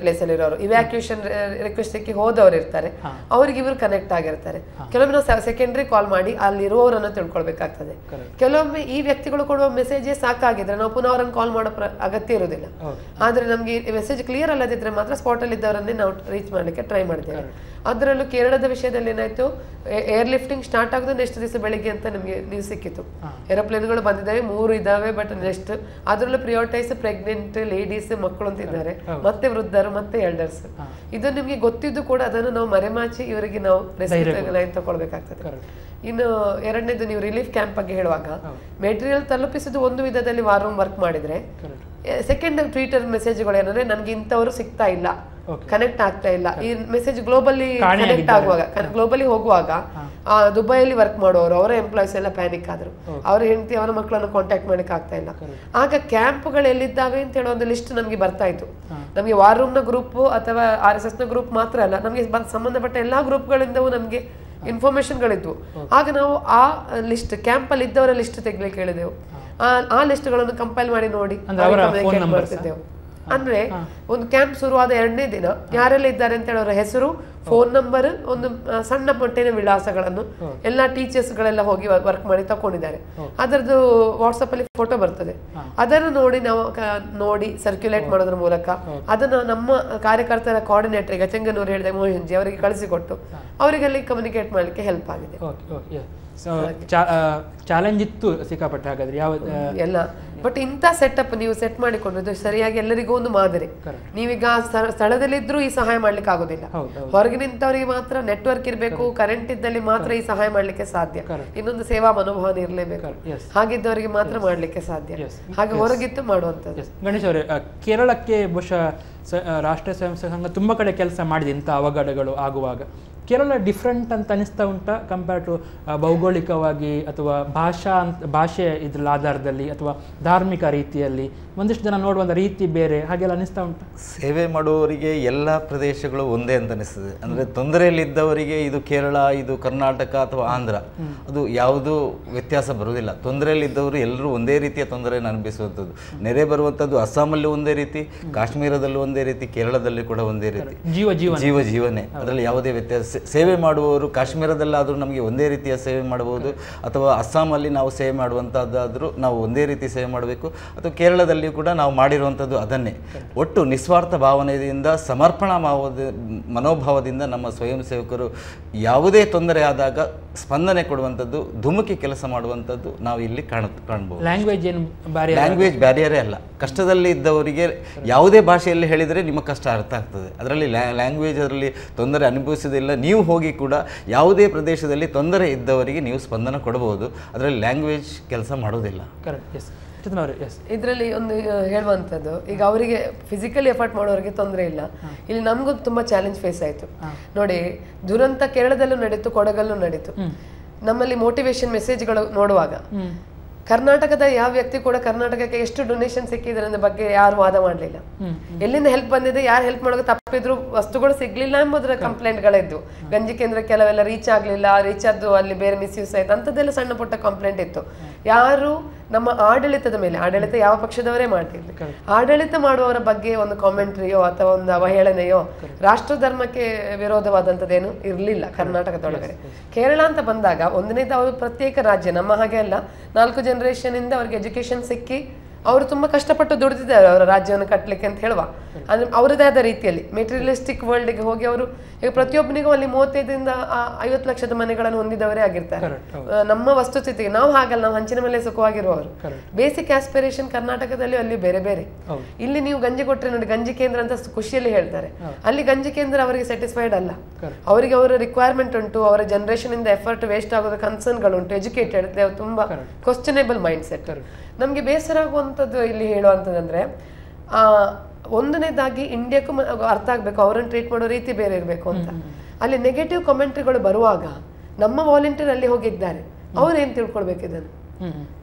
Speaker 4: ಪ್ಲೇಸ್ ಅಲ್ಲಿ ಇರೋರು, ಇವ್ಯಾಕ್ಯೂಯೇಷನ್ ರಿಕ್ವೆಸ್ಟ್ ಹೋದವರು ಇರ್ತಾರೆ. ಅವ್ರಿಗೆ ಇವರು ಕನೆಕ್ಟ್ ಆಗಿರ್ತಾರೆ. ಕೆಲವೊಮ್ಮೆ ನಾವು ಸೆಕೆಂಡ್ರಿ ಕಾಲ್ ಮಾಡಿ ಅಲ್ಲಿರುವವರನ್ನು ತಿಳ್ಕೊಳ್ಬೇಕಾಗ್ತದೆ. ಕೆಲವೊಮ್ಮೆ ಈ ವ್ಯಕ್ತಿಗಳು ಕೊಡುವ ಮೆಸೇಜೇ ಸಾಕಾಗಿದ್ರೆ ನಾವು ಪುನಃ ಅವರನ್ನು ಕಾಲ್ ಮಾಡೋ ಅಗತ್ಯ ಇರೋದಿಲ್ಲ. ಆದ್ರೆ ನಮ್ಗೆ ಮೆಸೇಜ್ ಕ್ಲಿಯರ್ ಅಲ್ಲದಿದ್ರೆ ಮಾತ್ರ ಸ್ಪಾಟ್ ಅಲ್ಲಿ ಇದ್ದವರನ್ನೇ ನಾವು ರೀಚ್ ಮಾಡ್ಲಿಕ್ಕೆ ಟ್ರೈ ಮಾಡ್ತೇವೆ. ಅದರಲ್ಲೂ ಕೇರಳದ ವಿಷಯದಲ್ಲಿ ಏನಾಯ್ತು, ಏರ್ ಲಿಫ್ಟಿಂಗ್ ಸ್ಟಾರ್ಟ್ ಆಗೋದು ನೆಕ್ಸ್ಟ್ ದಿವಸ ಬೆಳಿಗ್ಗೆ ಅಂತ ನಮಗೆ ನ್ಯೂಸ್ ಸಿಕ್ಕಿತ್ತು. ಏರೋಪ್ಲೇನ್ಗಳು ಬಂದಿದ್ದಾವೆ, 3 ಇದಾವೆ, ಬಟ್ ನೆಕ್ಸ್ಟ್ ಅದರಲ್ಲೂ ಪ್ರಿಯೋರಿಟೈಸ್ ಪ್ರೆಗ್ನೆಂಟ್ ಲೇಡೀಸ್, ಮಕ್ಕಳು ಅಂತ ಇದ್ದಾರೆ, ಮತ್ತೆ ವೃದ್ಧರು, ಮತ್ತೆ ಎಲ್ಡರ್ಸ್. ಇದು ನಿಮ್ಗೆ ಗೊತ್ತಿದ್ದು ಕೂಡ ಅದನ್ನು ನಾವು ಮರೆಮಾಚಿ ಇವರಿಗೆ ನಾವು ಲೈನ್ ತಗೊಳ್ಬೇಕಾಗ್ತದೆ. ಇನ್ನು ಎರಡನೇದು, ನೀವು ರಿಲೀಫ್ ಕ್ಯಾಂಪ್ ಬಗ್ಗೆ ಹೇಳುವಾಗ ಮೆಟೀರಿಯಲ್ ತಲುಪಿಸುದು ಒಂದು ವಿಧದಲ್ಲಿ ವಾರ್ ರೂಮ್ ವರ್ಕ್ ಮಾಡಿದ್ರೆ, ಸೆಕೆಂಡ್ ಟ್ವಿಟರ್ ಮೆಸೇಜ್ಗಳು ಏನಂದ್ರೆ ನನ್ಗೆ ಇಂಥವ್ರು ಸಿಗ್ತಾ ಇಲ್ಲ, ಕನೆಕ್ಟ್ ಆಗ್ತಾ ಇಲ್ಲ. ಈ ಮೆಸೇಜ್ ಗ್ಲೋಬಲಿ ಕನೆಕ್ಟ್ ಆಗುವಾಗ, ಗ್ಲೋಬಲಿ ಹೋಗುವಾಗ ದುಬೈಯಲ್ಲಿ ವರ್ಕ್ ಮಾಡೋರು, ಅವರ ಎಂಪ್ಲಾಯ್ಸ್ ಎಲ್ಲ ಪ್ಯಾನಿಕ್ ಆದ್ರು, ಅವ್ರ ಹೆಂಡತಿ ಅವರ ಮಕ್ಕಳನ್ನು ಕಾಂಟ್ಯಾಕ್ಟ್ ಮಾಡಕ್ಕೆ ಆಗ್ತಾ ಇಲ್ಲ. ಆಗ ಕ್ಯಾಂಪ್ಗಳು ಎಲ್ಲಿದ್ದಾವೆ ಅಂತ ಹೇಳೋ ಒಂದು ಲಿಸ್ಟ್ ನಮ್ಗೆ ಬರ್ತಾ ಇತ್ತು. ನಮ್ಗೆ ವಾರ್ ರೂಮ್ ನ ಗ್ರೂಪ್ ಅಥವಾ RSS ನ ಗ್ರೂಪ್ ಮಾತ್ರ ಅಲ್ಲ, ನಮ್ಗೆ ಸಂಬಂಧಪಟ್ಟ ಎಲ್ಲಾ ಗ್ರೂಪ್ಗಳಿಂದವೂ ನಮ್ಗೆ ಇನ್ಫಾರ್ಮೇಶನ್ಗಳಿದ್ವು. ಆಗ ನಾವು ಆ ಲಿಸ್ಟ್, ಕ್ಯಾಂಪ್ ಅಲ್ಲಿ ಇದ್ದವರ ಲಿಸ್ಟ್ ತೆಗಿಲಿಕ್ಕೆ ಹೇಳಿದೆವು. ಆ ಲಿಸ್ಟ್ಗಳನ್ನು ಕಂಪೈಲ್ ಮಾಡಿ ನೋಡಿ ಬರ್ತಿದ್ದೆವು. ಅಂದ್ರೆ ಒಂದು ಕ್ಯಾಂಪ್ ಶುರುವಾದ 2ನೇ ದಿನ ಯಾರೆಲ್ಲ ಇದ್ದಾರೆ ಅಂತ ಹೇಳೋರ ಹೆಸರು, ಫೋನ್ ನಂಬರ್, ಒಂದು ಸಣ್ಣ ಮಟ್ಟಿನ ವಿಳಾಸಗಳನ್ನು ಎಲ್ಲಾ ಟೀಚರ್ಸ್ ಗಳೆಲ್ಲ ಹೋಗಿ ವರ್ಕ್ ಮಾಡಿ ತಕೊಂಡಿದ್ದಾರೆ. ಅದರದ್ದು ವಾಟ್ಸಪ್ ಅಲ್ಲಿ ಫೋಟೋ ಬರ್ತದೆ. ಅದನ್ನು ನೋಡಿ ಸರ್ಕ್ಯುಲೇಟ್ ಮಾಡೋದ್ರ ಮೂಲಕ ಅದನ್ನ ನಮ್ಮ ಕಾರ್ಯಕರ್ತರ ಕೋಆರ್ಡಿನೇಟರ್, ಈಗ ಚೆಂಗನೂರು ಹೇಳಿದ ಮೋಹನ್ ಜಿ ಅವರಿಗೆ ಕಳಿಸಿಕೊಟ್ಟು ಅವರಿಗೆಲ್ಲಿ ಕಮ್ಯುನಿಕೇಟ್ ಮಾಡ್ಲಿಕ್ಕೆ ಹೆಲ್ಪ್ ಆಗಿದೆ.
Speaker 2: ಚಾಲೆಂಜ್ ಇತ್ತು ಸಿಕ್ಕಾಪಟ್ಟೆ ಹಾಗಾದ್ರೆ ಯಾವ
Speaker 4: ಎಲ್ಲ, ಬಟ್ ಇಂಥ ಸೆಟಪ್ ನೀವು ಸೆಟ್ ಮಾಡಿಕೊಂಡ್ರೆ ಸರಿಯಾಗಿ ಎಲ್ಲರಿಗೂ ಒಂದು ಮಾದರಿ. ನೀವೀಗ ಸ್ಥಳದಲ್ಲಿದ್ರೂ ಈ ಸಹಾಯ ಮಾಡ್ಲಿಕ್ಕೆ ಆಗೋದಿಲ್ಲ. ಹೊರಗೆ ನಿಂತವರಿಗೆ ಮಾತ್ರ ನೆಟ್ವರ್ಕ್ ಇರಬೇಕು, ಕರೆಂಟ್ ಇದ್ದಲ್ಲಿ ಮಾತ್ರ ಈ ಸಹಾಯ ಮಾಡ್ಲಿಕ್ಕೆ ಸಾಧ್ಯ. ಇನ್ನೊಂದು ಸೇವಾ ಮನೋಭಾವನೆ ಇರಲೇಬೇಕು, ಹಾಗಿದ್ದವರಿಗೆ ಮಾತ್ರ ಮಾಡ್ಲಿಕ್ಕೆ ಸಾಧ್ಯ. ಹಾಗೆ ಹೊರಗಿತ್ತು ಮಾಡುವಂಥದ್ದು.
Speaker 2: ಗಣೇಶ್ ಅವರೇ, ಕೇರಳಕ್ಕೆ ಬಹುಶಃ ರಾಷ್ಟ್ರೀಯ ಸ್ವಯಂ ಸೇವಕ ಸಂಘ ತುಂಬಾ ಕಡೆ ಕೆಲಸ ಮಾಡಿದೆ ಇಂಥ ಅವಘಡಗಳು ಆಗುವಾಗ. ಕೇರಳ ಡಿಫ್ರೆಂಟ್ ಅಂತ ಅನಿಸ್ತಾ ಉಂಟಾ ಕಂಪೇರ್ ಟು ಭೌಗೋಳಿಕವಾಗಿ ಅಥವಾ ಭಾಷೆ ಇದ್ರ ಆಧಾರದಲ್ಲಿ ಅಥವಾ ಧಾರ್ಮಿಕ ರೀತಿಯಲ್ಲಿ? ಒಂದಿಷ್ಟು ಜನ ನೋಡುವಂಥ ರೀತಿ ಬೇರೆ, ಹಾಗೆಲ್ಲ ಅನಿಸ್ತಾ ಉಂಟು?
Speaker 3: ಸೇವೆ ಮಾಡುವವರಿಗೆ ಎಲ್ಲ ಪ್ರದೇಶಗಳು ಒಂದೇ ಅಂತ ಅನಿಸ್ತದೆ. ಅಂದರೆ ತೊಂದರೆಯಲ್ಲಿದ್ದವರಿಗೆ ಇದು ಕೇರಳ, ಇದು ಕರ್ನಾಟಕ ಅಥವಾ ಆಂಧ್ರ, ಅದು ಯಾವುದೂ ವ್ಯತ್ಯಾಸ ಬರುವುದಿಲ್ಲ. ತೊಂದರೆಯಲ್ಲಿದ್ದವರು ಎಲ್ಲರೂ ಒಂದೇ ರೀತಿಯ ತೊಂದರೆಯನ್ನು ಅನುಭವಿಸುವಂಥದ್ದು. ನೆರೆ ಬರುವಂಥದ್ದು ಅಸ್ಸಾಮಲ್ಲಿ ಒಂದೇ ರೀತಿ, ಕಾಶ್ಮೀರದಲ್ಲೂ ಒಂದೇ ರೀತಿ, ಕೇರಳದಲ್ಲಿ ಕೂಡ ಒಂದೇ ರೀತಿ. ಜೀವನೇ, ಅದರಲ್ಲಿ ಯಾವುದೇ ವ್ಯತ್ಯಾಸ. ಸೇವೆ ಮಾಡುವವರು ಕಾಶ್ಮೀರದಲ್ಲಾದರೂ ನಮಗೆ ಒಂದೇ ರೀತಿಯ ಸೇವೆ ಮಾಡಬಹುದು, ಅಥವಾ ಅಸ್ಸಾಮಲ್ಲಿ ನಾವು ಸೇವೆ ಮಾಡುವಂಥದ್ದಾದರೂ ನಾವು ಒಂದೇ ರೀತಿ ಸೇವೆ ಮಾಡಬೇಕು, ಅಥವಾ ಕೇರಳದಲ್ಲಿ ಕೂಡ ನಾವು ಮಾಡಿರುವಂಥದ್ದು ಅದನ್ನೇ. ಒಟ್ಟು ನಿಸ್ವಾರ್ಥ ಭಾವನೆಯಿಂದ, ಸಮರ್ಪಣಾ ಮನೋಭಾವದಿಂದ ನಮ್ಮ ಸ್ವಯಂ ಸೇವಕರು ಯಾವುದೇ ತೊಂದರೆ ಆದಾಗ ಸ್ಪಂದನೆ ಕೊಡುವಂಥದ್ದು, ಧುಮುಕಿ ಕೆಲಸ ಮಾಡುವಂಥದ್ದು ನಾವು ಇಲ್ಲಿ ಕಾಣಬಹುದು. ಲ್ಯಾಂಗ್ವೇಜ್ ಬ್ಯಾರಿಯರೇ ಅಲ್ಲ. ಕಷ್ಟದಲ್ಲಿ ಇದ್ದವರಿಗೆ ಯಾವುದೇ ಭಾಷೆಯಲ್ಲಿ ಹೇಳಿದರೆ ನಿಮ್ಮ ಕಷ್ಟ ಅರ್ಥ ಆಗ್ತದೆ. ಅದರಲ್ಲಿ ಲ್ಯಾಂಗ್ವೇಜ್ ಅದರಲ್ಲಿ ತೊಂದರೆ ಅನುಭವಿಸೋದಿಲ್ಲ. ನೀವು ಹೋಗಿ ಕೂಡ ಯಾವುದೇ ಪ್ರದೇಶದಲ್ಲಿ ತೊಂದರೆ ಇದ್ದವರಿಗೆ ನೀವು ಸ್ಪಂದನೆ ಕೊಡಬಹುದು. ಅದರಲ್ಲಿ ಲ್ಯಾಂಗ್ವೇಜ್ ಕೆಲಸ ಮಾಡೋದಿಲ್ಲ.
Speaker 4: ಇದರಲ್ಲಿ ಒಂದು ಹೇಳುವಂಥದ್ದು, ಈಗ ಅವರಿಗೆ ಫಿಸಿಕಲಿ ಎಫರ್ಟ್ ಮಾಡೋರಿಗೆ ತೊಂದರೆ ಇಲ್ಲ. ಇಲ್ಲಿ ನಮಗೂ ತುಂಬಾ ಚಾಲೆಂಜ್ ಫೇಸ್ ಆಯ್ತು ನೋಡಿ. ದುರಂತ ಕೇರಳದಲ್ಲೂ ನಡೀತು, ಕೊಡಗಲ್ಲೂ ನಡೀತು. ನಮ್ಮಲ್ಲಿ ಮೋಟಿವೇಶನ್ ಮೆಸೇಜ್ಗಳು ನೋಡುವಾಗ ಕರ್ನಾಟಕದ ಯಾವ ವ್ಯಕ್ತಿ ಕೂಡ ಕರ್ನಾಟಕಕ್ಕೆ ಎಷ್ಟು ಡೊನೇಷನ್ ಸಿಕ್ಕಿದೆ ಅನ್ನೋ ಬಗ್ಗೆ ಯಾರು ವಾದ ಮಾಡಲಿಲ್ಲ. ಎಲ್ಲಿಂದ ಹೆಲ್ಪ್ ಬಂದಿದೆ, ಯಾರು ಹೆಲ್ಪ್ ಮಾಡೋಕೆ ತಪ್ಪಿದ್ರು, ವಸ್ತುಗಳು ಸಿಗ್ಲಿಲ್ಲ ಎಂಬುದರ ಕಂಪ್ಲೇಂಟ್ಗಳಿದ್ವು. ಗಂಜಿ ಕೇಂದ್ರ ಕೆಲವೆಲ್ಲ ರೀಚ್ ಆಗ್ಲಿಲ್ಲ, ರೀಚ್ ಆದ್ದು ಅಲ್ಲಿ ಬೇರೆ ಮಿಸ್ಯೂಸ್ ಆಯ್ತು, ಅಂಥದ್ದೆಲ್ಲ ಸಣ್ಣ ಪುಟ್ಟ ಕಂಪ್ಲೇಂಟ್ ಇತ್ತು. ಯಾರು ನಮ್ಮ ಆಡಳಿತದ ಮೇಲೆ, ಆಡಳಿತ ಯಾವ ಪಕ್ಷದವರೇ ಮಾಡ್ತಿರ್ಲಿ, ಆಡಳಿತ ಮಾಡುವವರ ಬಗ್ಗೆ ಒಂದು ಕಾಮೆಂಟ್ರಿಯೋ ಅಥವಾ ಒಂದು ಅವಹೇಳನೆಯೋ, ರಾಷ್ಟ್ರ ಧರ್ಮಕ್ಕೆ ವಿರೋಧವಾದಂಥದ್ದೇನು ಇರಲಿಲ್ಲ ಕರ್ನಾಟಕದೊಳಗಡೆ. ಕೇರಳ ಅಂತ ಬಂದಾಗ ಒಂದನೇದು ಅವರು ಪ್ರತ್ಯೇಕ ರಾಜ್ಯ, ನಮ್ಮ ಹಾಗೆ ಅಲ್ಲ. 4 ಜನರೇಷನ್ ಇಂದ ಅವ್ರಿಗೆ ಎಜುಕೇಶನ್ ಸಿಕ್ಕಿ ಅವರು ತುಂಬಾ ಕಷ್ಟಪಟ್ಟು ದುಡಿದಿದ್ದಾರೆ ಅವರ ರಾಜ್ಯವನ್ನು ಕಟ್ಟಲಿಕ್ಕೆ ಅಂತ ಹೇಳುವ. ಅಂದ್ರೆ ಅವರದೇ ಆದ ರೀತಿಯಲ್ಲಿ ಮೆಟೀರಿಯಲಿಸ್ಟಿಕ್ ವರ್ಲ್ಡ್ಗೆ ಹೋಗಿ ಅವರು ಈಗ ಪ್ರತಿಯೊಬ್ಬನಿಗೂ ಅಲ್ಲಿ 35ರಿಂದ 50 ಲಕ್ಷದ ಮನೆಗಳನ್ನು ಹೊಂದಿದವರೇ ಆಗಿರ್ತಾರೆ. ನಮ್ಮ ವಸ್ತುಸ್ಥಿತಿಗೆ ನಾವು ಹಾಗಲ್ಲ, ನಾವು ಹಂಚಿನ ಮೇಲೆ ಸುಖವಾಗಿರುವವರು. ಬೇಸಿಕ್ ಆಸ್ಪಿರೇಷನ್ ಕರ್ನಾಟಕದಲ್ಲಿ ಅಲ್ಲಿ ಬೇರೆ ಬೇರೆ. ಇಲ್ಲಿ ನೀವು ಗಂಜಿ ಕೊಟ್ಟರೆ ನೋಡಿ, ಗಂಜಿ ಕೇಂದ್ರ ಅಂತ ಖುಷಿಯಲ್ಲಿ ಹೇಳ್ತಾರೆ. ಅಲ್ಲಿ ಗಂಜಿ ಕೇಂದ್ರ ಅವರಿಗೆ ಸ್ಯಾಟಿಸ್ಫೈಡ್ ಅಲ್ಲ. ಅವರಿಗೆ ಅವರ ರಿಕ್ವೈರ್ಮೆಂಟ್ ಉಂಟು, ಅವರ ಜನರೇಷನ್ ಇಂದ ಎಫರ್ಟ್ ವೇಸ್ಟ್ ಆಗೋದ ಕನ್ಸರ್ನ್ಗಳು ಉಂಟು. ಎಜುಕೇಟೆಡ್, ತುಂಬಾ ಕ್ವಶ್ಚನೇಬಲ್ ಮೈಂಡ್ ಸೆಟ್. ನಮ್ಗೆ ಬೇಸರ ಆಗುವಂಥದ್ದು ಇಲ್ಲಿ ಹೇಳುವಂಥದ್ದಂದ್ರೆ, ಒಂದನೇದಾಗಿ ಇಂಡಿಯಾಕ್ಕೂ ಅರ್ಥ ಆಗ್ಬೇಕು, ಅವರನ್ನು ಟ್ರೀಟ್ ಮಾಡೋ ರೀತಿ ಬೇರೆ ಇರಬೇಕು ಅಂತ. ಅಲ್ಲಿ ನೆಗೆಟಿವ್ ಕಾಮೆಂಟ್ರಿಗಳು ಬರುವಾಗ ನಮ್ಮ ವಾಲಂಟಿಯರ್ ಅಲ್ಲಿ ಹೋಗಿದ್ದಾರೆ, ಅವ್ರು ಏನ್ ತಿಳ್ಕೊಳ್ಬೇಕು ಇದನ್ನು?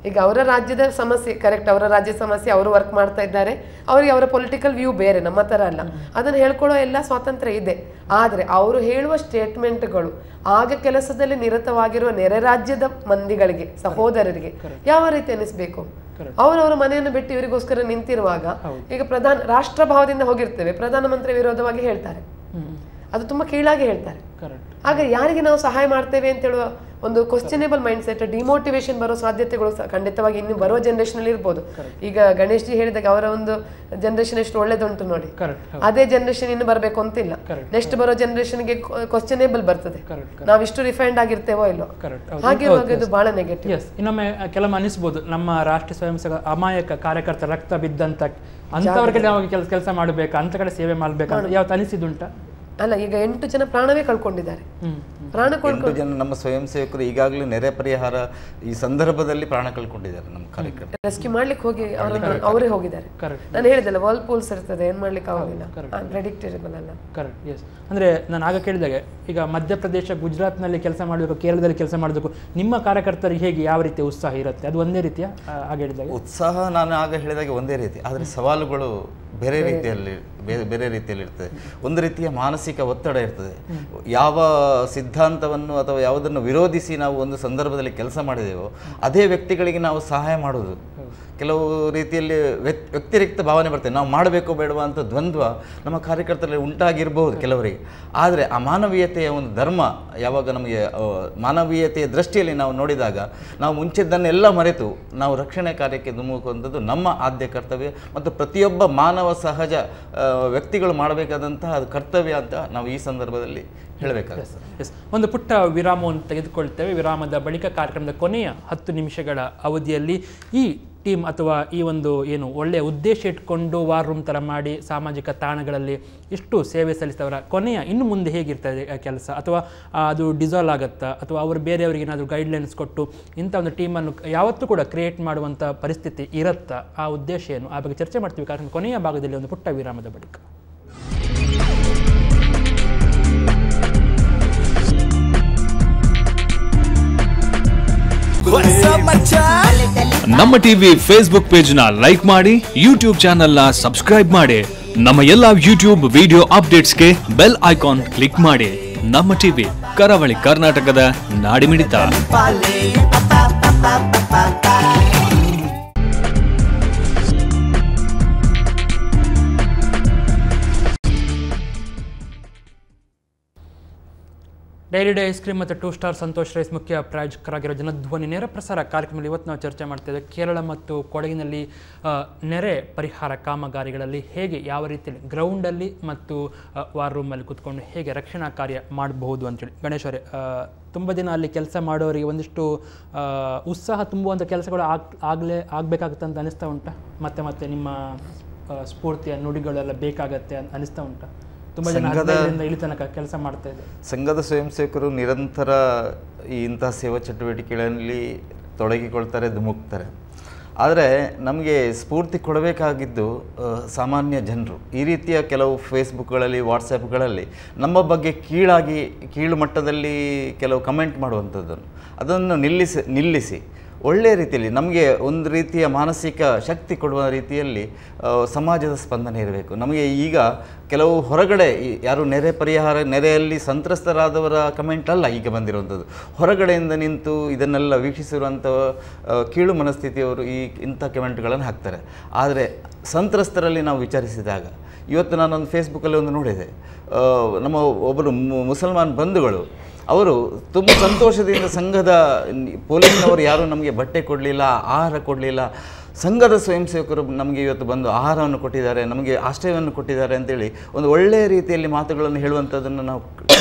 Speaker 4: ಈಗ ಅವರ ರಾಜ್ಯದ ಸಮಸ್ಯೆ ಕರೆಕ್ಟ್, ಅವರ ರಾಜ್ಯ ಸಮಸ್ಯೆ ಅವರು ವರ್ಕ್ ಮಾಡ್ತಾ ಇದ್ದಾರೆ, ಅವರಿಗೆ ಅವರ ಪೊಲಿಟಿಕಲ್ ವ್ಯೂ ಬೇರೆ, ನಮ್ಮ ತರ ಅಲ್ಲ. ಅದನ್ನು ಹೇಳ್ಕೊಳ್ಳೋ ಎಲ್ಲ ಸ್ವಾತಂತ್ರ್ಯ ಇದೆ. ಆದ್ರೆ ಅವರು ಹೇಳುವ ಸ್ಟೇಟ್ಮೆಂಟ್ಗಳು ಆಗ ಕೆಲಸದಲ್ಲಿ ನಿರತವಾಗಿರುವ ನೆರೆ ರಾಜ್ಯದ ಮಂದಿಗಳಿಗೆ, ಸಹೋದರರಿಗೆ ಯಾವ ರೀತಿ ಅನಿಸ್ಬೇಕು? ಅವರವರ ಮನೆಯನ್ನು ಬಿಟ್ಟು ಇವರಿಗೋಸ್ಕರ ನಿಂತಿರುವಾಗ, ಈಗ ರಾಷ್ಟ್ರ ಭಾವದಿಂದ ಹೋಗಿರ್ತೇವೆ, ಪ್ರಧಾನಮಂತ್ರಿ ವಿರೋಧವಾಗಿ ಹೇಳ್ತಾರೆ, ಅದು ತುಂಬಾ ಕೀಳಾಗಿ ಹೇಳ್ತಾರೆ. ಆಗ ಯಾರಿಗೆ ನಾವು ಸಹಾಯ ಮಾಡ್ತೇವೆ ಅಂತ ಹೇಳುವ ಒಂದು ಕ್ವಶ್ಚನೇಬಲ್ ಮೈಂಡ್ ಸೆಟ್, ಡಿಮೋಟಿವೇಶನ್ ಬರೋ ಸಾಧ್ಯತೆಗಳು ಖಂಡಿತವಾಗಿ ಇನ್ನು ಬರುವ ಜನರೇಷನ್ ಅಲ್ಲಿ ಇರ್ಬೋದು. ಈಗ ಗಣೇಶ್ ಜಿ ಹೇಳಿದಾಗ ಅವರ ಒಂದು ಜನರೇಷನ್ ಎಷ್ಟು ಒಳ್ಳೇದುಂಟು ನೋಡಿ, ಅದೇ ಜನರೇಷನ್ ಇನ್ನು ಬರಬೇಕು ಅಂತಿಲ್ಲ. ನೆಕ್ಸ್ಟ್ ಬರೋ ಜನರೇಷನ್ಗೆ ಕ್ವಶ್ಚನೇಬಲ್ ಬರ್ತದೆ, ನಾವಿಷ್ಟು ರಿಫೈನ್ಡ್ ಆಗಿರ್ತೇವೋ ಇಲ್ಲೋ. ಹಾಗಿರುವಾಗ ಇದು ಬಹಳ ನೆಗೆಟಿವ್.
Speaker 2: ಇನ್ನೊಮ್ಮೆ ಕೆಲವು ಅನಿಸ್ಬೋದು, ನಮ್ಮ ರಾಷ್ಟ್ರೀಯ ಸ್ವಯಂ ಸೇವಕ ಅಮಾಯಕ ಕಾರ್ಯಕರ್ತ ರಕ್ತ ಬಿದ್ದಂತ ಅಂತವರಿಗೆ ನಾವು ಕೆಲಸ ಮಾಡಬೇಕು, ಅಂತ ಕಡೆ ಸೇವೆ ಮಾಡ್ಬೇಕು ಅಂತ ಯಾವತ್ತು ಅನಿಸಿದುಂಟ?
Speaker 4: ಅಲ್ಲ, ಈಗ 8 ಜನ ಪ್ರಾಣವೇ ಕಳ್ಕೊಂಡಿದ್ದಾರೆ.
Speaker 3: 8 ಜನ ನಮ್ಮ ಸ್ವಯಂ ಸೇವಕರು ಈಗಾಗಲೇ ನೆರೆ ಪರಿಹಾರ ಈ ಸಂದರ್ಭದಲ್ಲಿ ಪ್ರಾಣ ಕಳ್ಕೊಂಡಿದ್ದಾರೆ. ನಮ್ಮ ಕಾರ್ಯಕ್ರಮ
Speaker 4: ರೆಸ್ಕ್ಯೂ ಮಾಡ್ಲಿಕ್ಕೆ ಹೋಗಿ ಅವರೇ ಹೋಗಿದ್ದಾರೆ. ನಾನು ಹೇಳಿದಲ್ಲ, ವಾಲ್ ಪೂಲ್ಸ್ ಇರ್ತದೆ, ಏನ್ ಮಾಡ್ಲಿಕ್ಕೆ ಆಗೋದಿಲ್ಲ, ಪ್ರೆಡಿಕ್ಟೇಬಲ್ ಅಲ್ಲ.
Speaker 2: Correct, yes. ಅಂದ್ರೆ ನಾನು ಆಗ ಕೇಳಿದಾಗೆ, ಈಗ ಮಧ್ಯಪ್ರದೇಶ, ಗುಜರಾತ್ನಲ್ಲಿ ಕೆಲಸ ಮಾಡಬೇಕು, ಕೇರಳದಲ್ಲಿ ಕೆಲಸ ಮಾಡಬೇಕು, ನಿಮ್ಮ ಕಾರ್ಯಕರ್ತರಿಗೆ ಹೇಗೆ ಯಾವ ರೀತಿಯ ಉತ್ಸಾಹ ಇರುತ್ತೆ? ಅದು ಒಂದೇ ರೀತಿಯ ಆಗ ಹೇಳಿದಾಗ
Speaker 3: ಉತ್ಸಾಹ ನಾನು ಆಗ ಹೇಳಿದಾಗ ಒಂದೇ ರೀತಿ, ಆದರೆ ಸವಾಲುಗಳು ಬೇರೆ ರೀತಿಯಲ್ಲಿ ಇರ್ತದೆ. ಒಂದು ರೀತಿಯ ಮಾನಸಿಕ ಒತ್ತಡ ಇರ್ತದೆ. ಯಾವ ಸಿದ್ಧಾಂತವನ್ನು ಅಥವಾ ಯಾವುದನ್ನು ವಿರೋಧಿಸಿ ನಾವು ಒಂದು ಸಂದರ್ಭದಲ್ಲಿ ಕೆಲಸ ಮಾಡಿದೆವೋ ಅದೇ ವ್ಯಕ್ತಿಗಳಿಗೆ ನಾವು ಸಹಾಯ ಮಾಡೋದು ಕೆಲವು ರೀತಿಯಲ್ಲಿ ವ್ಯತಿರಿಕ್ತ ಭಾವನೆ ಬರ್ತದೆ. ನಾವು ಮಾಡಬೇಕು ಬೇಡವಾ ಅಂತ ದ್ವಂದ್ವ ನಮ್ಮ ಕಾರ್ಯಕರ್ತರಲ್ಲಿ ಉಂಟಾಗಿರ್ಬೋದು ಕೆಲವರಿಗೆ. ಆದರೆ ಆ ಮಾನವೀಯತೆಯ ಒಂದು ಧರ್ಮ ಯಾವಾಗ ನಮಗೆ ಮಾನವೀಯತೆಯ ದೃಷ್ಟಿಯಲ್ಲಿ ನಾವು ನೋಡಿದಾಗ ನಾವು ಮುಂಚಿದ್ದನ್ನೆಲ್ಲ ಮರೆತು ನಾವು ರಕ್ಷಣೆ ಕಾರ್ಯಕ್ಕೆ ಧುಮುಕುವಂಥದ್ದು ನಮ್ಮ ಆದ್ಯ ಕರ್ತವ್ಯ ಮತ್ತು ಪ್ರತಿಯೊಬ್ಬ ಮಾನವ ಸಹಜ ವ್ಯಕ್ತಿಗಳು ಮಾಡಬೇಕಾದಂತಹ ಅದು ಕರ್ತವ್ಯ ಅಂತ ನಾವು ಈ ಸಂದರ್ಭದಲ್ಲಿ ಹೇಳಬೇಕಾಗುತ್ತೆ.
Speaker 2: ಎಸ್, ಒಂದು ಪುಟ್ಟ ವಿರಾಮವನ್ನು ತೆಗೆದುಕೊಳ್ತೇವೆ. ವಿರಾಮದ ಬಳಿಕ ಕಾರ್ಯಕ್ರಮದ ಕೊನೆಯ 10 ನಿಮಿಷಗಳ ಅವಧಿಯಲ್ಲಿ ಈ ಟೀಮ್ ಅಥವಾ ಈ ಒಂದು ಏನು ಒಳ್ಳೆಯ ಉದ್ದೇಶ ಇಟ್ಕೊಂಡು ವಾರ್ ರೂಮ್ ಥರ ಮಾಡಿ ಸಾಮಾಜಿಕ ತಾಣಗಳಲ್ಲಿ ಇಷ್ಟು ಸೇವೆ ಸಲ್ಲಿಸಿದವರ ಕೊನೆಯ ಇನ್ನು ಮುಂದೆ ಹೇಗಿರ್ತದೆ ಕೆಲಸ, ಅಥವಾ ಅದು ಡಿಸಾಲ್ವ್ ಆಗುತ್ತಾ, ಅಥವಾ ಅವರು ಬೇರೆಯವರಿಗೆ ಏನಾದರೂ ಗೈಡ್ಲೈನ್ಸ್ ಕೊಟ್ಟು ಇಂಥ ಒಂದು ಟೀಮನ್ನು ಯಾವತ್ತೂ ಕೂಡ ಕ್ರಿಯೇಟ್ ಮಾಡುವಂಥ ಪರಿಸ್ಥಿತಿ ಇರುತ್ತಾ, ಆ ಉದ್ದೇಶ ಏನು, ಆ ಬಗ್ಗೆ ಚರ್ಚೆ ಮಾಡ್ತೀವಿ ಕಾರ್ಯಕ್ರಮ ಕೊನೆಯ ಭಾಗದಲ್ಲಿ ಒಂದು ಪುಟ್ಟ ವಿರಾಮದ ಬಳಿಕ.
Speaker 1: ನಮ್ಮ ಟಿವಿ ಫೇಸ್ಬುಕ್ ಪೇಜ್ ನ ಲೈಕ್ ಮಾಡಿ, ಯೂಟ್ಯೂಬ್ ಚಾನೆಲ್ ನ ಸಬ್ಸ್ಕ್ರೈಬ್ ಮಾಡಿ, ನಮ್ಮ ಎಲ್ಲಾ ಯೂಟ್ಯೂಬ್ ವಿಡಿಯೋ ಅಪ್ಡೇಟ್ಸ್ಗೆ ಬೆಲ್ ಐಕಾನ್ ಕ್ಲಿಕ್ ಮಾಡಿ. ನಮ್ಮ ಟಿವಿ, ಕರಾವಳಿ ಕರ್ನಾಟಕದ ನಾಡಿಮಿಡಿತ.
Speaker 2: ಡೈಲಿ ಡೇ ಐಸ್ ಕ್ರೀಮ್ ಮತ್ತು 2 ಸ್ಟಾರ್ ಸಂತೋಷ್ ರೈಸ್ ಮುಖ್ಯ ಪ್ರಾಯೋಜಕರಾಗಿರೋ ಜನಧ್ವನಿ ನೇರ ಪ್ರಸಾರ ಕಾರ್ಯಕ್ರಮದಲ್ಲಿ ಇವತ್ತು ನಾವು ಚರ್ಚೆ ಮಾಡ್ತಿದ್ದೇವೆ ಕೇರಳ ಮತ್ತು ಕೊಡಗಿನಲ್ಲಿ ನೆರೆ ಪರಿಹಾರ ಕಾಮಗಾರಿಗಳಲ್ಲಿ ಹೇಗೆ, ಯಾವ ರೀತಿಯಲ್ಲಿ ಗ್ರೌಂಡಲ್ಲಿ ಮತ್ತು ವಾರ್ ರೂಮಲ್ಲಿ ಕೂತ್ಕೊಂಡು ಹೇಗೆ ರಕ್ಷಣಾ ಕಾರ್ಯ ಮಾಡಬಹುದು ಅಂತೇಳಿ. ಗಣೇಶ್ ಅವರೇ, ತುಂಬ ದಿನ ಅಲ್ಲಿ ಕೆಲಸ ಮಾಡೋರಿಗೆ ಒಂದಿಷ್ಟು ಉತ್ಸಾಹ ತುಂಬುವಂಥ ಕೆಲಸಗಳು ಆಗಬೇಕಾಗುತ್ತೆ ಅಂತ ಅನಿಸ್ತಾ ಉಂಟಾ? ಮತ್ತೆ ಮತ್ತೆ ನಿಮ್ಮ ಸ್ಫೂರ್ತಿಯ ನುಡಿಗಳೆಲ್ಲ ಬೇಕಾಗತ್ತೆ ಅಂತ ಅನಿಸ್ತಾ ಉಂಟಾ? ತುಂಬ ಜನ ಇಲ್ಲಿ ತನಕ ಕೆಲಸ ಮಾಡ್ತಾ ಇದೆ.
Speaker 3: ಸಂಘದ ಸ್ವಯಂ ಸೇವಕರು ನಿರಂತರ ಇಂತಹ ಸೇವಾ ಚಟುವಟಿಕೆಗಳಲ್ಲಿ ತೊಡಗಿಕೊಳ್ತಾರೆ, ಧುಮುಕ್ತಾರೆ. ಆದರೆ ನಮಗೆ ಸ್ಫೂರ್ತಿ ಕೊಡಬೇಕಾಗಿದ್ದು ಸಾಮಾನ್ಯ ಜನರು. ಈ ರೀತಿಯ ಕೆಲವು ಫೇಸ್ಬುಕ್ಗಳಲ್ಲಿ, ವಾಟ್ಸಪ್ಗಳಲ್ಲಿ ನಮ್ಮ ಬಗ್ಗೆ ಕೀಳು ಮಟ್ಟದಲ್ಲಿ ಕೆಲವು ಕಮೆಂಟ್ ಮಾಡುವಂಥದ್ದನ್ನು ಅದನ್ನು ನಿಲ್ಲಿಸಿ ಒಳ್ಳೆಯ ರೀತಿಯಲ್ಲಿ ನಮಗೆ ಒಂದು ರೀತಿಯ ಮಾನಸಿಕ ಶಕ್ತಿ ಕೊಡುವ ರೀತಿಯಲ್ಲಿ ಸಮಾಜದ ಸ್ಪಂದನೆ ಇರಬೇಕು. ನಮಗೆ ಈಗ ಕೆಲವು ಹೊರಗಡೆ ಯಾರು ನೆರೆಯಲ್ಲಿ ಸಂತ್ರಸ್ತರಾದವರ ಕಮೆಂಟ್ ಅಲ್ಲ ಈಗ ಬಂದಿರುವಂಥದ್ದು, ಹೊರಗಡೆಯಿಂದ ನಿಂತು ಇದನ್ನೆಲ್ಲ ವೀಕ್ಷಿಸಿರುವಂಥ ಕೀಳು ಮನಸ್ಥಿತಿಯವರು ಇಂಥ ಕಮೆಂಟ್ಗಳನ್ನು ಹಾಕ್ತಾರೆ. ಆದರೆ ಸಂತ್ರಸ್ತರಲ್ಲಿ ನಾವು ವಿಚಾರಿಸಿದಾಗ, ಇವತ್ತು ನಾನೊಂದು ಫೇಸ್ಬುಕ್ಕಲ್ಲಿ ಒಂದು ನೋಡಿದೆ, ನಮ್ಮ ಒಬ್ಬರು ಮುಸಲ್ಮಾನ್ ಬಂಧುಗಳು ಅವರು ತುಂಬ ಸಂತೋಷದಿಂದ ಸಂಘದ ಪೊಲೀಸ್ನವರು ಯಾರೂ ನಮಗೆ ಬಟ್ಟೆ ಕೊಡಲಿಲ್ಲ, ಆಹಾರ ಕೊಡಲಿಲ್ಲ, ಸಂಘದ ಸ್ವಯಂ ಸೇವಕರು ನಮಗೆ ಇವತ್ತು ಬಂದು ಆಹಾರವನ್ನು ಕೊಟ್ಟಿದ್ದಾರೆ, ನಮಗೆ ಆಶ್ರಯವನ್ನು ಕೊಟ್ಟಿದ್ದಾರೆ ಅಂತೇಳಿ ಒಂದು ಒಳ್ಳೆಯ ರೀತಿಯಲ್ಲಿ ಮಾತುಗಳನ್ನು ಹೇಳುವಂಥದ್ದನ್ನು ನಾವು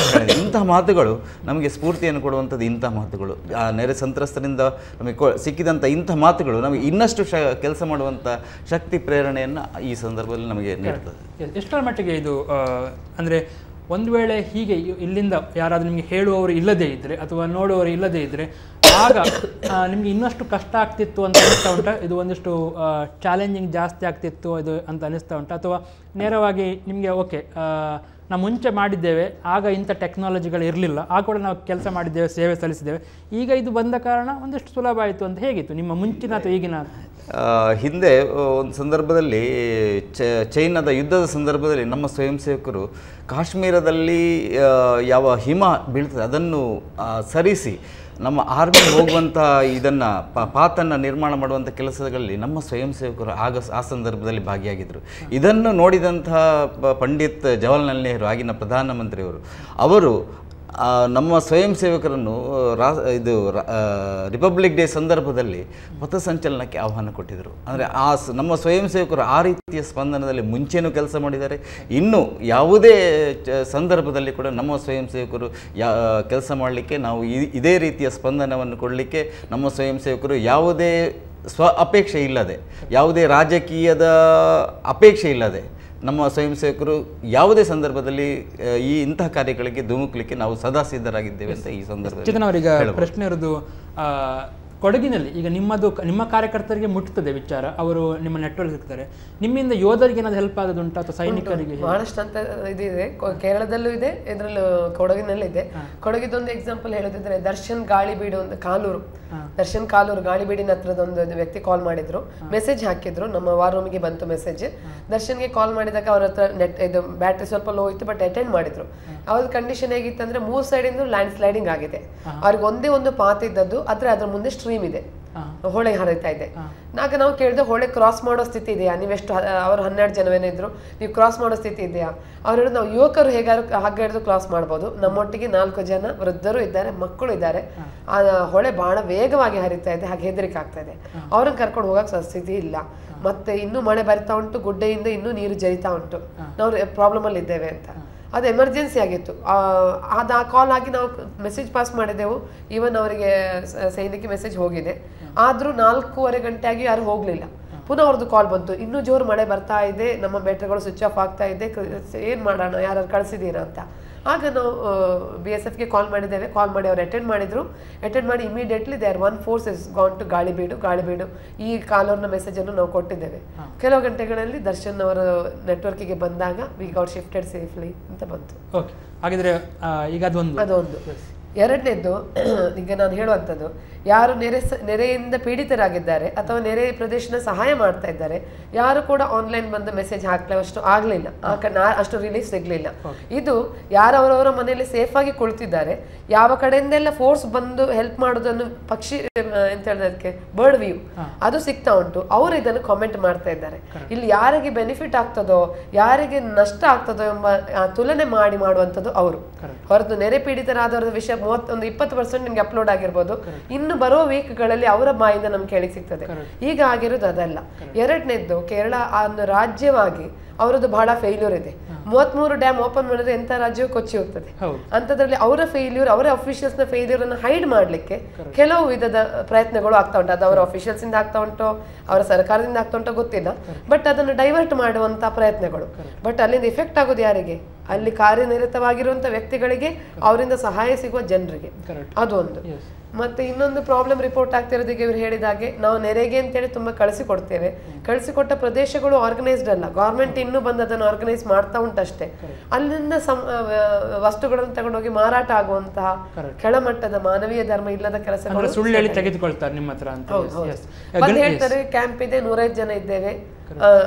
Speaker 3: ಇಂತಹ ಮಾತುಗಳು ನಮಗೆ ಸ್ಫೂರ್ತಿಯನ್ನು ಕೊಡುವಂಥದ್ದು. ಇಂಥ ಮಾತುಗಳು ಆ ನೆರೆ ಸಂತ್ರಸ್ತರಿಂದ ನಮಗೆ ಸಿಕ್ಕಿದಂಥ ಇಂಥ ಮಾತುಗಳು ನಮಗೆ ಇನ್ನಷ್ಟು ಕೆಲಸ ಮಾಡುವಂಥ ಶಕ್ತಿ, ಪ್ರೇರಣೆಯನ್ನು ಈ ಸಂದರ್ಭದಲ್ಲಿ ನಮಗೆ ನೀಡ್ತದೆ.
Speaker 2: ಎಷ್ಟರ ಮಟ್ಟಿಗೆ ಇದು ಅಂದರೆ ಒಂದು ವೇಳೆ ಹೀಗೆ ಇಲ್ಲಿಂದ ಯಾರಾದರೂ ನಿಮಗೆ ಹೇಳುವವರು ಇಲ್ಲದೇ ಇದ್ದರೆ ಅಥವಾ ನೋಡುವವರು ಇಲ್ಲದೇ ಇದ್ದರೆ ಆಗ ನಿಮಗೆ ಇನ್ನಷ್ಟು ಕಷ್ಟ ಆಗ್ತಿತ್ತು ಅಂತ ಅನಿಸ್ತಾ ಉಂಟಾ? ಇದು ಒಂದಿಷ್ಟು ಚಾಲೆಂಜಿಂಗ್ ಜಾಸ್ತಿ ಆಗ್ತಿತ್ತು ಇದು ಅಂತ ಅನಿಸ್ತಾ ಉಂಟಾ? ಅಥವಾ ನೇರವಾಗಿ ನಿಮಗೆ ಓಕೆ ನಾವು ಮುಂಚೆ ಮಾಡಿದ್ದೇವೆ, ಆಗ ಇಂಥ ಟೆಕ್ನಾಲಜಿಗಳು ಇರಲಿಲ್ಲ, ಆಗ ಕೂಡ ನಾವು ಕೆಲಸ ಮಾಡಿದ್ದೇವೆ, ಸೇವೆ ಸಲ್ಲಿಸಿದ್ದೇವೆ, ಈಗ ಇದು ಬಂದ ಕಾರಣ ಒಂದಿಷ್ಟು ಸುಲಭ ಆಯಿತು ಅಂತ ಹೇಗಿತ್ತು ನಿಮ್ಮ ಮುಂಚಿನ ಅಥವಾ ಈಗಿನ?
Speaker 3: ಹಿಂದೆ ಒಂದು ಸಂದರ್ಭದಲ್ಲಿ ಚೈನಾದ ಯುದ್ಧದ ಸಂದರ್ಭದಲ್ಲಿ ನಮ್ಮ ಸ್ವಯಂ ಸೇವಕರು ಕಾಶ್ಮೀರದಲ್ಲಿ ಯಾವ ಹಿಮ ಬೀಳ್ತದೆ ಅದನ್ನು ಸರಿಸಿ ನಮ್ಮ ಆರ್ಮಿ ಹೋಗುವಂಥ ಇದನ್ನು ಪಾತನ್ನು ನಿರ್ಮಾಣ ಮಾಡುವಂಥ ಕೆಲಸಗಳಲ್ಲಿ ನಮ್ಮ ಸ್ವಯಂ ಸೇವಕರು ಆ ಸಂದರ್ಭದಲ್ಲಿ ಭಾಗಿಯಾಗಿದ್ದರು. ಇದನ್ನು ನೋಡಿದಂಥ ಪಂಡಿತ್ ಜವಾಹರ್ಲಾಲ್ ನೆಹರು, ಆಗಿನ ಪ್ರಧಾನಮಂತ್ರಿಯವರು, ಅವರು ನಮ್ಮ ಸ್ವಯಂ ಸೇವಕರನ್ನು ರಿಪಬ್ಲಿಕ್ ಡೇ ಸಂದರ್ಭದಲ್ಲಿ ಪಥಸಂಚಲನಕ್ಕೆ ಆಹ್ವಾನ ಕೊಟ್ಟಿದ್ದರು. ಅಂದರೆ ನಮ್ಮ ಸ್ವಯಂ ಸೇವಕರು ಆ ರೀತಿಯ ಸ್ಪಂದನದಲ್ಲಿ ಮುಂಚೆನೂ ಕೆಲಸ ಮಾಡಿದ್ದಾರೆ. ಇನ್ನು ಯಾವುದೇ ಸಂದರ್ಭದಲ್ಲಿ ಕೂಡ ನಮ್ಮ ಸ್ವಯಂ ಸೇವಕರು ಕೆಲಸ ಮಾಡಲಿಕ್ಕೆ ನಾವು ಇದೇ ರೀತಿಯ ಸ್ಪಂದನವನ್ನು ಕೊಡಲಿಕ್ಕೆ ನಮ್ಮ ಸ್ವಯಂ ಸೇವಕರು ಯಾವುದೇ ಅಪೇಕ್ಷೆ ಇಲ್ಲದೆ, ಯಾವುದೇ ರಾಜಕೀಯದ ಅಪೇಕ್ಷೆ ಇಲ್ಲದೆ ನಮ್ಮ ಸ್ವಯಂ ಸೇವಕರು ಯಾವುದೇ ಸಂದರ್ಭದಲ್ಲಿ ಇಂತಹ ಕಾರ್ಯಗಳಿಗೆ ಧುಮುಕಲಿಕ್ಕೆ ನಾವು ಸದಾ ಸಿದ್ಧರಾಗಿದ್ದೇವೆ ಅಂತ ಈ ಸಂದರ್ಭದಲ್ಲಿ
Speaker 2: ಪ್ರಶ್ನೆ ಇರೋದು, ಕೊಡಗಿನಲ್ಲಿ ಈಗ ನಿಮ್ಮ ಕಾರ್ಯಕರ್ತರಿಗೆ ಮುಟ್ಟುತ್ತದೆ ವಿಚಾರ, ಅವರು ನಿಮ್ಮ ನೆಟ್ವರ್ಕ್ ಇರ್ತಾರೆ, ನಿಮ್ಮಿಂದ ಯೋಧರಿಗೆ ಏನಾದ್ರು ಹೆಲ್ಪ್ ಆಗೋದುಂಟು ಅಥವಾ ಸೈನಿಕರಿಗೆ?
Speaker 4: ಬಹಳಷ್ಟು ಅಂತ ಇದಿದೆ, ಕೇರಳದಲ್ಲೂ ಇದೆ, ಇದರಲ್ಲೂ ಕೊಡಗಿನಲ್ಲೂ ಇದೆ. ಕೊಡಗಿದೊಂದು ಎಕ್ಸಾಂಪಲ್ ಹೇಳೋದಿದ್ರೆ, ದರ್ಶನ್ ಗಾಳಿಬೀಡು ಒಂದು ಕಾಲೂರು, ದರ್ಶನ್ ಕಾಲೂರು ಗಾಳಿಬೀಡಿನ ಹತ್ರದ ಒಂದು ವ್ಯಕ್ತಿ ಕಾಲ್ ಮಾಡಿದ್ರು, ಮೆಸೇಜ್ ಹಾಕಿದ್ರು, ನಮ್ಮ ವಾರ್ ರೂಮಿಗೆ ಬಂತು ಮೆಸೇಜ್. ದರ್ಶನ್ಗೆ ಕಾಲ್ ಮಾಡಿದಾಗ ಅವ್ರ ಹತ್ರ ಇದು ಬ್ಯಾಟ್ರಿ ಸ್ವಲ್ಪ ಲೋ ಇತ್ತು, ಬಟ್ ಅಟೆಂಡ್ ಮಾಡಿದ್ರು. ಅವ್ರ ಕಂಡೀಷನ್ ಹೇಗಿತ್ತಂದ್ರೆ 3 ಸೈಡಿಂದ ಲ್ಯಾಂಡ್ ಸ್ಲೈಡಿಂಗ್ ಆಗಿದೆ, ಅವ್ರಿಗೆ ಒಂದೇ ಒಂದು ಪಾತ್ ಇದ್ದದ್ದು, ಆದ್ರೆ ಅದ್ರ ಮುಂದೆ ಸ್ಟ್ರೀಮ್ ಇದೆ, ಹೊಳೆ ಹರಿತಾ ಇದೆ. ನಾವು ಕೇಳಿದ್ರೆ ಹೊಳೆ ಕ್ರಾಸ್ ಮಾಡೋ ಸ್ಥಿತಿ ಇದೆಯಾ, ನೀವೆಷ್ಟು ಅವ್ರು 12 ಜನವೇನಿದ್ರು, ನೀವು ಕ್ರಾಸ್ ಮಾಡೋ ಸ್ಥಿತಿ ಇದೆಯಾ? ಅವ್ರು ಹೇಳಿದ್ರು ನಾವು ಯುವಕರು ಹೇಗಾದ್ರು ಹಗ್ಗ ಹಿಡಿದು ಕ್ರಾಸ್ ಮಾಡ್ಬೋದು, ನಮ್ಮೊಟ್ಟಿಗೆ 4 ಜನ ವೃದ್ಧರು ಇದ್ದಾರೆ, ಮಕ್ಕಳು ಇದ್ದಾರೆ, ಆ ಹೊಳೆ ಬಹಳ ವೇಗವಾಗಿ ಹರಿತಾ ಇದೆ, ಹಾಗೆ ಹೆದರಿಕೆ ಆಗ್ತಾ ಇದೆ, ಅವ್ರನ್ನ ಕರ್ಕೊಂಡು ಹೋಗಕ್ಕೆ ಸ್ಥಿತಿ ಇಲ್ಲ, ಮತ್ತೆ ಇನ್ನೂ ಮಳೆ ಬರ್ತಾ ಉಂಟು, ಗುಡ್ಡೆಯಿಂದ ಇನ್ನೂ ನೀರು ಜರಿತಾ ಉಂಟು, ನಾವು ಪ್ರಾಬ್ಲಮ್ ಅಲ್ಲಿ ಇದ್ದೇವೆ ಅಂತ. ಅದು ಎಮರ್ಜೆನ್ಸಿ ಆಗಿತ್ತು. ಅದು ಆ ಕಾಲ್ ಆಗಿ ನಾವು ಮೆಸೇಜ್ ಪಾಸ್ ಮಾಡಿದೆವು, ಈವನ್ ಅವರಿಗೆ ಸೈನಿಕ ಮೆಸೇಜ್ ಹೋಗಿದೆ, ಆದರೂ 4:15 ಗಂಟೆ ಆಗಿ ಯಾರು ಹೋಗಲಿಲ್ಲ. ಪುನಃ ಅವ್ರದ್ದು ಕಾಲ್ ಬಂತು, ಇನ್ನೂ ಜೋರು ಮಳೆ ಬರ್ತಾ ಇದೆ, ನಮ್ಮ ಬ್ಯಾಟ್ರಿಗಳು ಸ್ವಿಚ್ ಆಫ್ ಆಗ್ತಾ ಇದೆ, ಏನು ಮಾಡೋಣ, ಯಾರು ಕಳಿಸಿದ್ದೀರಾ ಅಂತ. ಆಗ ನಾವು BSFಗೆ ಕಾಲ್ ಮಾಡಿದ್ದೇವೆ. ಕಾಲ್ ಮಾಡಿ ಅವ್ರು ಅಟೆಂಡ್ ಮಾಡಿ immediately there 1 force is gone to Galibeedu ಈ ಕಾಲೋರ್ನ ಮೆಸೇಜನ್ನು ನಾವು ಕೊಟ್ಟಿದ್ದೇವೆ. ಕೆಲವು ಗಂಟೆಗಳಲ್ಲಿ ದರ್ಶನ್ ಅವರ ನೆಟ್ವರ್ಕಿಗೆ ಬಂದಾಗ ವಿ ಗಾಟ್ ಶಿಫ್ಟೆಡ್ ಸೇಫ್ಲಿ ಅಂತ ಬಂತು.
Speaker 2: ಓಕೆ, ಹಾಗಿದ್ರೆ ಈಗ ಅದೊಂದು.
Speaker 4: ಎರಡನೇದ್ದು, ಈಗ ನಾನು ಹೇಳುವಂಥದ್ದು, ಯಾರು ನೆರೆಯಿಂದ ಪೀಡಿತರಾಗಿದ್ದಾರೆ ಅಥವಾ ನೆರೆ ಪ್ರದೇಶನ ಸಹಾಯ ಮಾಡ್ತಾ ಇದ್ದಾರೆ, ಯಾರು ಕೂಡ ಆನ್ಲೈನ್ ಬಂದು ಮೆಸೇಜ್ ಅಷ್ಟು ಆಗಲಿಲ್ಲ, ಅಷ್ಟು ರಿಲೀಫ್ ಸಿಗಲಿಲ್ಲ. ಇದು ಯಾರವರವರ ಮನೆಯಲ್ಲಿ ಸೇಫ್ ಆಗಿ ಕುಳಿತಿದ್ದಾರೆ, ಯಾವ ಕಡೆಯಿಂದೆಲ್ಲ ಫೋರ್ಸ್ ಬಂದು ಹೆಲ್ಪ್ ಮಾಡೋದನ್ನು ಪಕ್ಷಿ ಎಂತ ಹೇಳಿದಕ್ಕೆ ಬರ್ಡ್ ವ್ಯೂ ಅದು ಸಿಗ್ತಾ ಉಂಟು, ಅವರು ಇದನ್ನು ಕಾಮೆಂಟ್ ಮಾಡ್ತಾ ಇದ್ದಾರೆ. ಇಲ್ಲಿ ಯಾರಿಗೆ ಬೆನಿಫಿಟ್ ಆಗ್ತದೋ ಯಾರಿಗೆ ನಷ್ಟ ಆಗ್ತದೋ ಎಂಬ ತುಲನೆ ಮಾಡುವಂಥದ್ದು ಅವರು. ಹೊರತು ನೆರೆ ಪೀಡಿತರಾದವರ ವಿಷಯ 20% ನಿಮ್ಗೆ ಅಪ್ಲೋಡ್ ಆಗಿರ್ಬೋದು, ಇನ್ನು ಬರೋ ವೀಕ್ಗಳಲ್ಲಿ ಅವರ ಬಾಯಿಂದ ನಮ್ಗೆ ಕೇಳಿ ಸಿಗ್ತದೆ. ಈಗ ಆಗಿರೋದು ಅದಲ್ಲ. ಎರಡನೇದ್ದು, ಕೇರಳ ಒಂದು ರಾಜ್ಯವಾಗಿ ಅವರದ್ದು ಬಹಳ ಫೇಲ್ಯೂರ್ ಇದೆ. 33 ಡ್ಯಾಮ್ ಓಪನ್ ಮಾಡಿದ್ರೆ ಎಂತ ರಾಜ್ಯವು ಕೊಚ್ಚಿ ಹೋಗ್ತದೆ. ಅಂತದ್ರಲ್ಲಿ ಅವರ ಫೇಲ್ಯೂರ್, ಅವರ ಅಫಿಷಿಯಲ್ಸ್ ನ ಫೇಲ್ಯೂರ್ ಅನ್ನು ಹೈಡ್ ಮಾಡ್ಲಿಕ್ಕೆ ಕೆಲವು ವಿಧದ ಪ್ರಯತ್ನಗಳು ಆಗ್ತಾ ಉಂಟು. ಅದು ಅವರ ಅಫಿಷಿಯಲ್ಸ್ ಇಂದ ಆಗ್ತಾ ಉಂಟು, ಅವರ ಸರ್ಕಾರದಿಂದ ಆಗ್ತಾ ಉಂಟು ಗೊತ್ತಿಲ್ಲ, ಬಟ್ ಅದನ್ನು ಡೈವರ್ಟ್ ಮಾಡುವಂತ ಪ್ರಯತ್ನಗಳು. ಬಟ್ ಅಲ್ಲಿಂದ ಇಫೆಕ್ಟ್ ಆಗೋದು ಯಾರಿಗೆ? ಅಲ್ಲಿ ಕಾರ್ಯನಿರತವಾಗಿರುವಂತ ವ್ಯಕ್ತಿಗಳಿಗೆ, ಅವರಿಂದ ಸಹಾಯ ಸಿಗುವ ಜನರಿಗೆ. ಅದೊಂದು. ಮತ್ತೆ ಇನ್ನೊಂದು ಪ್ರಾಬ್ಲಮ್ ರಿಪೋರ್ಟ್ ಆಗ್ತಿರೋದಕ್ಕೆ ಇವ್ರು ಹೇಳಿದಾಗೆ, ನಾವು ನೆರೆಗೆ ಅಂತೇಳಿ ತುಂಬಾ ಕಳಿಸಿಕೊಡ್ತೇವೆ, ಕಳಿಸಿಕೊಟ್ಟ ಪ್ರದೇಶಗಳು ಆರ್ಗನೈಸ್ಡ್ ಅಲ್ಲ, ಗವರ್ಮೆಂಟ್ ಇನ್ನೂ ಬಂದು ಅದನ್ನು ಆರ್ಗನೈಸ್ ಮಾಡ್ತಾ ಉಂಟಷ್ಟೇ. ಅಲ್ಲಿಂದ ವಸ್ತುಗಳನ್ನು ತಗೊಂಡೋಗಿ ಮಾರಾಟ ಆಗುವಂತಹ ಕೆಳಮಟ್ಟದ ಮಾನವೀಯ ಧರ್ಮ ಇಲ್ಲದ ಕೆಲಸಗಳು
Speaker 2: ತೆಗೆದುಕೊಳ್ತಾರೆ ನಿಮ್ಮ ಹತ್ರ ಅಂತ
Speaker 4: ಹೇಳ್ತಾರೆ. ಕ್ಯಾಂಪ್ ಇದೆ, 105 ಜನ ಇದ್ದೇವೆ,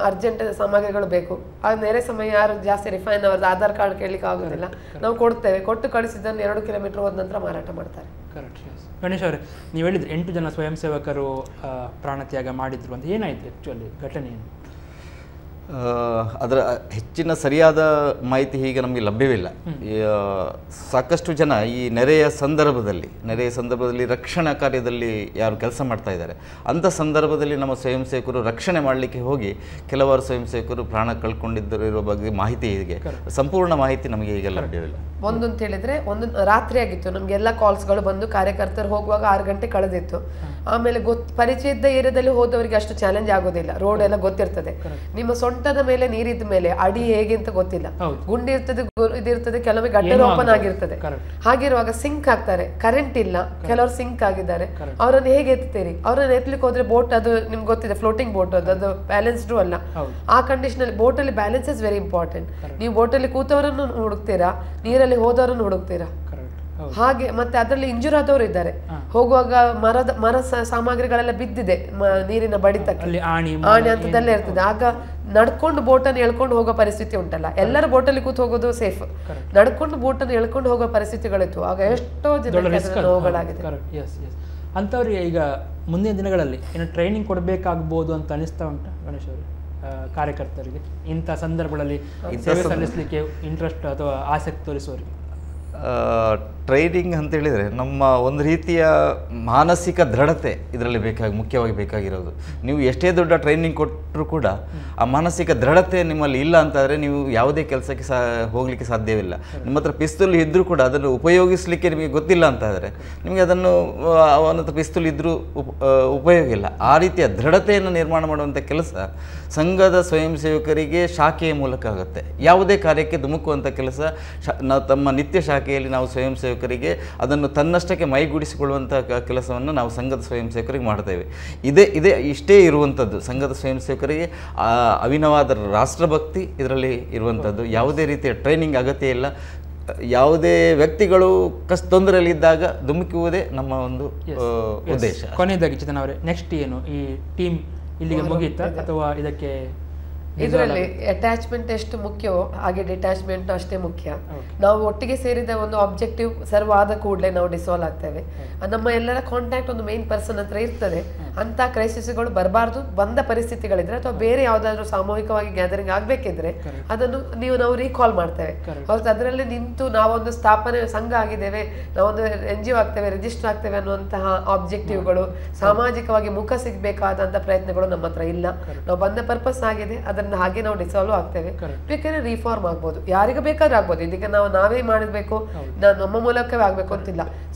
Speaker 4: ಅರ್ಜೆಂಟ್ ಸಾಮಗ್ರಿಗಳು ಬೇಕು. ಆ ನೆರೆ ಸಮಯ ಯಾರು ಜಾಸ್ತಿ ರಿಫೈನ್ ಅವ್ರದ್ದು ಆಧಾರ್ ಕಾರ್ಡ್ ಕೇಳಲಿಕ್ಕೆ ಆಗೋದಿಲ್ಲ, ನಾವು ಕೊಡ್ತೇವೆ, ಕೊಟ್ಟು ಕಳಿಸಿದ್ದನ್ನು 2 ಕಿಲೋಮೀಟರ್ ಹೋದ ನಂತರ ಮಾರಾಟ ಮಾಡ್ತಾರೆ.
Speaker 2: ಗಣೇಶ್ ಅವರೇ, ನೀವು ಹೇಳಿದ್ರೆ 8 ಜನ ಸ್ವಯಂ ಸೇವಕರು ಪ್ರಾಣತ್ಯಾಗ ಮಾಡಿದ್ರು ಅಂತ, ಏನಾಯ್ತು ಆಕ್ಚುಲಿ ಘಟನೆ?
Speaker 3: ಅದರ ಹೆಚ್ಚಿನ ಸರಿಯಾದ ಮಾಹಿತಿ ಈಗ ನಮಗೆ ಲಭ್ಯವಿಲ್ಲ. ಸಾಕಷ್ಟು ಜನ ಈ ನೆರೆಯ ಸಂದರ್ಭದಲ್ಲಿ ರಕ್ಷಣಾ ಕಾರ್ಯದಲ್ಲಿ ಯಾರು ಕೆಲಸ ಮಾಡ್ತಾ ಇದ್ದಾರೆ ಅಂಥ ಸಂದರ್ಭದಲ್ಲಿ ನಮ್ಮ ಸ್ವಯಂ ಸೇವಕರು ರಕ್ಷಣೆ ಮಾಡಲಿಕ್ಕೆ ಹೋಗಿ ಕೆಲವರು ಸ್ವಯಂ ಸೇವಕರು ಪ್ರಾಣ ಕಳ್ಕೊಂಡಿರುವ ಬಗ್ಗೆ ಮಾಹಿತಿ ಇದೆ, ಸಂಪೂರ್ಣ ಮಾಹಿತಿ ನಮಗೆ ಈಗ ಲಭ್ಯವಿಲ್ಲ.
Speaker 4: ಒಂದು ಅಂತ ಹೇಳಿದ್ರೆ, ಒಂದು ರಾತ್ರಿ ಆಗಿತ್ತು, ನಮಗೆಲ್ಲ ಕಾಲ್ಸ್ಗಳು ಬಂದು ಕಾರ್ಯಕರ್ತರು ಹೋಗುವಾಗ 6 ಗಂಟೆ ಕಳೆದಿತ್ತು. ಆಮೇಲೆ ಪರಿಚಯದ ಏರಿಯಾದಲ್ಲಿ ಹೋದವರಿಗೆ ಅಷ್ಟು ಚಾಲೆಂಜ್ ಆಗೋದಿಲ್ಲ, ರೋಡ್ ಎಲ್ಲ ಗೊತ್ತಿರ್ತದೆ. ನಿಮ್ಮ ಸೊಂಟದ ಮೇಲೆ ನೀರಿದ್ದ ಮೇಲೆ ಅಡಿ ಹೇಗೆ ಅಂತ ಗೊತ್ತಿಲ್ಲ, ಗುಂಡಿ ಇರ್ತದೆ, ಇದಿರ್ತದೆ, ಕೆಲವೊಮ್ಮೆ ಗಟ್ಟರ್ ಓಪನ್ ಆಗಿರ್ತದೆ. ಹಾಗಿರುವಾಗ ಸಿಂಕ್ ಆಗ್ತಾರೆ, ಕರೆಂಟ್ ಇಲ್ಲ, ಕೆಲವರು ಸಿಂಕ್ ಆಗಿದ್ದಾರೆ, ಅವರನ್ನು ಹೇಗೆ ಎತ್ತೀರಿ? ಅವರನ್ನು ಎತ್ತಲಿಕ್ಕೆ ಹೋದ್ರೆ ಬೋಟ್, ಅದು ನಿಮ್ಗೆ ಗೊತ್ತಿದೆ, ಫ್ಲೋಟಿಂಗ್ ಬೋಟ್, ಅದು ಬ್ಯಾಲೆನ್ಸ್ಡ್ ಅಲ್ಲ. ಆ ಕಂಡೀಷನ್ ಅಲ್ಲಿ ಬೋಟ್ ಅಲ್ಲಿ ಬ್ಯಾಲೆನ್ಸ್ ಇಸ್ ವೆರಿ ಇಂಪಾರ್ಟೆಂಟ್. ನೀವು ಬೋಟ್ ಅಲ್ಲಿ ಕೂತವರನ್ನು ಹುಡುಕ್ತೀರಾ, ನೀರಲ್ಲಿ ಹೋದವರನ್ನು ಹುಡುಕ್ತೀರಾ. ಹಾಗೆ ಮತ್ತೆ ಅದರಲ್ಲಿ ಇಂಜೂರ್ ಆದವರು ಇದ್ದಾರೆ, ಹೋಗುವಾಗ ಮರ ಸಾಮಗ್ರಿಗಳೆಲ್ಲ ಬಿದ್ದಿದೆ ನೀರಿನ ಬಡಿತಕ್ಕೆ, ಆಣಿ ಅಂತದೆಲ್ಲ ಇರ್ತದೆ. ಆಗ ನಡ್ಕೊಂಡು ಬೋಟನ್ನು ಎಳ್ಕೊಂಡು ಹೋಗೋ ಪರಿಸ್ಥಿತಿ ಉಂಟಲ್ಲ, ಎಲ್ಲರೂ ಬೋಟಲ್ಲಿ ಕೂತ್ ಹೋಗೋದು ಸೇಫ್, ನಡ್ಕೊಂಡು ಬೋಟನ್ನು ಎಳ್ಕೊಂಡು ಹೋಗೋ ಪರಿಸ್ಥಿತಿಗಳಿತ್ತು. ಆಗ ಎಷ್ಟೋ ನೋವುಗಳಾಗಿದೆ.
Speaker 2: ಅಂತವ್ರಿಗೆ ಈಗ ಮುಂದಿನ ದಿನಗಳಲ್ಲಿ ಏನು ಟ್ರೈನಿಂಗ್ ಕೊಡಬೇಕಾಗಬಹುದು ಅಂತ ಅನಿಸ್ತಾ ಉಂಟಾ ಗಣೇಶ್ ಅವರು? ಕಾರ್ಯಕರ್ತರಿಗೆ ಇಂಥ ಸಂದರ್ಭಗಳಲ್ಲಿ ಸೇವೆ ಸಲ್ಲಿಸಲಿಕ್ಕೆ ಇಂಟ್ರೆಸ್ಟ್ ಅಥವಾ ಆಸಕ್ತಿ ತೋರಿಸುವವರಿಗೆ
Speaker 3: ಟ್ರೈನಿಂಗ್ ಅಂತ ಹೇಳಿದರೆ ನಮ್ಮ ಒಂದು ರೀತಿಯ ಮಾನಸಿಕ ದೃಢತೆ ಇದರಲ್ಲಿ ಮುಖ್ಯವಾಗಿ ಬೇಕಾಗಿರೋದು. ನೀವು ಎಷ್ಟೇ ದೊಡ್ಡ ಟ್ರೈನಿಂಗ್ ಕೊಟ್ಟರೂ ಕೂಡ ಆ ಮಾನಸಿಕ ದೃಢತೆ ನಿಮ್ಮಲ್ಲಿ ಇಲ್ಲ ಅಂತಾದರೆ ನೀವು ಯಾವುದೇ ಕೆಲಸಕ್ಕೆ ಹೋಗಲಿಕ್ಕೆ ಸಾಧ್ಯವಿಲ್ಲ. ನಿಮ್ಮ ಹತ್ರ ಪಿಸ್ತೂಲ್ ಇದ್ದರೂ ಕೂಡ ಅದನ್ನು ಉಪಯೋಗಿಸಲಿಕ್ಕೆ ನಿಮಗೆ ಗೊತ್ತಿಲ್ಲ ಅಂತಾದರೆ ನಿಮಗೆ ಅದನ್ನು ಅವನ ಹತ್ರ ಪಿಸ್ತೂಲ್ ಇದ್ದರೂ ಉಪಯೋಗ ಇಲ್ಲ. ಆ ರೀತಿಯ ದೃಢತೆಯನ್ನು ನಿರ್ಮಾಣ ಮಾಡುವಂಥ ಕೆಲಸ ಸಂಘದ ಸ್ವಯಂ ಸೇವಕರಿಗೆ ಶಾಖೆಯ ಮೂಲಕ ಆಗುತ್ತೆ. ಯಾವುದೇ ಕಾರ್ಯಕ್ಕೆ ಧುಮುಕುವಂಥ ಕೆಲಸ ನಾವು ತಮ್ಮ ನಿತ್ಯ ಶಾಖೆಯಲ್ಲಿ ನಾವು ಸ್ವಯಂ ಸೇವಕರಿಗೆ ಅದನ್ನು ತನ್ನಷ್ಟಕ್ಕೆ ಮೈಗೂಡಿಸಿಕೊಳ್ಳುವಂಥ ಕೆಲಸವನ್ನು ನಾವು ಸಂಘದ ಸ್ವಯಂ ಸೇವಕರಿಗೆ ಮಾಡ್ತೇವೆ. ಇಷ್ಟೇ ಇರುವಂಥದ್ದು ಸಂಘದ ಸ್ವಯಂ ಸೇವಕರಿಗೆ ಅವಿನವಾದ ರಾಷ್ಟ್ರಭಕ್ತಿ ಇದರಲ್ಲಿ ಇರುವಂಥದ್ದು. ಯಾವುದೇ ರೀತಿಯ ಟ್ರೈನಿಂಗ್ ಅಗತ್ಯ ಇಲ್ಲ. ಯಾವುದೇ ವ್ಯಕ್ತಿಗಳು ತೊಂದರೆಯಲ್ಲಿದ್ದಾಗ ಧುಮುಕುವುದೇ ನಮ್ಮ ಒಂದು ಉದ್ದೇಶ.
Speaker 2: ಕೊನೆಯದಾಗಿ ಚೇತನ್ ಅವರೇ, ನೆಕ್ಸ್ಟ್ ಏನು ಈ ಟೀಮ್ ಇಲ್ಲಿಗೆ ಮುಗಿಯುತ್ತಾ ಅಥವಾ ಇದಕ್ಕೆ
Speaker 4: ಇದರಲ್ಲಿ ಅಟ್ಯಾಚ್ಮೆಂಟ್ ಎಷ್ಟು ಮುಖ್ಯವೋ ಹಾಗೆ ಡಿಟ್ಯಾಚ್ಮೆಂಟ್ ಅಷ್ಟೇ ಮುಖ್ಯ. ನಾವು ಒಟ್ಟಿಗೆ ಸೇರಿದ ಒಂದು ಆಬ್ಜೆಕ್ಟಿವ್ ಸರ್ವ್ ಆದ ಕೂಡಲೇ ನಾವು ಡಿಸಾಲ್ವ್ ಆಗ್ತೇವೆ. ನಮ್ಮ ಎಲ್ಲರ ಕಾಂಟ್ಯಾಕ್ಟ್ ಒಂದು ಮೇನ್ ಪರ್ಸನ್ ಹತ್ರ ಇರ್ತದೆ. ಅಂತ ಕ್ರೈಸಿಸ್ಗಳು ಬರಬಾರ್ದು. ಬಂದ ಪರಿಸ್ಥಿತಿಗಳಿದ್ರೆ ಅಥವಾ ಬೇರೆ ಯಾವುದಾದ್ರೂ ಸಾಮೂಹಿಕವಾಗಿ ಗ್ಯಾದರಿಂಗ್ ಆಗಬೇಕಿದ್ರೆ ಅದನ್ನು ನಾವು ರೀಕಾಲ್ ಮಾಡ್ತೇವೆ. ಹೊರತು ಅದರಲ್ಲಿ ನಿಂತು ನಾವೊಂದು ಸ್ಥಾಪನೆ ಸಂಘ ಆಗಿದ್ದೇವೆ, ನಾವೊಂದು NGO ಆಗ್ತೇವೆ, ರಿಜಿಸ್ಟರ್ ಆಗ್ತೇವೆ ಅನ್ನುವಂತಹ ಆಬ್ಜೆಕ್ಟಿವ್ಗಳು, ಸಾಮಾಜಿಕವಾಗಿ ಮುಖ ಸಿಗಬೇಕಾದಂಥ ಪ್ರಯತ್ನಗಳು ನಮ್ಮ ಹತ್ರ ಇಲ್ಲ. ನಾವು ಬಂದ ಪರ್ಪಸ್ ಆಗಿದೆ, ಅದನ್ನ ಹಾಗೆ ನಾವು ಡಿಸಾಲ್ವ್ ಆಗ್ತೇವೆ. ಬೇಕಾದ್ರೆ ರಿಫಾರ್ಮ್ ಆಗ್ಬೋದು, ಯಾರಿಗೂ ಬೇಕಾದ್ರೂ ಆಗ್ಬೋದು. ಇದೀಗ ನಾವೇ ಮಾಡಬೇಕು, ನಮ್ಮ ಮೂಲಕವೇ ಆಗ್ಬೇಕು ಅಂತಿಲ್ಲ.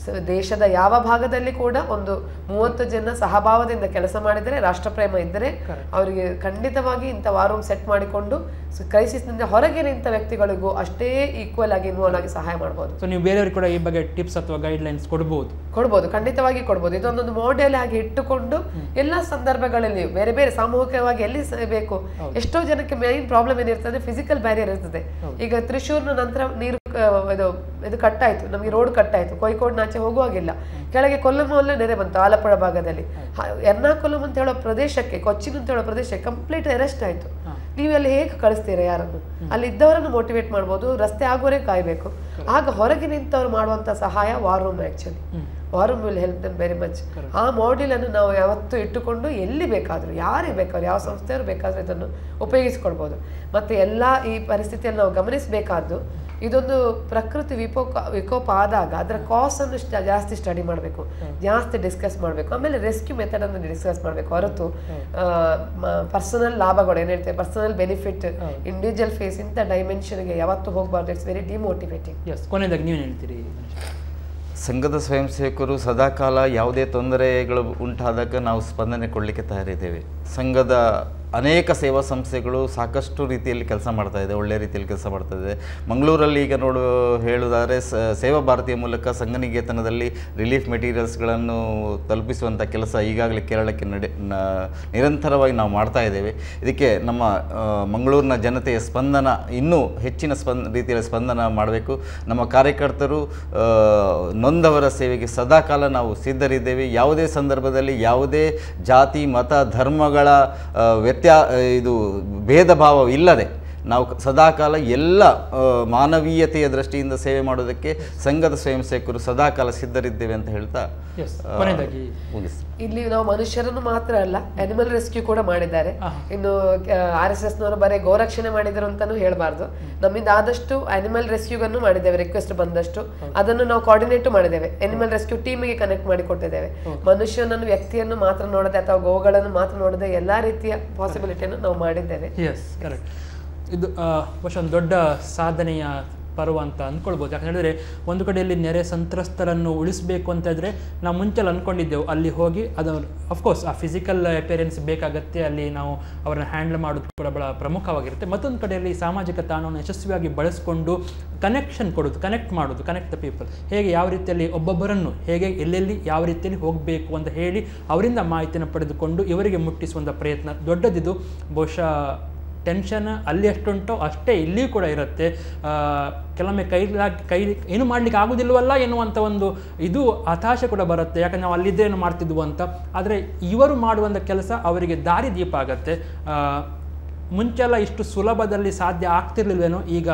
Speaker 4: ದೇಶದ ಯಾವ ಭಾಗದಲ್ಲಿ ಕೂಡ ಒಂದು 30 ಜನ ಸಹಭಾವದಿಂದ ಕೆಲಸ ಮಾಡಿದರೆ, ರಾಷ್ಟ್ರಪ್ರೇಮ ಇದ್ದರೆ ಅವರಿಗೆ ಖಂಡಿತವಾಗಿ ಇಂಥ ವಾರ್ ರೂಮ್ ಸೆಟ್ ಮಾಡಿಕೊಂಡು ಕ್ರೈಸಿಸ್ನಿಂದ ಹೊರಗೆ ನಿಂತ ವ್ಯಕ್ತಿಗಳಿಗೂ ಅಷ್ಟೇ ಈಕ್ವಲ್ ಆಗಿ ಇನ್ವಾಲ್ವ್ ಆಗಿ ಸಹಾಯ ಮಾಡಬಹುದು.
Speaker 2: ಸೊ ನೀವು ಬೇರೆಯವ್ರಿಗೆ ಕೂಡ ಈ ಬಗ್ಗೆ ಟಿಪ್ಸ್ ಅಥವಾ ಗೈಡ್ಲೈನ್ಸ್ ಕೊಡ್ಬೋದು,
Speaker 4: ಖಂಡಿತವಾಗಿ ಕೊಡ್ಬೋದು. ಇದೊಂದೊಂದು ಮಾಡೆಲ್ ಆಗಿ ಇಟ್ಟುಕೊಂಡು ಎಲ್ಲ ಸಂದರ್ಭಗಳಲ್ಲಿ ಬೇರೆ ಬೇರೆ ಸಾಮೂಹಿಕವಾಗಿ ಎಲ್ಲಿ ಬೇಕು. ಎಷ್ಟೋ ಜನಕ್ಕೆ ಮೇನ್ ಪ್ರಾಬ್ಲಮ್ ಏನಿರ್ತದೆ, ಫಿಸಿಕಲ್ ಬ್ಯಾರಿಯರ್ ಇರ್ತದೆ. ಈಗ ತ್ರಿಶೂರ್ನ ನಂತರ ನೀರು ಇದು ಕಟ್ಟಾಯ್ತು, ನಮಗೆ ರೋಡ್ ಕಟ್ಟಾಯ್ತು, ಕೋಯಿಕೋಡ್ನಾಚೆ ಹೋಗುವಾಗಿಲ್ಲ. ಕೆಳಗೆ ಕೊಲ್ಲಮಲ್ಲೇ ನೆರೆ ಬಂತು, ಆಲಪ್ಪುಳ ಭಾಗದಲ್ಲಿ. ಎರ್ನಾಕುಲಂ ಅಂತ ಹೇಳೋ ಪ್ರದೇಶಕ್ಕೆ, ಕೊಚ್ಚಿನ್ ಅಂತ ಹೇಳೋ ಪ್ರದೇಶಕ್ಕೆ ಕಂಪ್ಲೀಟ್ ಅರೆಸ್ಟ್ ಆಯ್ತು. ನೀವು ಅಲ್ಲಿ ಹೇಗೆ ಕಳಿಸ್ತೀರಾ ಯಾರನ್ನು? ಅಲ್ಲಿ ಇದ್ದವರನ್ನು ಮೋಟಿವೇಟ್ ಮಾಡ್ಬೋದು, ರಸ್ತೆ ಆಗೋವರೆಗೆ ಕಾಯಬೇಕು. ಆಗ ಹೊರಗೆ ನಿಂತವ್ರು ಮಾಡುವಂಥ ಸಹಾಯ war room. Actually war room will help them very much. ಆ ಮಾಡೆಲನ್ನು ನಾವು ಯಾವತ್ತೂ ಇಟ್ಟುಕೊಂಡು ಎಲ್ಲಿ ಬೇಕಾದರೂ, ಯಾರಿಗೆ ಬೇಕಾದ್ರೂ, ಯಾವ ಸಂಸ್ಥೆಯವರು ಬೇಕಾದರೂ ಇದನ್ನು ಉಪಯೋಗಿಸ್ಕೊಳ್ಬೋದು. ಮತ್ತು ಎಲ್ಲ ಈ ಪರಿಸ್ಥಿತಿಯಲ್ಲಿ ನಾವು ಗಮನಿಸಬೇಕಾದ್ದು, ಇದೊಂದು ಪ್ರಕೃತಿ ವಿಕೋಪ ಆದಾಗ ಅದರ ಕಾಸನ್ನು ಜಾಸ್ತಿ ಸ್ಟಡಿ ಮಾಡಬೇಕು, ಜಾಸ್ತಿ ಡಿಸ್ಕಸ್ ಮಾಡಬೇಕು. ಆಮೇಲೆ ರೆಸ್ಕ್ಯೂ ಮೆಥಡನ್ನು ಡಿಸ್ಕಸ್ ಮಾಡಬೇಕು. ಹೊರತು ಪರ್ಸನಲ್ ಲಾಭಗಳು ಏನು ಹೇಳ್ತೇವೆ, ಪರ್ಸನಲ್ ಬೆನಿಫಿಟ್, ಇಂಡಿವಿಜುವಲ್ ಫೇಸ್, ಇಂಥ ಡೈಮೆನ್ಷನ್ಗೆ ಯಾವತ್ತೂ ಹೋಗಬಾರ್ದು. It's very demotivating.
Speaker 2: ಕೊನೆಯದಾಗಿ ನೀವು ಹೇಳ್ತೀರಿ?
Speaker 3: ಸಂಘದ ಸ್ವಯಂ ಸೇವಕರು ಸದಾಕಾಲ ಯಾವುದೇ ತೊಂದರೆಗಳು ಉಂಟಾದಾಗ ನಾವು ಸ್ಪಂದನೆ ಕೊಡಲಿಕ್ಕೆ ತಯಾರಿದ್ದೇವೆ. ಸಂಘದ ಅನೇಕ ಸೇವಾ ಸಂಸ್ಥೆಗಳು ಸಾಕಷ್ಟು ರೀತಿಯಲ್ಲಿ ಕೆಲಸ ಮಾಡ್ತಾ ಇದೆ, ಒಳ್ಳೆಯ ರೀತಿಯಲ್ಲಿ ಕೆಲಸ ಮಾಡ್ತಾ ಇದೆ. ಮಂಗಳೂರಲ್ಲಿ ಈಗ ಹೇಳುವುದಾದರೆ ಸೇವಾ ಭಾರತಿಯ ಮೂಲಕ ಸಂಘನಿಕೇತನದಲ್ಲಿ ರಿಲೀಫ್ ಮೆಟೀರಿಯಲ್ಸ್ಗಳನ್ನು ತಲುಪಿಸುವಂಥ ಕೆಲಸ ಈಗಾಗಲೇ ಕೇರಳಕ್ಕೆ ನಿರಂತರವಾಗಿ ನಾವು ಮಾಡ್ತಾ ಇದ್ದೇವೆ. ಇದಕ್ಕೆ ನಮ್ಮ ಮಂಗಳೂರಿನ ಜನತೆಯ ಸ್ಪಂದನ ಇನ್ನೂ ಹೆಚ್ಚಿನ ರೀತಿಯಲ್ಲಿ ಸ್ಪಂದನ ಮಾಡಬೇಕು. ನಮ್ಮ ಕಾರ್ಯಕರ್ತರು ನೊಂದವರ ಸೇವೆಗೆ ಸದಾಕಾಲ ನಾವು ಸಿದ್ಧರಿದ್ದೇವೆ. ಯಾವುದೇ ಸಂದರ್ಭದಲ್ಲಿ ಯಾವುದೇ ಜಾತಿ ಮತ ಧರ್ಮಗಳ ಇದು ಭೇದ ಭಾವ ಇಲ್ಲದೆ ನಾವು ಸದಾಕಾಲ ಎಲ್ಲ ಮಾನವೀಯತೆಯ ದೃಷ್ಟಿಯಿಂದ ಸೇವೆ ಮಾಡೋದಕ್ಕೆ ಸಂಘದ ಸ್ವಯಂ ಸೇವಕರು ಸದಾಕಾಲ ಸಿದ್ಧರಿದ್ದೇವೆ ಅಂತ ಹೇಳ್ತಾ
Speaker 4: ಇಲ್ಲಿ ನಾವು ಮನುಷ್ಯರನ್ನು ಮಾತ್ರ ಅಲ್ಲ, ಅನಿಮಲ್ ರೆಸ್ಕ್ಯೂ ಕೂಡ ಮಾಡಿದ್ದಾರೆ. ಇನ್ನು RSSನವರು ಬರೀ ಗೋರಕ್ಷಣೆ ಮಾಡಿದರು ಅಂತಾನು ಹೇಳಬಾರ್ದು. ನಮ್ಮಿಂದ ಆದಷ್ಟು ಅನಿಮಲ್ ರೆಸ್ಕ್ಯೂಗನ್ನು ಮಾಡಿದ್ದೇವೆ, ರಿಕ್ವೆಸ್ಟ್ ಬಂದಷ್ಟು ಅದನ್ನು ನಾವು ಕೋಆರ್ಡಿನೇಟ್ ಮಾಡಿದ್ದೇವೆ. ಅನಿಮಲ್ ರೆಸ್ಕ್ಯೂ ಟೀಮಿಗೆ ಕನೆಕ್ಟ್ ಮಾಡಿ ಕೊಟ್ಟಿದ್ದೇವೆ. ಮನುಷ್ಯನನ್ನು, ವ್ಯಕ್ತಿಯನ್ನು ಮಾತ್ರ ನೋಡದೆ ಅಥವಾ ಗೋವುಗಳನ್ನು ಮಾತ್ರ ನೋಡದೆ ಎಲ್ಲ ರೀತಿಯ ಪಾಸಿಬಿಲಿಟಿಯನ್ನು ನಾವು ಮಾಡಿದ್ದೇವೆ.
Speaker 2: ಇದು ಬಹುಶಃ ಒಂದು ದೊಡ್ಡ ಸಾಧನೆಯ ಪರ್ವ ಅಂತ ಅಂದ್ಕೊಳ್ಬೋದು. ಯಾಕಂತ ಹೇಳಿದ್ರೆ ಒಂದು ಕಡೆಯಲ್ಲಿ ನೆರೆ ಸಂತ್ರಸ್ತರನ್ನು ಉಳಿಸಬೇಕು ಅಂತ ಹೇಳಿದ್ರೆ ನಾವು ಮುಂಚೆಲ್ಲ ಅಂದ್ಕೊಂಡಿದ್ದೆವು, ಅಲ್ಲಿ ಹೋಗಿ ಅದು ಅಫ್ಕೋರ್ಸ್ ಆ ಫಿಸಿಕಲ್ ಅಪಿಯರೆನ್ಸ್ ಬೇಕಾಗತ್ತೆ, ಅಲ್ಲಿ ನಾವು ಅವರನ್ನು ಹ್ಯಾಂಡಲ್ ಮಾಡೋದು ಕೂಡ ಬಹಳ ಪ್ರಮುಖವಾಗಿರುತ್ತೆ. ಮತ್ತೊಂದು ಕಡೆಯಲ್ಲಿ ಸಾಮಾಜಿಕ ತಾಣವನ್ನು ಯಶಸ್ವಿಯಾಗಿ ಬಳಸಿಕೊಂಡು ಕನೆಕ್ಷನ್ ಕೊಡೋದು, ಕನೆಕ್ಟ್ ದ ಪೀಪಲ್, ಹೇಗೆ ಯಾವ ರೀತಿಯಲ್ಲಿ ಒಬ್ಬೊಬ್ಬರನ್ನು ಹೇಗೆ ಎಲ್ಲೆಲ್ಲಿ ಯಾವ ರೀತಿಯಲ್ಲಿ ಹೋಗಬೇಕು ಅಂತ ಹೇಳಿ ಅವರಿಂದ ಮಾಹಿತಿಯನ್ನು ಪಡೆದುಕೊಂಡು ಇವರಿಗೆ ಮುಟ್ಟಿಸುವಂಥ ಪ್ರಯತ್ನ ದೊಡ್ಡದಿದು. ಬಹುಶಃ ಟೆನ್ಷನ್ ಅಲ್ಲಿ ಎಷ್ಟುಂಟೋ ಅಷ್ಟೇ ಇಲ್ಲಿ ಕೂಡ ಇರುತ್ತೆ. ಕೆಲವೊಮ್ಮೆ ಕೈ ಏನು ಮಾಡಲಿಕ್ಕೆ ಆಗೋದಿಲ್ವಲ್ಲ ಎನ್ನುವಂಥ ಒಂದು ಇದು ಹತಾಶೆ ಕೂಡ ಬರುತ್ತೆ. ಯಾಕಂದರೆ ನಾವು ಅಲ್ಲಿದ್ದೇನು ಮಾಡ್ತಿದ್ವು ಅಂತ. ಆದರೆ ಇವರು ಮಾಡುವಂಥ ಕೆಲಸ ಅವರಿಗೆ ದಾರಿ ದೀಪ ಆಗುತ್ತೆ. ಮುಂಚೆಲ್ಲ ಇಷ್ಟು ಸುಲಭದಲ್ಲಿ ಸಾಧ್ಯ ಆಗ್ತಿರ್ಲಿಲ್ವೇನೋ, ಈಗ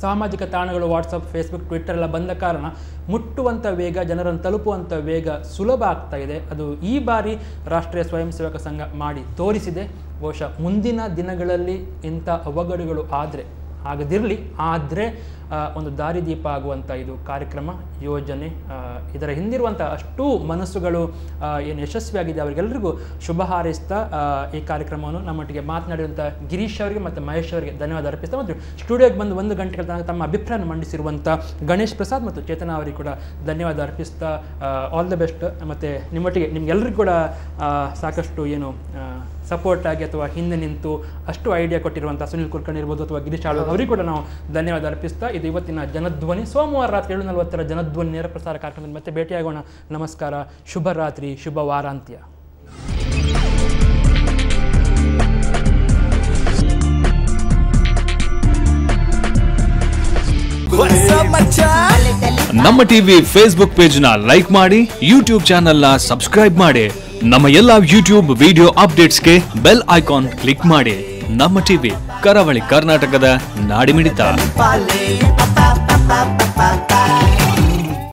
Speaker 2: ಸಾಮಾಜಿಕ ತಾಣಗಳು ವಾಟ್ಸಪ್, ಫೇಸ್ಬುಕ್, ಟ್ವಿಟ್ಟರ್ ಎಲ್ಲ ಬಂದ ಕಾರಣ ಮುಟ್ಟುವಂಥ ವೇಗ, ಜನರನ್ನು ತಲುಪುವಂಥ ವೇಗ ಸುಲಭ ಆಗ್ತಾ ಇದೆ. ಅದು ಈ ಬಾರಿ ರಾಷ್ಟ್ರೀಯ ಸ್ವಯಂ ಸೇವಕ ಸಂಘ ಮಾಡಿ ತೋರಿಸಿದೆ. ಬಹುಶಃ ಮುಂದಿನ ದಿನಗಳಲ್ಲಿ ಇಂಥ ಅವಘಡಗಳು ಆದರೆ ಆಗದಿರಲಿ, ಆದರೆ ಒಂದು ದಾರಿದೀಪ ಆಗುವಂಥ ಇದು ಕಾರ್ಯಕ್ರಮ, ಯೋಜನೆ, ಇದರ ಹಿಂದಿರುವಂಥ ಅಷ್ಟೂ ಮನಸ್ಸುಗಳು ಏನು ಯಶಸ್ವಿಯಾಗಿದೆ ಅವರಿಗೆಲ್ಲರಿಗೂ ಶುಭ ಹಾರೈಸ್ತಾ ಈ ಕಾರ್ಯಕ್ರಮವನ್ನು ನಮ್ಮೊಟ್ಟಿಗೆ ಮಾತನಾಡಿರುವಂಥ ಗಿರೀಶ್ ಅವರಿಗೆ ಮತ್ತು ಮಹೇಶ್ ಅವರಿಗೆ ಧನ್ಯವಾದ ಅರ್ಪಿಸ್ತಾ, ಮತ್ತು ಸ್ಟುಡಿಯೋಗೆ ಬಂದು 1 ಗಂಟೆಗಳ ತನಕ ತಮ್ಮ ಅಭಿಪ್ರಾಯ ಮಂಡಿಸಿರುವಂಥ ಗಣೇಶ್ ಪ್ರಸಾದ್ ಮತ್ತು ಚೇತನಾ ಅವರಿಗೆ ಕೂಡ ಧನ್ಯವಾದ ಅರ್ಪಿಸ್ತಾ ಆಲ್ ದ ಬೆಸ್ಟ್. ಮತ್ತು ನಿಮ್ಮೊಟ್ಟಿಗೆ ನಿಮ್ಗೆಲ್ಲರಿಗೂ ಕೂಡ ಸಾಕಷ್ಟು ಏನು ಸಪೋರ್ಟ್ ಆಗಿ ಅಥವಾ ಹಿಂದೆ ನಿಂತು ಅಷ್ಟು ಐಡಿಯಾ ಕೊಟ್ಟಿರುವಂಥ ಸುನಿಲ್ ಕುಲಕರ್ಣಿ ಇರ್ಬೋದು ಅಥವಾ ಗಿರೀಶ್ ಆಳ್ವ ಅವರಿಗೂ ಕೂಡ ನಾವು ಧನ್ಯವಾದ ಅರ್ಪಿಸ್ತಾ, ಇದು ಇವತ್ತಿನ ಜನಧ್ವನಿ ಸೋಮವಾರ ರಾತ್ರಿ 7:40 ಜನಧ್ವನಿ ನೇರ ಪ್ರಸಾರ ಕಾರ್ಯಕ್ರಮದಲ್ಲಿ ಮತ್ತೆ ಭೇಟಿಯಾಗೋಣ. ನಮಸ್ಕಾರ, ಶುಭ ರಾತ್ರಿ, ಶುಭ ವಾರಾಂತ್ಯ.
Speaker 1: ನಮ್ಮ ಟಿವಿ ಫೇಸ್ಬುಕ್ ಪೇಜ್ ನ ಲೈಕ್ ಮಾಡಿ, ಯೂಟ್ಯೂಬ್ ಚಾನೆಲ್ ನ ಸಬ್ಸ್ಕ್ರೈಬ್ ಮಾಡಿ. ನಮ್ಮ ಎಲ್ಲಾ ಯೂಟ್ಯೂಬ್ ವಿಡಿಯೋ ಅಪ್ಡೇಟ್ಸ್ಗೆ ಬೆಲ್ ಐಕಾನ್ ಕ್ಲಿಕ್ ಮಾಡಿ. ನಮ್ಮ ಟಿವಿ, ಕರಾವಳಿ ಕರ್ನಾಟಕದ ನಾಡಿಮಿಡಿತ.